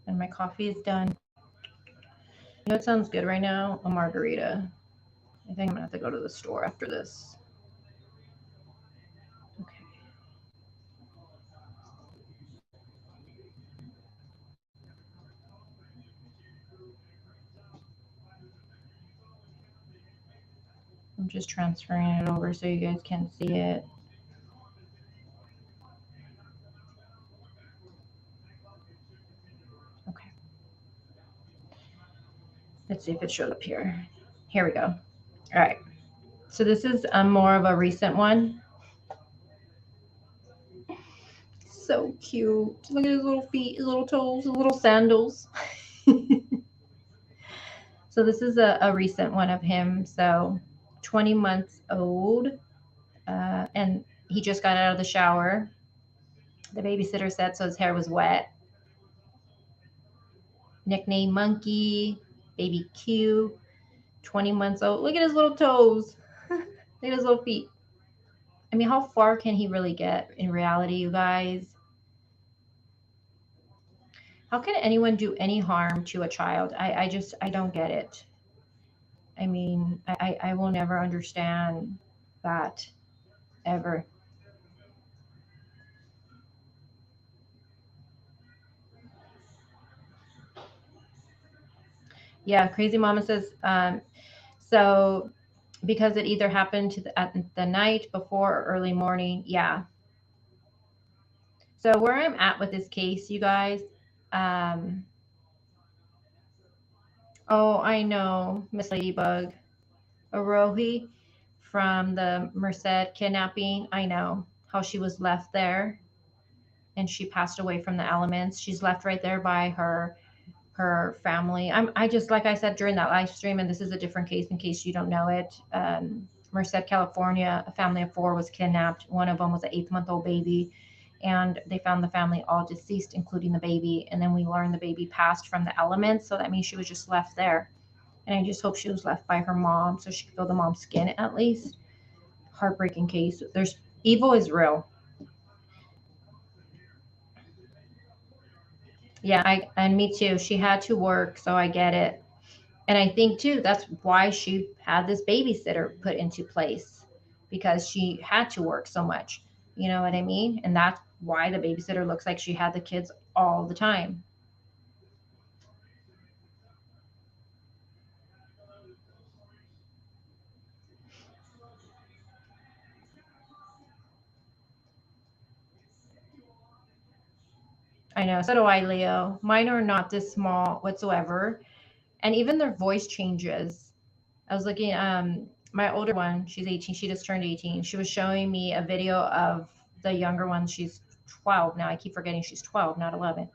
And my coffee is done. You know what sounds good right now? A margarita. I think I'm gonna have to go to the store after this. Okay. I'm just transferring it over so you guys can see it. Okay. Let's see if it shows up here. Here we go. All right. So this is more of a recent one. So cute. Look at his little feet, his little toes, his little sandals. So this is a recent one of him. So 20 months old. And he just got out of the shower. The babysitter said so his hair was wet. Nickname Monkey, Baby Q, 20 months old. Look at his little toes. Look at his little feet. I mean, how far can he really get in reality, you guys? How can anyone do any harm to a child? I don't get it. I mean, I will never understand that ever. Yeah, Crazy Mama says, so because it either happened at the night before or early morning. Yeah. So where I'm at with this case, you guys, um, oh, I know, Miss Ladybug, Arohi from the Merced kidnapping. I know how she was left there and she passed away from the elements. She's left right there by her family. I just, like I said during that live stream, and this is a different case in case you don't know it. Merced, California, a family of 4 was kidnapped. One of them was an 8-month-old baby, and they found the family all deceased, including the baby. And then we learned the baby passed from the elements, so that means she was just left there. And I just hope she was left by her mom so she could feel the mom's skin at least. Heartbreaking case. There's evil is real. Yeah, and me too. She had to work, so I get it. And I think too, that's why she had this babysitter put into place because she had to work so much. You know what I mean? And that's why the babysitter looks like she had the kids all the time. I know. So do I, Leo. Mine are not this small whatsoever. And even their voice changes. I was looking, my older one, she's 18. She just turned 18. She was showing me a video of the younger one. She's 12 now. I keep forgetting she's 12, not 11.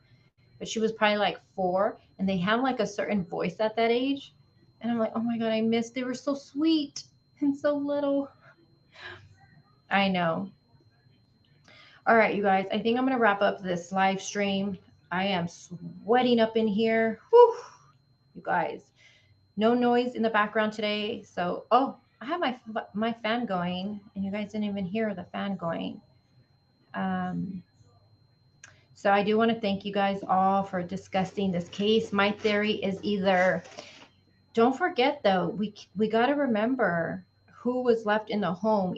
But she was probably like 4. And they have like a certain voice at that age. And I'm like, oh my God, I missed. They were so sweet and so little. I know. All right, you guys, I think I'm going to wrap up this live stream. I am sweating up in here. Whew, you guys. No noise in the background today. So, oh, I have my fan going, and you guys didn't even hear the fan going. Um, so I do want to thank you guys all for discussing this case. My theory is either, don't forget though, we got to remember who was left in the home.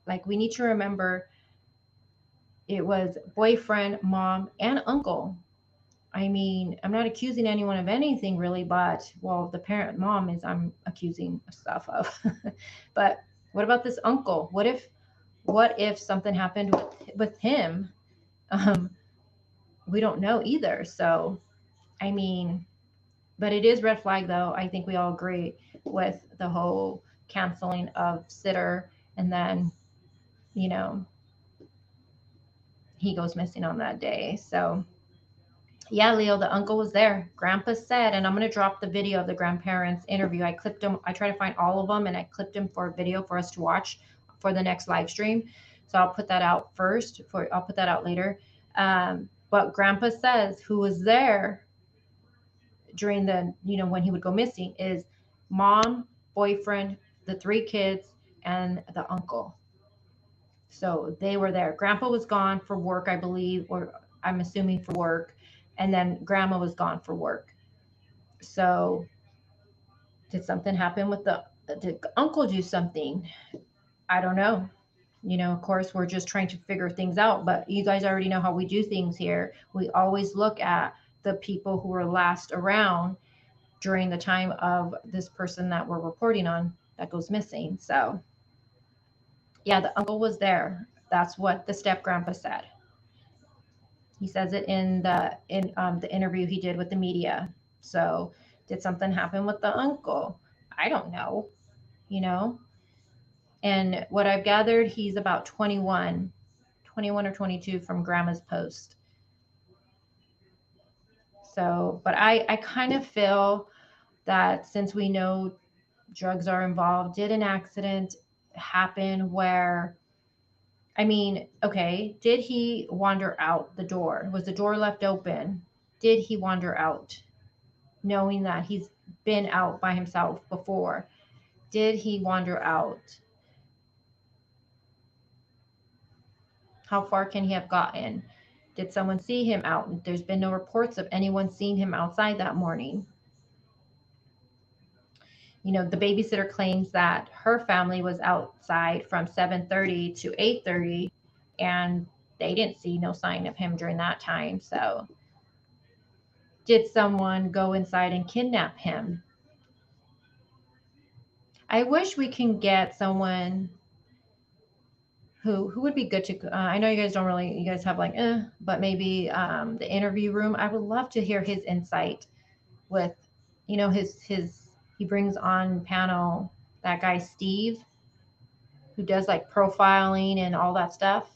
Like we need to remember it was boyfriend, mom, and uncle. I mean, I'm not accusing anyone of anything really, but well, the parent mom is I'm accusing stuff of. But what about this uncle? What if something happened with him? Um, we don't know either. So, I mean, but it is red flag though. I think we all agree with the whole canceling of sitter, and then, you know, he goes missing on that day. So, yeah, Leo, the uncle was there. Grandpa said, and I'm going to drop the video of the grandparents interview. I clipped them. I try to find all of them, and I clipped them for a video for us to watch for the next live stream. So I'll put that out first. I'll put that out later. But Grandpa says who was there during the, when he would go missing is mom, boyfriend, the 3 kids, and the uncle. So they were there. Grandpa was gone for work, I believe, or I'm assuming for work. And then grandma was gone for work. So did something happen with did uncle do something? I don't know. Of course, we're just trying to figure things out, but you guys already know how we do things here. We always look at the people who were last around during the time of this person that we're reporting on that goes missing. So yeah, the uncle was there. That's what the step grandpa said. He says it in the interview he did with the media. So did something happen with the uncle? I don't know, you know. And what I've gathered, he's about 21 or 22 from grandma's post. So, but I kind of feel that since we know drugs are involved, did an accident happen where, I mean, okay, did he wander out the door? Was the door left open? Did he wander out knowing that he's been out by himself before? Did he wander out? How far can he have gotten? Did someone see him out? There's been no reports of anyone seeing him outside that morning. The babysitter claims that her family was outside from 7:30 to 8:30, and they didn't see no sign of him during that time. So, did someone go inside and kidnap him? I wish we can get someone who would be good to. I know you guys don't really. You guys have like, but maybe the interview room. I would love to hear his insight with, his. He brings on panel that guy Steve, who does like profiling and all that stuff.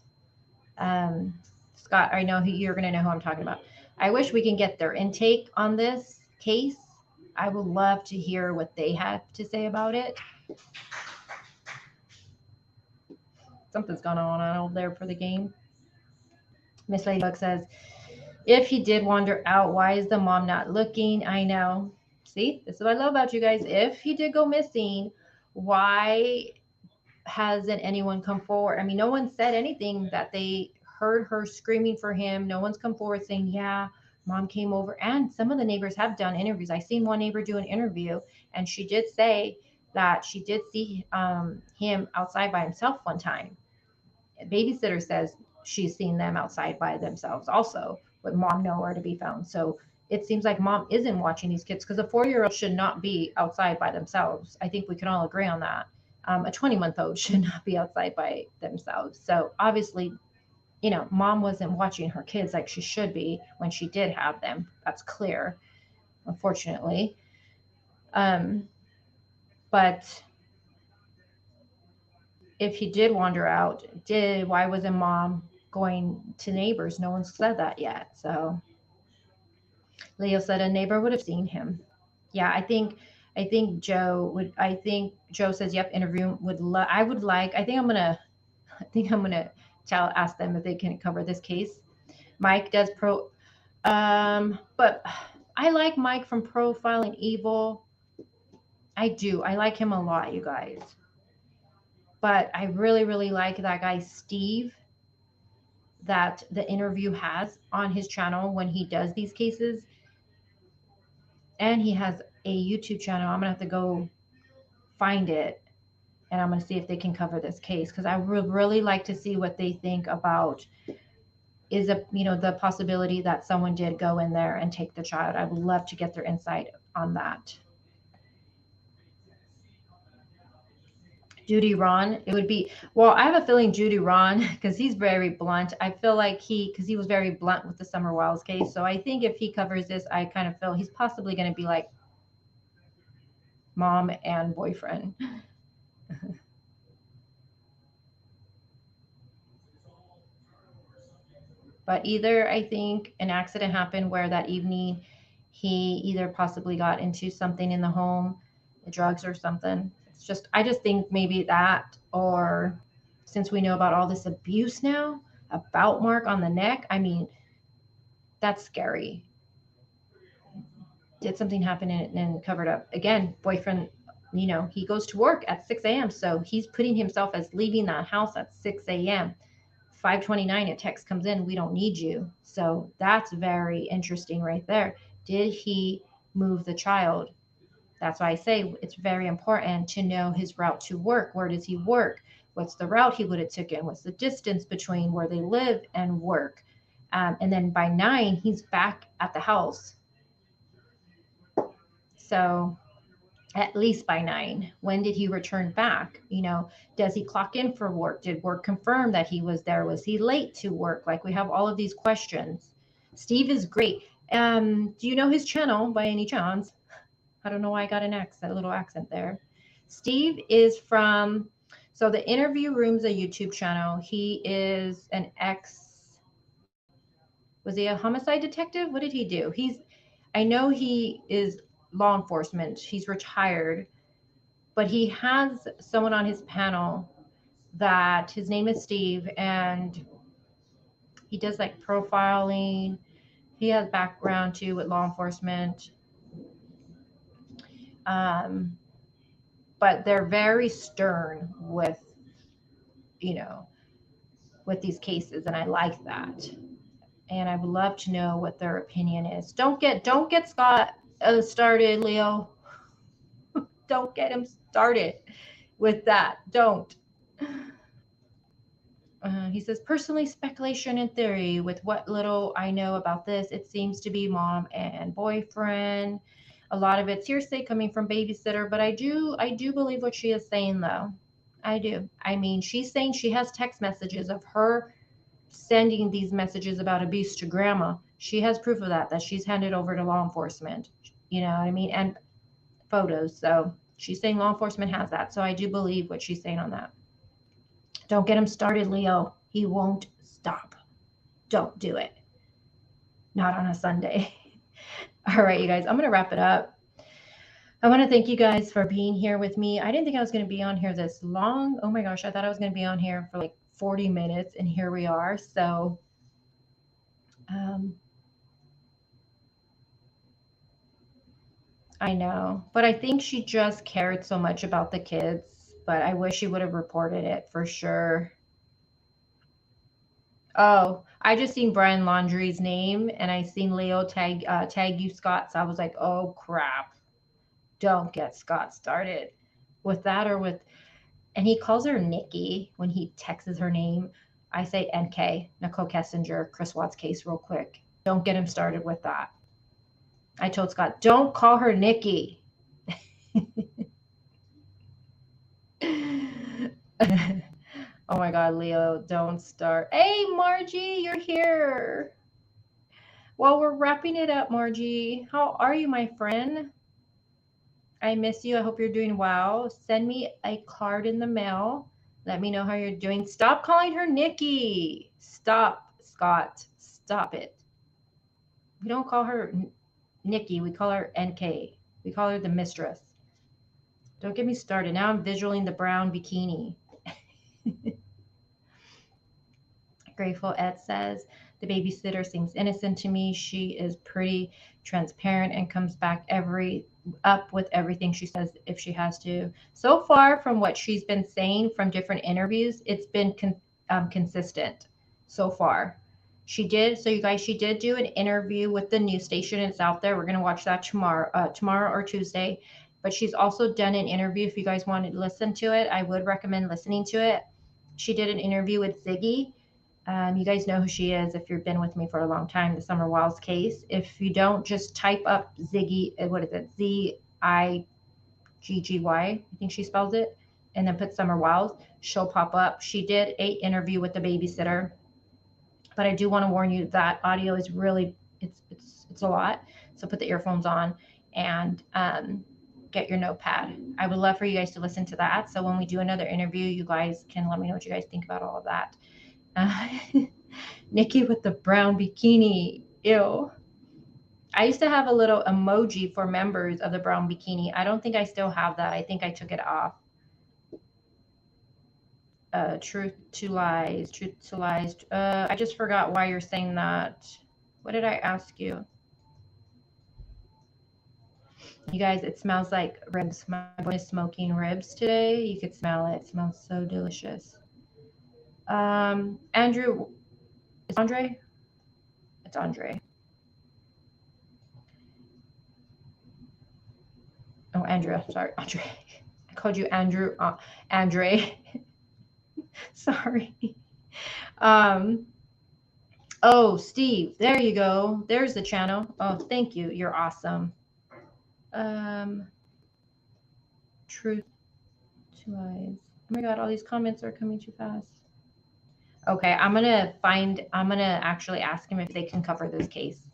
Scott, I know you're gonna know who I'm talking about. I wish we can get their intake on this case. I would love to hear what they have to say about it. Something's going on over there for the game. Miss Ladybug says, if he did wander out, why is the mom not looking? I know. See, this is what I love about you guys. If he did go missing, why hasn't anyone come forward? I mean, no one said anything that they heard her screaming for him. No one's come forward saying, yeah, mom came over. And some of the neighbors have done interviews. I seen one neighbor do an interview, and she did say that she did see him outside by himself one time. A babysitter says she's seen them outside by themselves also, with mom nowhere to be found. So it seems like mom isn't watching these kids, because a 4-year-old should not be outside by themselves. I think we can all agree on that. A 20-month-old should not be outside by themselves. So obviously, mom wasn't watching her kids like she should be when she did have them. That's clear, unfortunately. Um, but if he did wander out, why wasn't mom going to neighbors? No one said that yet. So Leo said a neighbor would have seen him. Yeah, I think Joe would. I think Joe says, "Yep." Interview would. I would like. I think I'm gonna tell ask them if they can cover this case. Mike does pro. But I like Mike from Profiling Evil. I do. I like him a lot, you guys. But I really, really like that guy Steve that the interview has on his channel when he does these cases. And he has a YouTube channel. I'm gonna have to go find it, and I'm gonna see if they can cover this case because I would really like to see what they think about is the possibility that someone did go in there and take the child. I would love to get their insight on that. Judy Ron, it would be, well, I have a feeling Judy Ron, because he's very blunt. I feel like because he was very blunt with the Summer Wiles case. So I think if he covers this, I kind of feel he's possibly going to be like mom and boyfriend. But either I think an accident happened where that evening he either possibly got into something in the home, drugs or something. I just think maybe that, or since we know about all this abuse now, a bout mark on the neck, I mean, that's scary. Did something happen and covered up? Again, boyfriend, he goes to work at 6 a.m. So he's putting himself as leaving that house at 6 a.m. 5:29, a text comes in, we don't need you. So that's very interesting right there. Did he move the child? That's why I say it's very important to know his route to work. Where does he work? What's the route he would have taken? What's the distance between where they live and work? And then by 9, he's back at the house. So at least by 9. When did he return back? Does he clock in for work? Did work confirm that he was there? Was he late to work? Like, we have all of these questions. Steve is great. Do you know his channel by any chance? I don't know why I got a little accent there. Steve is from, so the Interview Room's a YouTube channel. He is an was he a homicide detective? What did he do? I know he is law enforcement. He's retired, but he has someone on his panel that his name is Steve, and he does like profiling. He has background too with law enforcement. But they're very stern you know, with these cases, and I like that. And I would love to know what their opinion is. Don't get Scott started, Leo. Don't get him started with that. Don't. He says, personally, speculation and theory. With what little I know about this, it seems to be mom and boyfriend. A lot of it's hearsay coming from babysitter, but I do believe what she is saying, though. I do. I mean, she's saying she has text messages of her sending these messages about abuse to grandma. She has proof of that she's handed over to law enforcement. You know what I mean? And photos. So she's saying law enforcement has that. So I do believe what she's saying on that. Don't get him started, Leo. He won't stop. Don't do it. Not on a Sunday. All right, you guys, I'm going to wrap it up. I want to thank you guys for being here with me. I didn't think I was going to be on here this long. Oh my gosh, I thought I was going to be on here for like 40 minutes, and here we are. So, I know, but I think she just cared so much about the kids, but I wish she would have reported it for sure. Oh, I just seen Brian Laundrie's name, and I seen Leo tag you, Scott. So I was like, oh crap, don't get Scott started with that or with. And he calls her Nikki when he texts her name. I say NK, Nicole Kessinger, Chris Watts case, real quick. Don't get him started with that. I told Scott, don't call her Nikki. Oh my God, Leo, don't start. Hey, Margie, you're here. Well, we're wrapping it up, Margie. How are you, my friend? I miss you. I hope you're doing well. Send me a card in the mail. Let me know how you're doing. Stop calling her Nikki. Stop, Scott. Stop it. We don't call her Nikki. We call her NK. We call her the mistress. Don't get me started. Now I'm visualing the brown bikini. Grateful Ed says, the babysitter seems innocent to me. She is pretty transparent and comes back up with everything she says if she has to. So far from what she's been saying from different interviews, it's been consistent so far. She did, so you guys, she did do an interview with the news station. It's out there. We're going to watch that tomorrow or Tuesday. But she's also done an interview. If you guys wanted to listen to it, I would recommend listening to it. She did an interview with Ziggy. You guys know who she is if you've been with me for a long time, the Summer Wiles case. If you don't, just type up Ziggy, what is it? Zigggy, I think she spells it, and then put Summer Wiles. She'll pop up. She did an interview with the babysitter. But I do want to warn you that audio is really, it's a lot. So put the earphones on and get your notepad. I would love for you guys to listen to that. So when we do another interview, you guys can let me know what you guys think about all of that. Nikki with the brown bikini. Ew. I used to have a little emoji for members of the brown bikini. I don't think I still have that. I think I took it off. Truth to lies. I just forgot why you're saying that. What did I ask you? You guys, it smells like ribs. My boy is smoking ribs today. You could smell it. It smells so delicious. Andrew, is Andre? It's Andre. Oh, Andrew. Sorry, Andre. I called you Andrew. Andre. Sorry. Um. Oh, Steve. There you go. There's the channel. Oh, thank you. You're awesome. Truth to lies. Oh my God, all these comments are coming too fast. Okay, I'm gonna actually ask him if they can cover this case.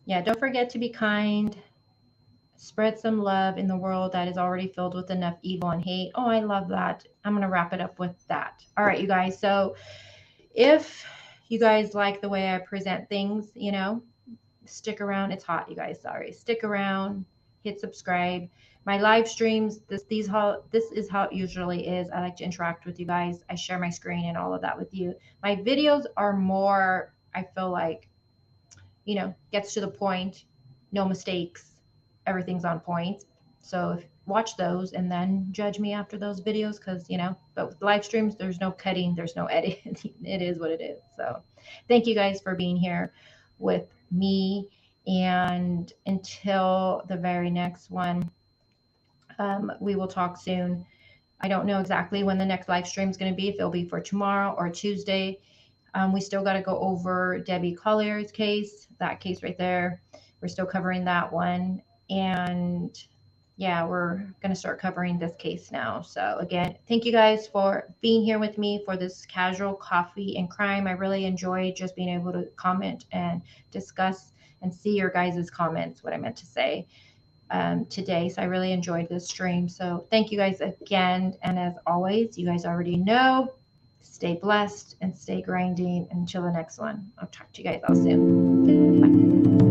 Yeah, don't forget to be kind. Spread some love in the world that is already filled with enough evil and hate. Oh, I love that. I'm gonna wrap it up with that. All right, you guys. So if you guys like the way I present things, stick around. It's hot, you guys. Sorry. Stick around. Hit subscribe. My live streams. This is how it usually is. I like to interact with you guys. I share my screen and all of that with you. My videos are more. I feel like, gets to the point. No mistakes. Everything's on point. So watch those and then judge me after those videos because, but with live streams, there's no cutting, there's no editing. It is what it is. So thank you guys for being here with me. And until the very next one, we will talk soon. I don't know exactly when the next live stream is going to be, if it'll be for tomorrow or Tuesday. We still got to go over Debbie Collier's case, that case right there. We're still covering that one. And yeah, we're going to start covering this case now. So again, thank you guys for being here with me for this casual coffee and crime. I really enjoyed just being able to comment and discuss and see your guys' comments, what I meant to say today. So I really enjoyed this stream. So thank you guys again. And as always, you guys already know, stay blessed and stay grinding until the next one. I'll talk to you guys all soon. Bye.